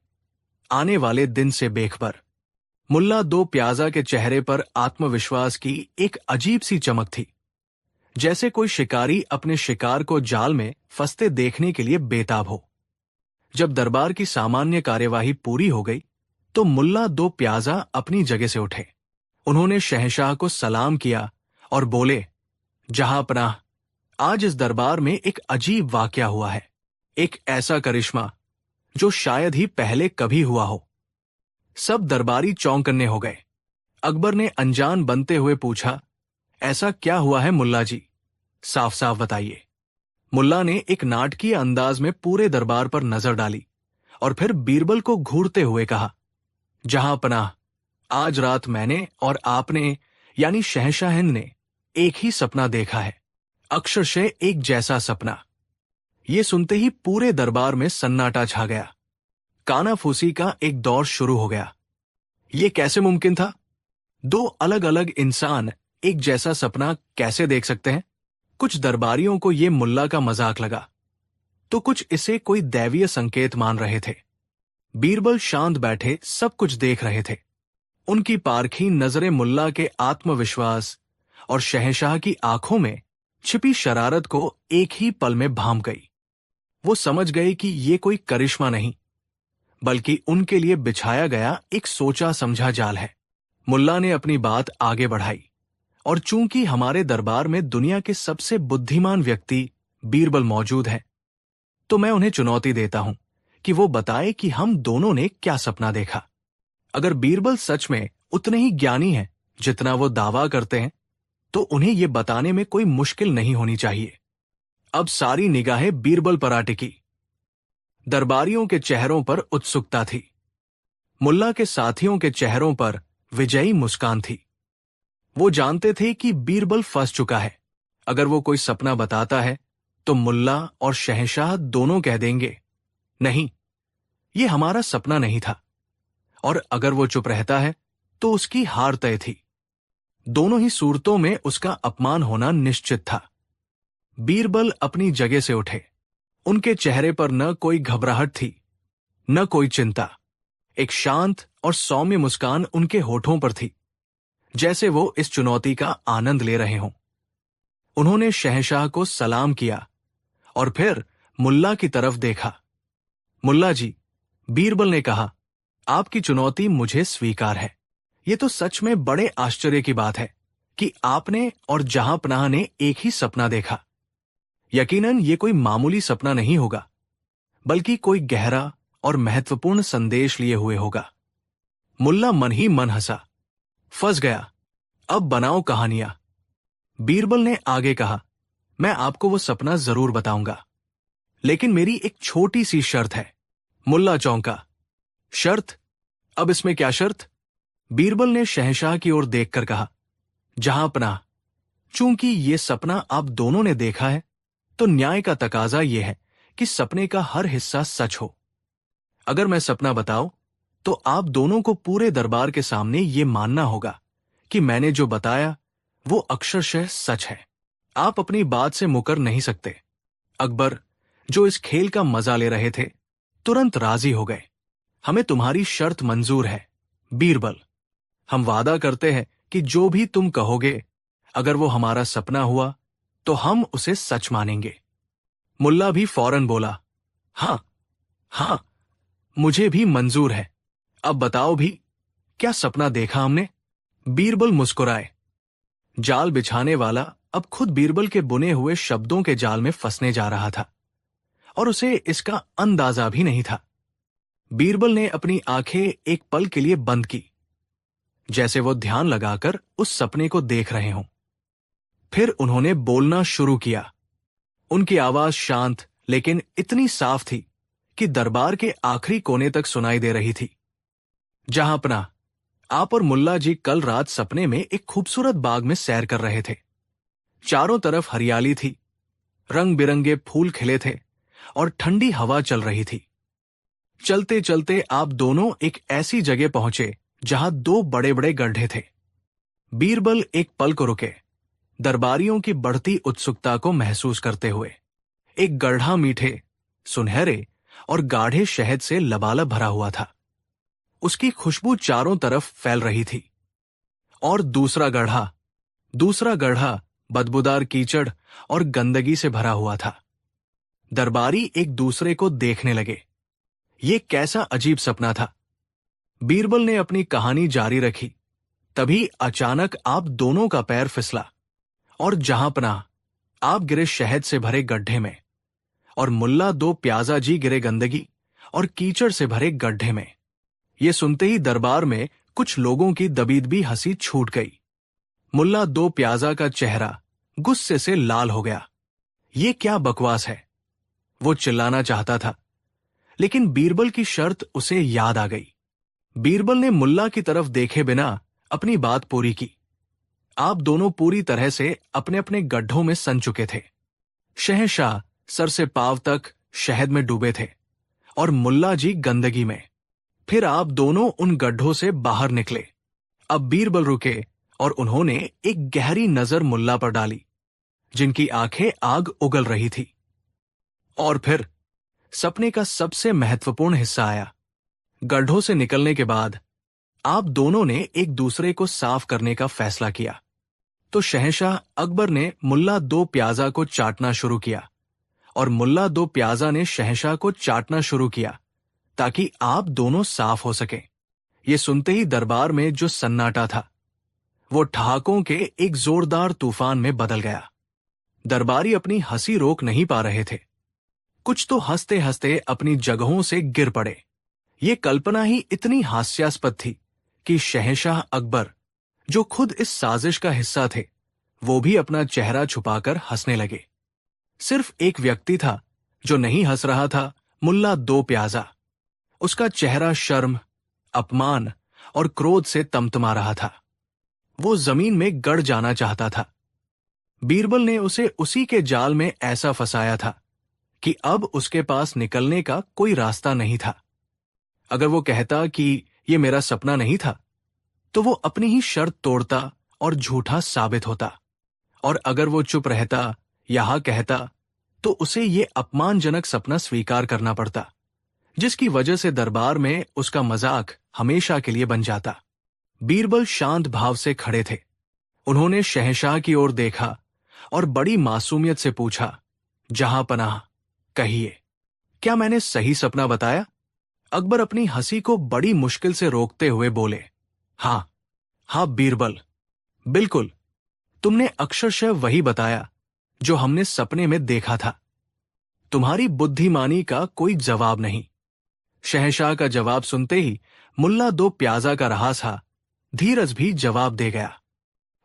आने वाले दिन से बेखबर। मुल्ला दो प्याजा के चेहरे पर आत्मविश्वास की एक अजीब सी चमक थी, जैसे कोई शिकारी अपने शिकार को जाल में फंसते देखने के लिए बेताब हो। जब दरबार की सामान्य कार्यवाही पूरी हो गई तो मुल्ला दो प्याजा अपनी जगह से उठे। उन्होंने शहंशाह को सलाम किया और बोले, जहांपनाह, आज इस दरबार में एक अजीब वाकया हुआ है, एक ऐसा करिश्मा जो शायद ही पहले कभी हुआ हो। सब दरबारी चौंकन्ने हो गए। अकबर ने अनजान बनते हुए पूछा, ऐसा क्या हुआ है मुल्ला जी? साफ साफ बताइए। मुल्ला ने एक नाटकीय अंदाज में पूरे दरबार पर नजर डाली और फिर बीरबल को घूरते हुए कहा, जहांपनाह, आज रात मैंने और आपने यानी शहंशाह हिंद ने एक ही सपना देखा है, अक्षरशः एक जैसा सपना। ये सुनते ही पूरे दरबार में सन्नाटा छा गया। कानाफूसी का एक दौर शुरू हो गया। ये कैसे मुमकिन था? दो अलग अलग इंसान एक जैसा सपना कैसे देख सकते हैं? कुछ दरबारियों को यह मुल्ला का मजाक लगा, तो कुछ इसे कोई दैवीय संकेत मान रहे थे। बीरबल शांत बैठे सब कुछ देख रहे थे। उनकी पारखी नजरें मुल्ला के आत्मविश्वास और शहंशाह की आंखों में छिपी शरारत को एक ही पल में भांप गई। वो समझ गए कि ये कोई करिश्मा नहीं, बल्कि उनके लिए बिछाया गया एक सोचा समझा जाल है। मुल्ला ने अपनी बात आगे बढ़ाई, और चूंकि हमारे दरबार में दुनिया के सबसे बुद्धिमान व्यक्ति बीरबल मौजूद हैं, तो मैं उन्हें चुनौती देता हूं कि वो बताए कि हम दोनों ने क्या सपना देखा। अगर बीरबल सच में उतने ही ज्ञानी हैं जितना वो दावा करते हैं, तो उन्हें ये बताने में कोई मुश्किल नहीं होनी चाहिए। अब सारी निगाहें बीरबल पर आ टिकी। दरबारियों के चेहरों पर उत्सुकता थी। मुल्ला के साथियों के चेहरों पर विजयी मुस्कान थी। वो जानते थे कि बीरबल फंस चुका है। अगर वो कोई सपना बताता है तो मुल्ला और शहंशाह दोनों कह देंगे, नहीं, ये हमारा सपना नहीं था। और अगर वो चुप रहता है तो उसकी हार तय थी। दोनों ही सूरतों में उसका अपमान होना निश्चित था। बीरबल अपनी जगह से उठे। उनके चेहरे पर न कोई घबराहट थी, न कोई चिंता। एक शांत और सौम्य मुस्कान उनके होठों पर थी, जैसे वो इस चुनौती का आनंद ले रहे हों। उन्होंने शहंशाह को सलाम किया और फिर मुल्ला की तरफ देखा। मुल्ला जी, बीरबल ने कहा, आपकी चुनौती मुझे स्वीकार है। ये तो सच में बड़े आश्चर्य की बात है कि आपने और जहांपनाह ने एक ही सपना देखा। यकीनन ये कोई मामूली सपना नहीं होगा, बल्कि कोई गहरा और महत्वपूर्ण संदेश लिए हुए होगा। मुल्ला मन ही मन हंसा। फंस गया, अब बनाओ कहानियां। बीरबल ने आगे कहा, मैं आपको वो सपना जरूर बताऊंगा, लेकिन मेरी एक छोटी सी शर्त है। मुल्ला चौंका। शर्त? अब इसमें क्या शर्त? बीरबल ने शहंशाह की ओर देखकर कहा, जहांपनाह, चूंकि ये सपना आप दोनों ने देखा है, तो न्याय का तकाजा यह है कि सपने का हर हिस्सा सच हो। अगर मैं सपना बताऊं, तो आप दोनों को पूरे दरबार के सामने ये मानना होगा कि मैंने जो बताया वो अक्षरशः सच है। आप अपनी बात से मुकर नहीं सकते। अकबर, जो इस खेल का मजा ले रहे थे, तुरंत राजी हो गए। हमें तुम्हारी शर्त मंजूर है बीरबल। हम वादा करते हैं कि जो भी तुम कहोगे, अगर वो हमारा सपना हुआ तो हम उसे सच मानेंगे। मुल्ला भी फौरन बोला, हां हां, मुझे भी मंजूर है। अब बताओ भी, क्या सपना देखा हमने? बीरबल मुस्कुराए। जाल बिछाने वाला अब खुद बीरबल के बुने हुए शब्दों के जाल में फंसने जा रहा था, और उसे इसका अंदाजा भी नहीं था। बीरबल ने अपनी आंखें एक पल के लिए बंद की, जैसे वो ध्यान लगाकर उस सपने को देख रहे हों। फिर उन्होंने बोलना शुरू किया। उनकी आवाज शांत लेकिन इतनी साफ थी कि दरबार के आखिरी कोने तक सुनाई दे रही थी। जहांपनाह, आप और मुल्ला जी कल रात सपने में एक खूबसूरत बाग में सैर कर रहे थे। चारों तरफ हरियाली थी, रंग बिरंगे फूल खिले थे और ठंडी हवा चल रही थी। चलते चलते आप दोनों एक ऐसी जगह पहुंचे जहां दो बड़े बड़े गड्ढे थे। बीरबल एक पल को रुके, दरबारियों की बढ़ती उत्सुकता को महसूस करते हुए। एक गड्ढा मीठे, सुनहरे और गाढ़े शहद से लबालब भरा हुआ था। उसकी खुशबू चारों तरफ फैल रही थी। और दूसरा गड्ढा बदबूदार कीचड़ और गंदगी से भरा हुआ था। दरबारी एक दूसरे को देखने लगे। ये कैसा अजीब सपना था। बीरबल ने अपनी कहानी जारी रखी। तभी अचानक आप दोनों का पैर फिसला और जहांपनाह, आप गिरे शहद से भरे गड्ढे में, और मुल्ला दो प्याजा जी गिरे गंदगी और कीचड़ से भरे गड्ढे में। ये सुनते ही दरबार में कुछ लोगों की दबीदबी हंसी छूट गई। मुल्ला दो प्याजा का चेहरा गुस्से से लाल हो गया। ये क्या बकवास है, वो चिल्लाना चाहता था, लेकिन बीरबल की शर्त उसे याद आ गई। बीरबल ने मुल्ला की तरफ देखे बिना अपनी बात पूरी की। आप दोनों पूरी तरह से अपने अपने गड्ढों में सन चुके थे। शहंशाह सर से पांव तक शहद में डूबे थे और मुल्ला जी गंदगी में। फिर आप दोनों उन गड्ढों से बाहर निकले। अब बीरबल रुके और उन्होंने एक गहरी नजर मुल्ला पर डाली, जिनकी आंखें आग उगल रही थी। और फिर सपने का सबसे महत्वपूर्ण हिस्सा आया। गड्ढों से निकलने के बाद आप दोनों ने एक दूसरे को साफ करने का फैसला किया। तो शहंशाह अकबर ने मुल्ला दो प्याजा को चाटना शुरू किया और मुल्ला दो प्याजा ने शहंशाह को चाटना शुरू किया, ताकि आप दोनों साफ हो सके। ये सुनते ही दरबार में जो सन्नाटा था, वो ठहाकों के एक जोरदार तूफान में बदल गया। दरबारी अपनी हंसी रोक नहीं पा रहे थे। कुछ तो हंसते हंसते अपनी जगहों से गिर पड़े। ये कल्पना ही इतनी हास्यास्पद थी कि शहंशाह अकबर, जो खुद इस साजिश का हिस्सा थे, वो भी अपना चेहरा छुपाकर हंसने लगे। सिर्फ एक व्यक्ति था जो नहीं हंस रहा था, मुल्ला दो प्याजा। उसका चेहरा शर्म, अपमान और क्रोध से तमतमा रहा था। वो जमीन में गड़ जाना चाहता था। बीरबल ने उसे उसी के जाल में ऐसा फंसाया था कि अब उसके पास निकलने का कोई रास्ता नहीं था। अगर वो कहता कि ये मेरा सपना नहीं था, तो वो अपनी ही शर्त तोड़ता और झूठा साबित होता। और अगर वो चुप रहता या हाँ कहता, तो उसे ये अपमानजनक सपना स्वीकार करना पड़ता, जिसकी वजह से दरबार में उसका मजाक हमेशा के लिए बन जाता। बीरबल शांत भाव से खड़े थे। उन्होंने शहंशाह की ओर देखा और बड़ी मासूमियत से पूछा, जहांपनाह, कहिए, क्या मैंने सही सपना बताया? अकबर अपनी हंसी को बड़ी मुश्किल से रोकते हुए बोले, हाँ, हाँ बीरबल, बिल्कुल, तुमने अक्षरशः वही बताया जो हमने सपने में देखा था। तुम्हारी बुद्धिमानी का कोई जवाब नहीं। शहंशाह का जवाब सुनते ही मुल्ला दो प्याजा का रहासा धीरज भी जवाब दे गया।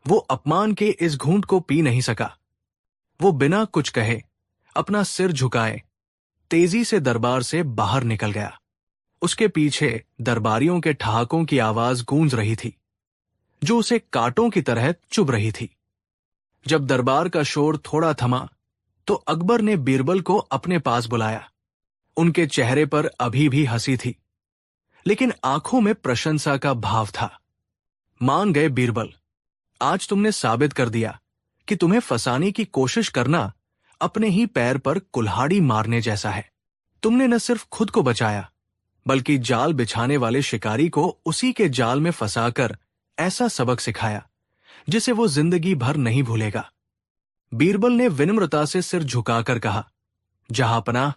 वो अपमान के इस घूंट को पी नहीं सका। वो बिना कुछ कहे, अपना सिर झुकाए, तेजी से दरबार से बाहर निकल गया। उसके पीछे दरबारियों के ठहाकों की आवाज गूंज रही थी, जो उसे कांटों की तरह चुभ रही थी। जब दरबार का शोर थोड़ा थमा, तो अकबर ने बीरबल को अपने पास बुलाया। उनके चेहरे पर अभी भी हंसी थी, लेकिन आंखों में प्रशंसा का भाव था। मान गए बीरबल, आज तुमने साबित कर दिया कि तुम्हें फंसाने की कोशिश करना अपने ही पैर पर कुल्हाड़ी मारने जैसा है। तुमने न सिर्फ खुद को बचाया, बल्कि जाल बिछाने वाले शिकारी को उसी के जाल में फंसाकर ऐसा सबक सिखाया जिसे वो जिंदगी भर नहीं भूलेगा। बीरबल ने विनम्रता से सिर झुकाकर कहा, जहांपनाह,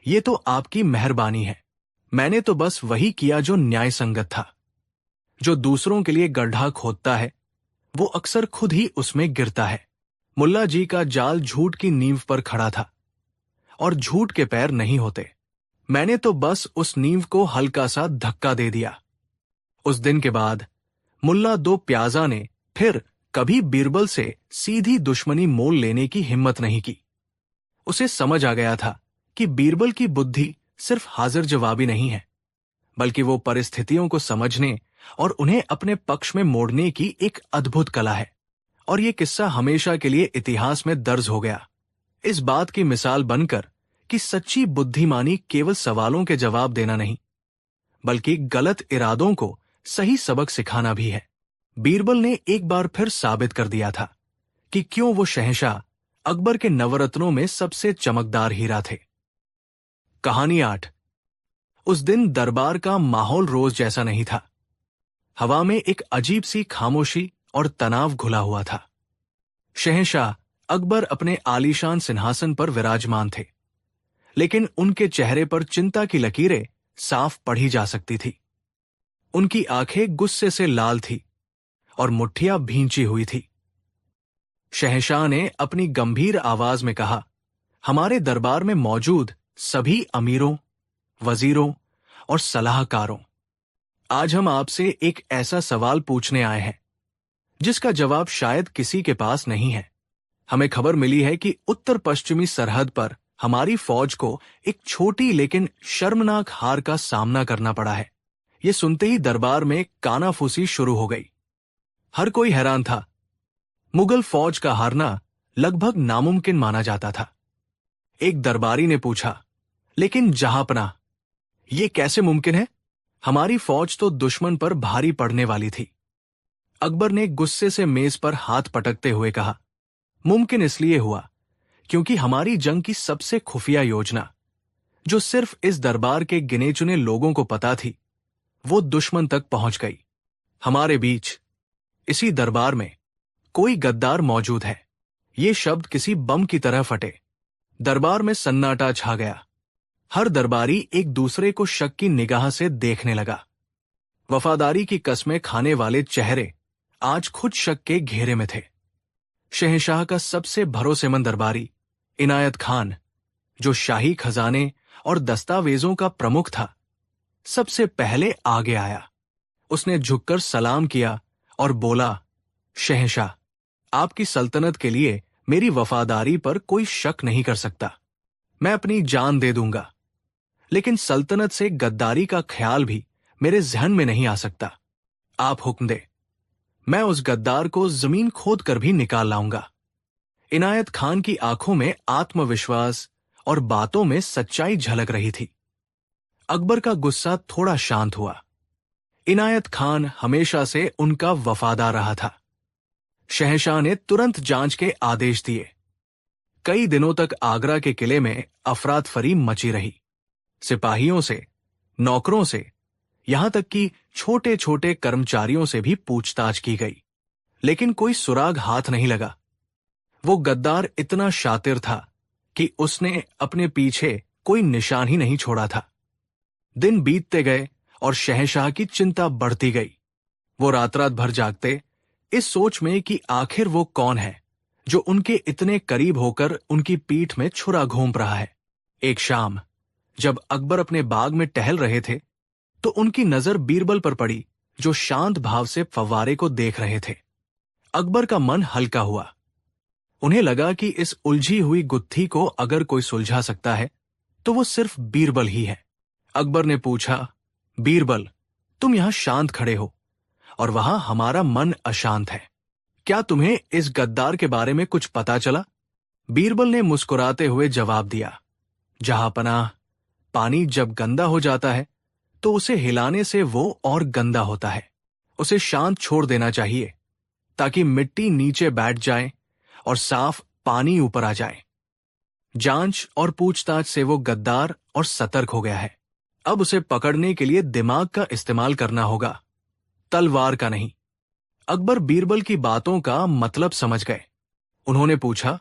ये तो आपकी मेहरबानी है। मैंने तो बस वही किया जो न्याय संगत था। जो दूसरों के लिए गड्ढा खोदता है, वो अक्सर खुद ही उसमें गिरता है। मुल्ला जी का जाल झूठ की नींव पर खड़ा था, और झूठ के पैर नहीं होते। मैंने तो बस उस नींव को हल्का सा धक्का दे दिया। उस दिन के बाद मुल्ला दो प्याजा ने फिर कभी बीरबल से सीधी दुश्मनी मोल लेने की हिम्मत नहीं की। उसे समझ आ गया था कि बीरबल की बुद्धि सिर्फ हाजिर जवाबी नहीं है, बल्कि वो परिस्थितियों को समझने और उन्हें अपने पक्ष में मोड़ने की एक अद्भुत कला है। और ये किस्सा हमेशा के लिए इतिहास में दर्ज हो गया, इस बात की मिसाल बनकर कि सच्ची बुद्धिमानी केवल सवालों के जवाब देना नहीं, बल्कि गलत इरादों को सही सबक सिखाना भी है। बीरबल ने एक बार फिर साबित कर दिया था कि क्यों वो शहंशाह अकबर के नवरत्नों में सबसे चमकदार हीरा थे। कहानी 8। उस दिन दरबार का माहौल रोज जैसा नहीं था। हवा में एक अजीब सी खामोशी और तनाव घुला हुआ था। शहंशाह अकबर अपने आलीशान सिंहासन पर विराजमान थे, लेकिन उनके चेहरे पर चिंता की लकीरें साफ पढ़ी जा सकती थी। उनकी आंखें गुस्से से लाल थी और मुट्ठियां भींची हुई थी। शहंशाह ने अपनी गंभीर आवाज में कहा, हमारे दरबार में मौजूद सभी अमीरों, वजीरों और सलाहकारों, आज हम आपसे एक ऐसा सवाल पूछने आए हैं जिसका जवाब शायद किसी के पास नहीं है। हमें खबर मिली है कि उत्तर पश्चिमी सरहद पर हमारी फौज को एक छोटी लेकिन शर्मनाक हार का सामना करना पड़ा है। ये सुनते ही दरबार में कानाफूसी शुरू हो गई। हर कोई हैरान था। मुगल फौज का हारना लगभग नामुमकिन माना जाता था। एक दरबारी ने पूछा, लेकिन जहांपनाह, ये कैसे मुमकिन है? हमारी फौज तो दुश्मन पर भारी पड़ने वाली थी। अकबर ने गुस्से से मेज पर हाथ पटकते हुए कहा, मुमकिन इसलिए हुआ क्योंकि हमारी जंग की सबसे खुफिया योजना, जो सिर्फ इस दरबार के गिने चुने लोगों को पता थी, वो दुश्मन तक पहुंच गई। हमारे बीच, इसी दरबार में, कोई गद्दार मौजूद है। ये शब्द किसी बम की तरह फटे। दरबार में सन्नाटा छा गया। हर दरबारी एक दूसरे को शक की निगाह से देखने लगा। वफादारी की कस्में खाने वाले चेहरे आज खुद शक के घेरे में थे। शहंशाह का सबसे भरोसेमंद दरबारी इनायत खान, जो शाही खजाने और दस्तावेजों का प्रमुख था, सबसे पहले आगे आया। उसने झुककर सलाम किया और बोला, शहंशाह, आपकी सल्तनत के लिए मेरी वफादारी पर कोई शक नहीं कर सकता। मैं अपनी जान दे दूंगा, लेकिन सल्तनत से गद्दारी का ख्याल भी मेरे जहन में नहीं आ सकता। आप हुक्म दे, मैं उस गद्दार को जमीन खोद कर भी निकाल लाऊंगा। इनायत खान की आंखों में आत्मविश्वास और बातों में सच्चाई झलक रही थी। अकबर का गुस्सा थोड़ा शांत हुआ। इनायत खान हमेशा से उनका वफादार रहा था। शहंशाह ने तुरंत जांच के आदेश दिए। कई दिनों तक आगरा के किले में अफरातफरी मची रही। सिपाहियों से, नौकरों से, यहां तक कि छोटे छोटे कर्मचारियों से भी पूछताछ की गई, लेकिन कोई सुराग हाथ नहीं लगा। वो गद्दार इतना शातिर था कि उसने अपने पीछे कोई निशान ही नहीं छोड़ा था। दिन बीतते गए और शहंशाह की चिंता बढ़ती गई। वो रात रात भर जागते, इस सोच में कि आखिर वो कौन है जो उनके इतने करीब होकर उनकी पीठ में छुरा घोंप रहा है। एक शाम जब अकबर अपने बाग में टहल रहे थे तो उनकी नजर बीरबल पर पड़ी, जो शांत भाव से फव्वारे को देख रहे थे। अकबर का मन हल्का हुआ। उन्हें लगा कि इस उलझी हुई गुत्थी को अगर कोई सुलझा सकता है तो वो सिर्फ बीरबल ही है। अकबर ने पूछा, बीरबल, तुम यहां शांत खड़े हो और वहां हमारा मन अशांत है। क्या तुम्हें इस गद्दार के बारे में कुछ पता चला? बीरबल ने मुस्कुराते हुए जवाब दिया, जहांपनाह, पानी जब गंदा हो जाता है तो उसे हिलाने से वो और गंदा होता है। उसे शांत छोड़ देना चाहिए ताकि मिट्टी नीचे बैठ जाए और साफ पानी ऊपर आ जाए। जांच और पूछताछ से वो गद्दार और सतर्क हो गया है। अब उसे पकड़ने के लिए दिमाग का इस्तेमाल करना होगा, तलवार का नहीं। अकबर बीरबल की बातों का मतलब समझ गए। उन्होंने पूछा,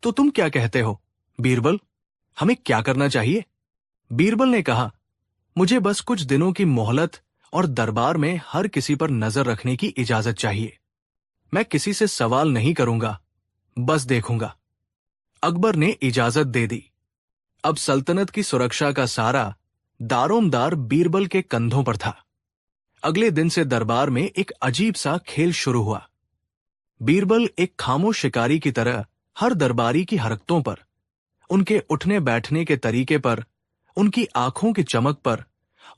तो तुम क्या कहते हो बीरबल, हमें क्या करना चाहिए? बीरबल ने कहा, मुझे बस कुछ दिनों की मोहलत और दरबार में हर किसी पर नजर रखने की इजाजत चाहिए। मैं किसी से सवाल नहीं करूंगा, बस देखूंगा। अकबर ने इजाजत दे दी। अब सल्तनत की सुरक्षा का सारा दारोमदार बीरबल के कंधों पर था। अगले दिन से दरबार में एक अजीब सा खेल शुरू हुआ। बीरबल एक खामोश शिकारी की तरह हर दरबारी की हरकतों पर, उनके उठने बैठने के तरीके पर, उनकी आंखों की चमक पर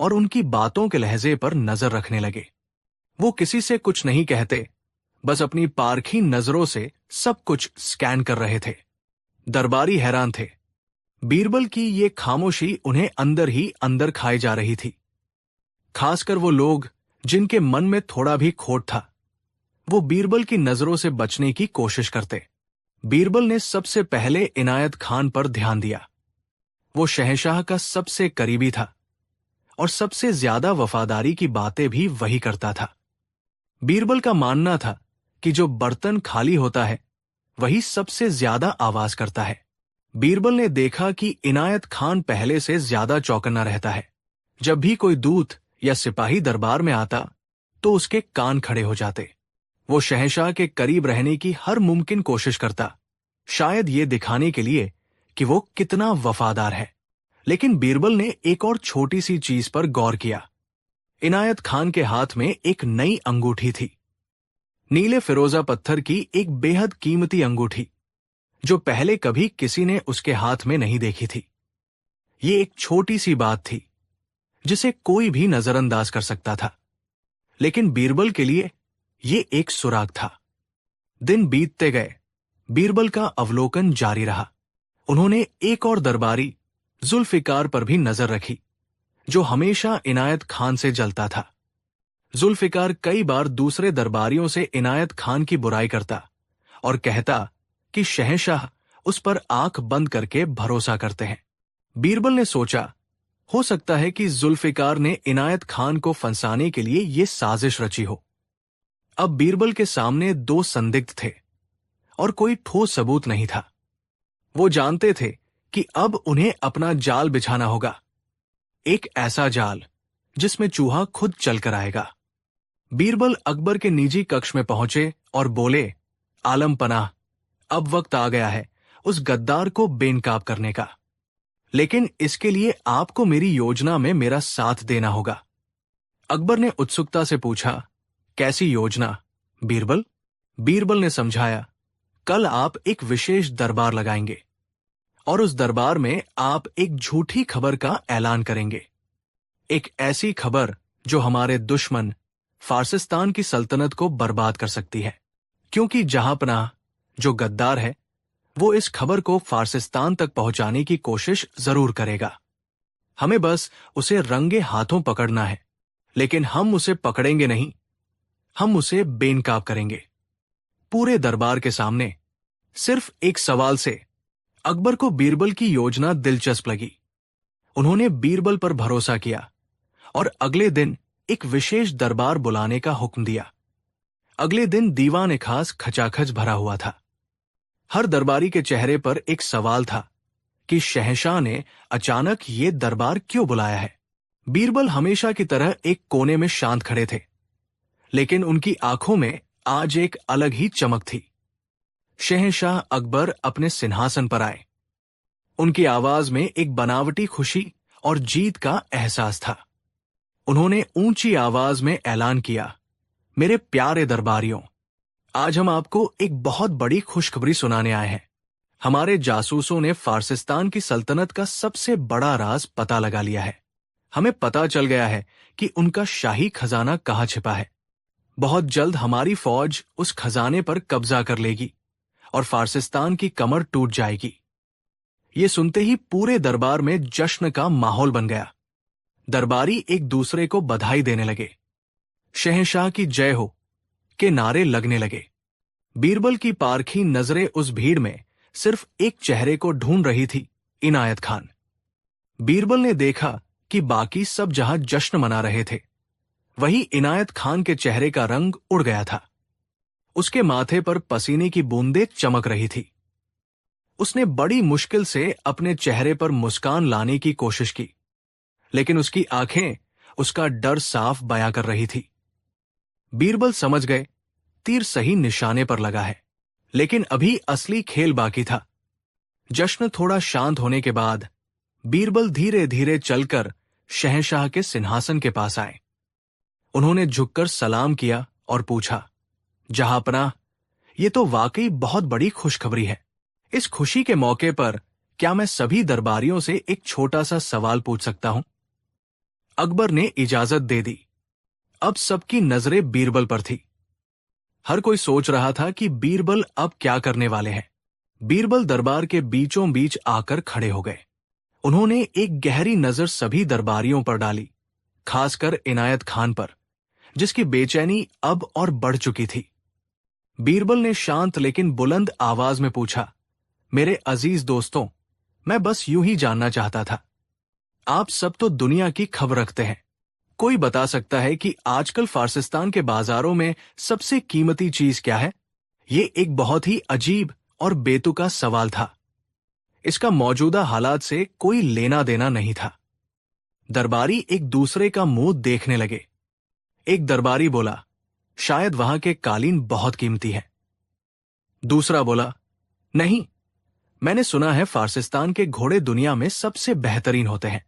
और उनकी बातों के लहजे पर नजर रखने लगे। वो किसी से कुछ नहीं कहते, बस अपनी पारखी नजरों से सब कुछ स्कैन कर रहे थे। दरबारी हैरान थे। बीरबल की ये खामोशी उन्हें अंदर ही अंदर खाए जा रही थी। खासकर वो लोग जिनके मन में थोड़ा भी खोट था, वो बीरबल की नजरों से बचने की कोशिश करते। बीरबल ने सबसे पहले इनायत खान पर ध्यान दिया। वो शहंशाह का सबसे करीबी था और सबसे ज्यादा वफादारी की बातें भी वही करता था। बीरबल का मानना था कि जो बर्तन खाली होता है वही सबसे ज्यादा आवाज करता है। बीरबल ने देखा कि इनायत खान पहले से ज्यादा चौकन्ना रहता है। जब भी कोई दूत या सिपाही दरबार में आता तो उसके कान खड़े हो जाते। वो शहंशाह के करीब रहने की हर मुमकिन कोशिश करता, शायद ये दिखाने के लिए कि वो कितना वफादार है। लेकिन बीरबल ने एक और छोटी सी चीज पर गौर किया। इनायत खान के हाथ में एक नई अंगूठी थी, नीले फिरोजा पत्थर की एक बेहद कीमती अंगूठी, जो पहले कभी किसी ने उसके हाथ में नहीं देखी थी। ये एक छोटी सी बात थी जिसे कोई भी नजरअंदाज कर सकता था, लेकिन बीरबल के लिए ये एक सुराग था। दिन बीतते गए, बीरबल का अवलोकन जारी रहा। उन्होंने एक और दरबारी जुल्फिकार पर भी नजर रखी, जो हमेशा इनायत खान से जलता था। जुल्फिकार कई बार दूसरे दरबारियों से इनायत खान की बुराई करता और कहता कि शहंशाह उस पर आंख बंद करके भरोसा करते हैं। बीरबल ने सोचा, हो सकता है कि जुल्फिकार ने इनायत खान को फंसाने के लिए ये साजिश रची हो। अब बीरबल के सामने दो संदिग्ध थे और कोई ठोस सबूत नहीं था। वो जानते थे कि अब उन्हें अपना जाल बिछाना होगा, एक ऐसा जाल जिसमें चूहा खुद चलकर आएगा। बीरबल अकबर के निजी कक्ष में पहुंचे और बोले, आलम पनाह, अब वक्त आ गया है उस गद्दार को बेनकाब करने का, लेकिन इसके लिए आपको मेरी योजना में मेरा साथ देना होगा। अकबर ने उत्सुकता से पूछा, कैसी योजना बीरबल? बीरबल ने समझाया, कल आप एक विशेष दरबार लगाएंगे और उस दरबार में आप एक झूठी खबर का ऐलान करेंगे, एक ऐसी खबर जो हमारे दुश्मन फारसिस्तान की सल्तनत को बर्बाद कर सकती है, क्योंकि जहांपनाह जो गद्दार है वो इस खबर को फारसिस्तान तक पहुंचाने की कोशिश जरूर करेगा। हमें बस उसे रंगे हाथों पकड़ना है, लेकिन हम उसे पकड़ेंगे नहीं, हम उसे बेनकाब करेंगे। पूरे दरबार के सामने सिर्फ एक सवाल से अकबर को बीरबल की योजना दिलचस्प लगी। उन्होंने बीरबल पर भरोसा किया और अगले दिन एक विशेष दरबार बुलाने का हुक्म दिया। अगले दिन दीवान खास खचाखच भरा हुआ था। हर दरबारी के चेहरे पर एक सवाल था कि शहंशाह ने अचानक ये दरबार क्यों बुलाया है। बीरबल हमेशा की तरह एक कोने में शांत खड़े थे, लेकिन उनकी आंखों में आज एक अलग ही चमक थी। शहंशाह अकबर अपने सिंहासन पर आए। उनकी आवाज में एक बनावटी खुशी और जीत का एहसास था। उन्होंने ऊंची आवाज में ऐलान किया, मेरे प्यारे दरबारियों, आज हम आपको एक बहुत बड़ी खुशखबरी सुनाने आए हैं। हमारे जासूसों ने फारसिस्तान की सल्तनत का सबसे बड़ा राज पता लगा लिया है। हमें पता चल गया है कि उनका शाही खजाना कहाँ छिपा है। बहुत जल्द हमारी फौज उस खजाने पर कब्जा कर लेगी और फारसिस्तान की कमर टूट जाएगी। ये सुनते ही पूरे दरबार में जश्न का माहौल बन गया। दरबारी एक दूसरे को बधाई देने लगे। शहंशाह की जय हो के नारे लगने लगे। बीरबल की पारखी नजरें उस भीड़ में सिर्फ एक चेहरे को ढूंढ रही थी, इनायत खान। बीरबल ने देखा कि बाकी सब जहां जश्न मना रहे थे, वहीं इनायत खान के चेहरे का रंग उड़ गया था। उसके माथे पर पसीने की बूंदें चमक रही थी। उसने बड़ी मुश्किल से अपने चेहरे पर मुस्कान लाने की कोशिश की, लेकिन उसकी आंखें उसका डर साफ बयां कर रही थी। बीरबल समझ गए, तीर सही निशाने पर लगा है, लेकिन अभी असली खेल बाकी था। जश्न थोड़ा शांत होने के बाद बीरबल धीरे धीरे चलकर शहंशाह के सिंहासन के पास आए। उन्होंने झुककर सलाम किया और पूछा, जहांपनाह, ये तो वाकई बहुत बड़ी खुशखबरी है। इस खुशी के मौके पर क्या मैं सभी दरबारियों से एक छोटा सा सवाल पूछ सकता हूं? अकबर ने इजाजत दे दी। अब सबकी नजरें बीरबल पर थी। हर कोई सोच रहा था कि बीरबल अब क्या करने वाले हैं। बीरबल दरबार के बीचों बीच आकर खड़े हो गए। उन्होंने एक गहरी नजर सभी दरबारियों पर डाली, खासकर इनायत खान पर, जिसकी बेचैनी अब और बढ़ चुकी थी। बीरबल ने शांत लेकिन बुलंद आवाज में पूछा, मेरे अजीज दोस्तों, मैं बस यूं ही जानना चाहता था। आप सब तो दुनिया की खबर रखते हैं। कोई बता सकता है कि आजकल फारसिस्तान के बाजारों में सबसे कीमती चीज क्या है? ये एक बहुत ही अजीब और बेतुका सवाल था। इसका मौजूदा हालात से कोई लेना देना नहीं था। दरबारी एक दूसरे का मुंह देखने लगे। एक दरबारी बोला, शायद वहां के कालीन बहुत कीमती है। दूसरा बोला, नहीं, मैंने सुना है फारसिस्तान के घोड़े दुनिया में सबसे बेहतरीन होते हैं।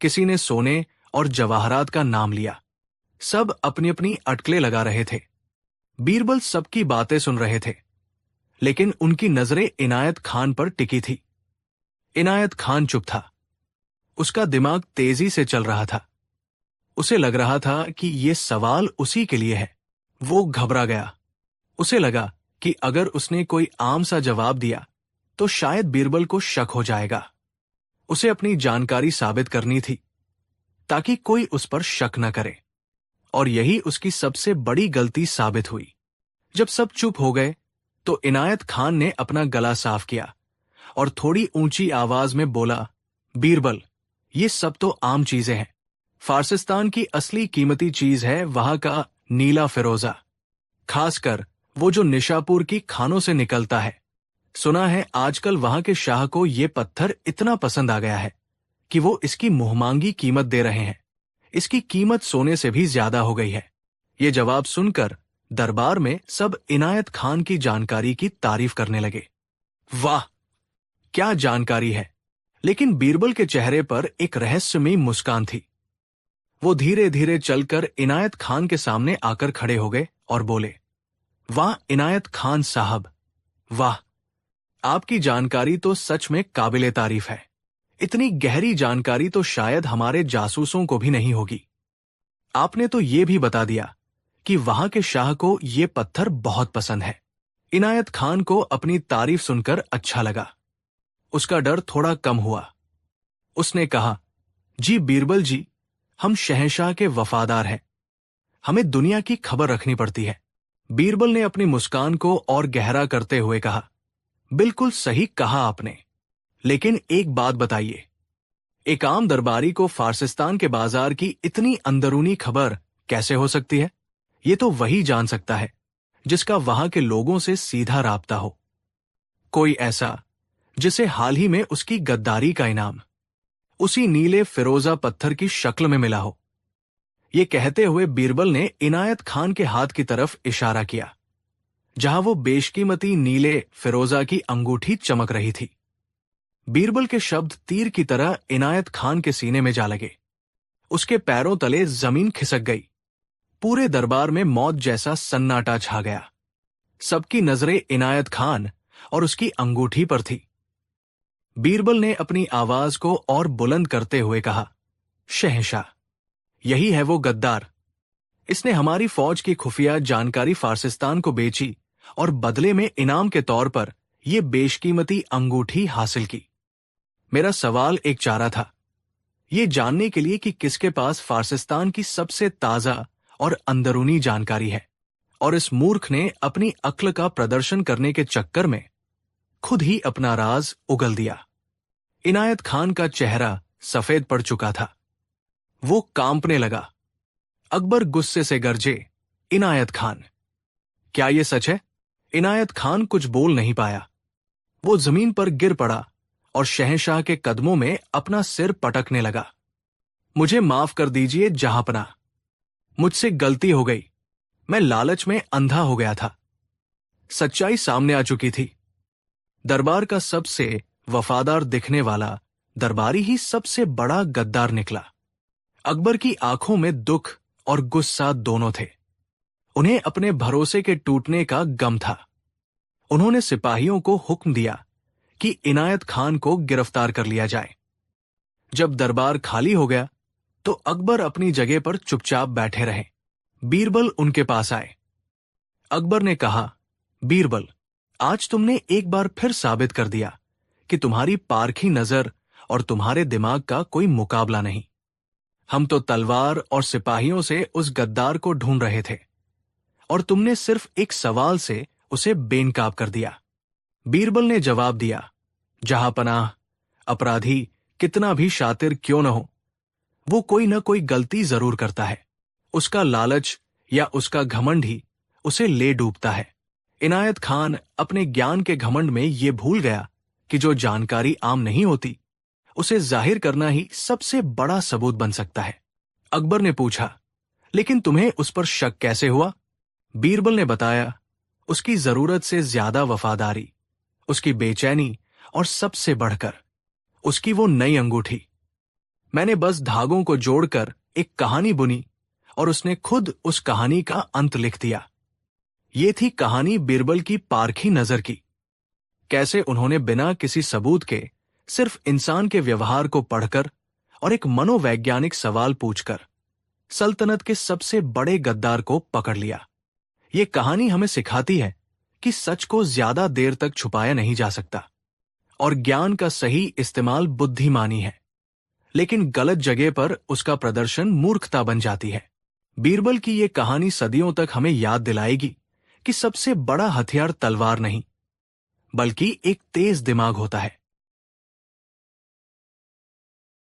किसी ने सोने और जवाहरात का नाम लिया। सब अपनी अपनी अटकलें लगा रहे थे। बीरबल सबकी बातें सुन रहे थे, लेकिन उनकी नजरें इनायत खान पर टिकी थी। इनायत खान चुप था। उसका दिमाग तेजी से चल रहा था। उसे लग रहा था कि ये सवाल उसी के लिए है। वो घबरा गया। उसे लगा कि अगर उसने कोई आम सा जवाब दिया तो शायद बीरबल को शक हो जाएगा। उसे अपनी जानकारी साबित करनी थी ताकि कोई उस पर शक न करे, और यही उसकी सबसे बड़ी गलती साबित हुई। जब सब चुप हो गए तो इनायत खान ने अपना गला साफ किया और थोड़ी ऊंची आवाज में बोला, बीरबल, ये सब तो आम चीजें हैं। फारसिस्तान की असली कीमती चीज है वहां का नीला फिरोजा, खासकर वो जो निशापुर की खानों से निकलता है। सुना है आजकल वहां के शाह को ये पत्थर इतना पसंद आ गया है कि वो इसकी मुंहमांगी कीमत दे रहे हैं। इसकी कीमत सोने से भी ज्यादा हो गई है। ये जवाब सुनकर दरबार में सब इनायत खान की जानकारी की तारीफ करने लगे। वाह, क्या जानकारी है! लेकिन बीरबल के चेहरे पर एक रहस्यमयी मुस्कान थी। वो धीरे धीरे चलकर इनायत खान के सामने आकर खड़े हो गए और बोले, वाह इनायत खान साहब, वाह, आपकी जानकारी तो सच में काबिले तारीफ है। इतनी गहरी जानकारी तो शायद हमारे जासूसों को भी नहीं होगी। आपने तो ये भी बता दिया कि वहां के शाह को ये पत्थर बहुत पसंद है। इनायत खान को अपनी तारीफ सुनकर अच्छा लगा। उसका डर थोड़ा कम हुआ। उसने कहा, जी बीरबल जी, हम शहंशाह के वफादार हैं। हमें दुनिया की खबर रखनी पड़ती है। बीरबल ने अपनी मुस्कान को और गहरा करते हुए कहा, बिल्कुल सही कहा आपने, लेकिन एक बात बताइए, एक आम दरबारी को फारसिस्तान के बाजार की इतनी अंदरूनी खबर कैसे हो सकती है? ये तो वही जान सकता है जिसका वहां के लोगों से सीधा राब्ता हो। कोई ऐसा जिसे हाल ही में उसकी गद्दारी का इनाम उसी नीले फिरोजा पत्थर की शक्ल में मिला हो। ये कहते हुए बीरबल ने इनायत खान के हाथ की तरफ इशारा किया, जहां वो बेशकीमती नीले फिरोजा की अंगूठी चमक रही थी। बीरबल के शब्द तीर की तरह इनायत खान के सीने में जा लगे। उसके पैरों तले जमीन खिसक गई। पूरे दरबार में मौत जैसा सन्नाटा छा गया। सबकी नजरें इनायत खान और उसकी अंगूठी पर थी। बीरबल ने अपनी आवाज को और बुलंद करते हुए कहा, शहंशाह, यही है वो गद्दार। इसने हमारी फौज की खुफिया जानकारी फारसिस्तान को बेची और बदले में इनाम के तौर पर यह बेशकीमती अंगूठी हासिल की। मेरा सवाल एक चारा था, ये जानने के लिए कि किसके पास फारसिस्तान की सबसे ताजा और अंदरूनी जानकारी है, और इस मूर्ख ने अपनी अक्ल का प्रदर्शन करने के चक्कर में खुद ही अपना राज उगल दिया। इनायत खान का चेहरा सफेद पड़ चुका था। वो कांपने लगा। अकबर गुस्से से गरजे, इनायत खान, क्या ये सच है? इनायत खान कुछ बोल नहीं पाया। वो जमीन पर गिर पड़ा और शहंशाह के कदमों में अपना सिर पटकने लगा। मुझे माफ कर दीजिए जहांपनाह, मुझसे गलती हो गई। मैं लालच में अंधा हो गया था। सच्चाई सामने आ चुकी थी। दरबार का सबसे वफादार दिखने वाला दरबारी ही सबसे बड़ा गद्दार निकला। अकबर की आंखों में दुख और गुस्सा दोनों थे। उन्हें अपने भरोसे के टूटने का गम था। उन्होंने सिपाहियों को हुक्म दिया कि इनायत खान को गिरफ्तार कर लिया जाए। जब दरबार खाली हो गया तो अकबर अपनी जगह पर चुपचाप बैठे रहे। बीरबल उनके पास आए। अकबर ने कहा, बीरबल, आज तुमने एक बार फिर साबित कर दिया कि तुम्हारी पारखी नजर और तुम्हारे दिमाग का कोई मुकाबला नहीं। हम तो तलवार और सिपाहियों से उस गद्दार को ढूंढ रहे थे और तुमने सिर्फ एक सवाल से उसे बेनकाब कर दिया। बीरबल ने जवाब दिया, जहांपनाह, अपराधी कितना भी शातिर क्यों न हो, वो कोई न कोई गलती जरूर करता है। उसका लालच या उसका घमंड ही उसे ले डूबता है। इनायत खान अपने ज्ञान के घमंड में ये भूल गया कि जो जानकारी आम नहीं होती उसे जाहिर करना ही सबसे बड़ा सबूत बन सकता है। अकबर ने पूछा, लेकिन तुम्हें उस पर शक कैसे हुआ? बीरबल ने बताया, उसकी जरूरत से ज्यादा वफादारी, उसकी बेचैनी और सबसे बढ़कर उसकी वो नई अंगूठी। मैंने बस धागों को जोड़कर एक कहानी बुनी और उसने खुद उस कहानी का अंत लिख दिया। ये थी कहानी बीरबल की पारखी नजर की। कैसे उन्होंने बिना किसी सबूत के सिर्फ इंसान के व्यवहार को पढ़कर और एक मनोवैज्ञानिक सवाल पूछकर सल्तनत के सबसे बड़े गद्दार को पकड़ लिया। ये कहानी हमें सिखाती है कि सच को ज्यादा देर तक छुपाया नहीं जा सकता और ज्ञान का सही इस्तेमाल बुद्धिमानी है, लेकिन गलत जगह पर उसका प्रदर्शन मूर्खता बन जाती है। बीरबल की ये कहानी सदियों तक हमें याद दिलाएगी कि सबसे बड़ा हथियार तलवार नहीं, बल्कि एक तेज दिमाग होता है।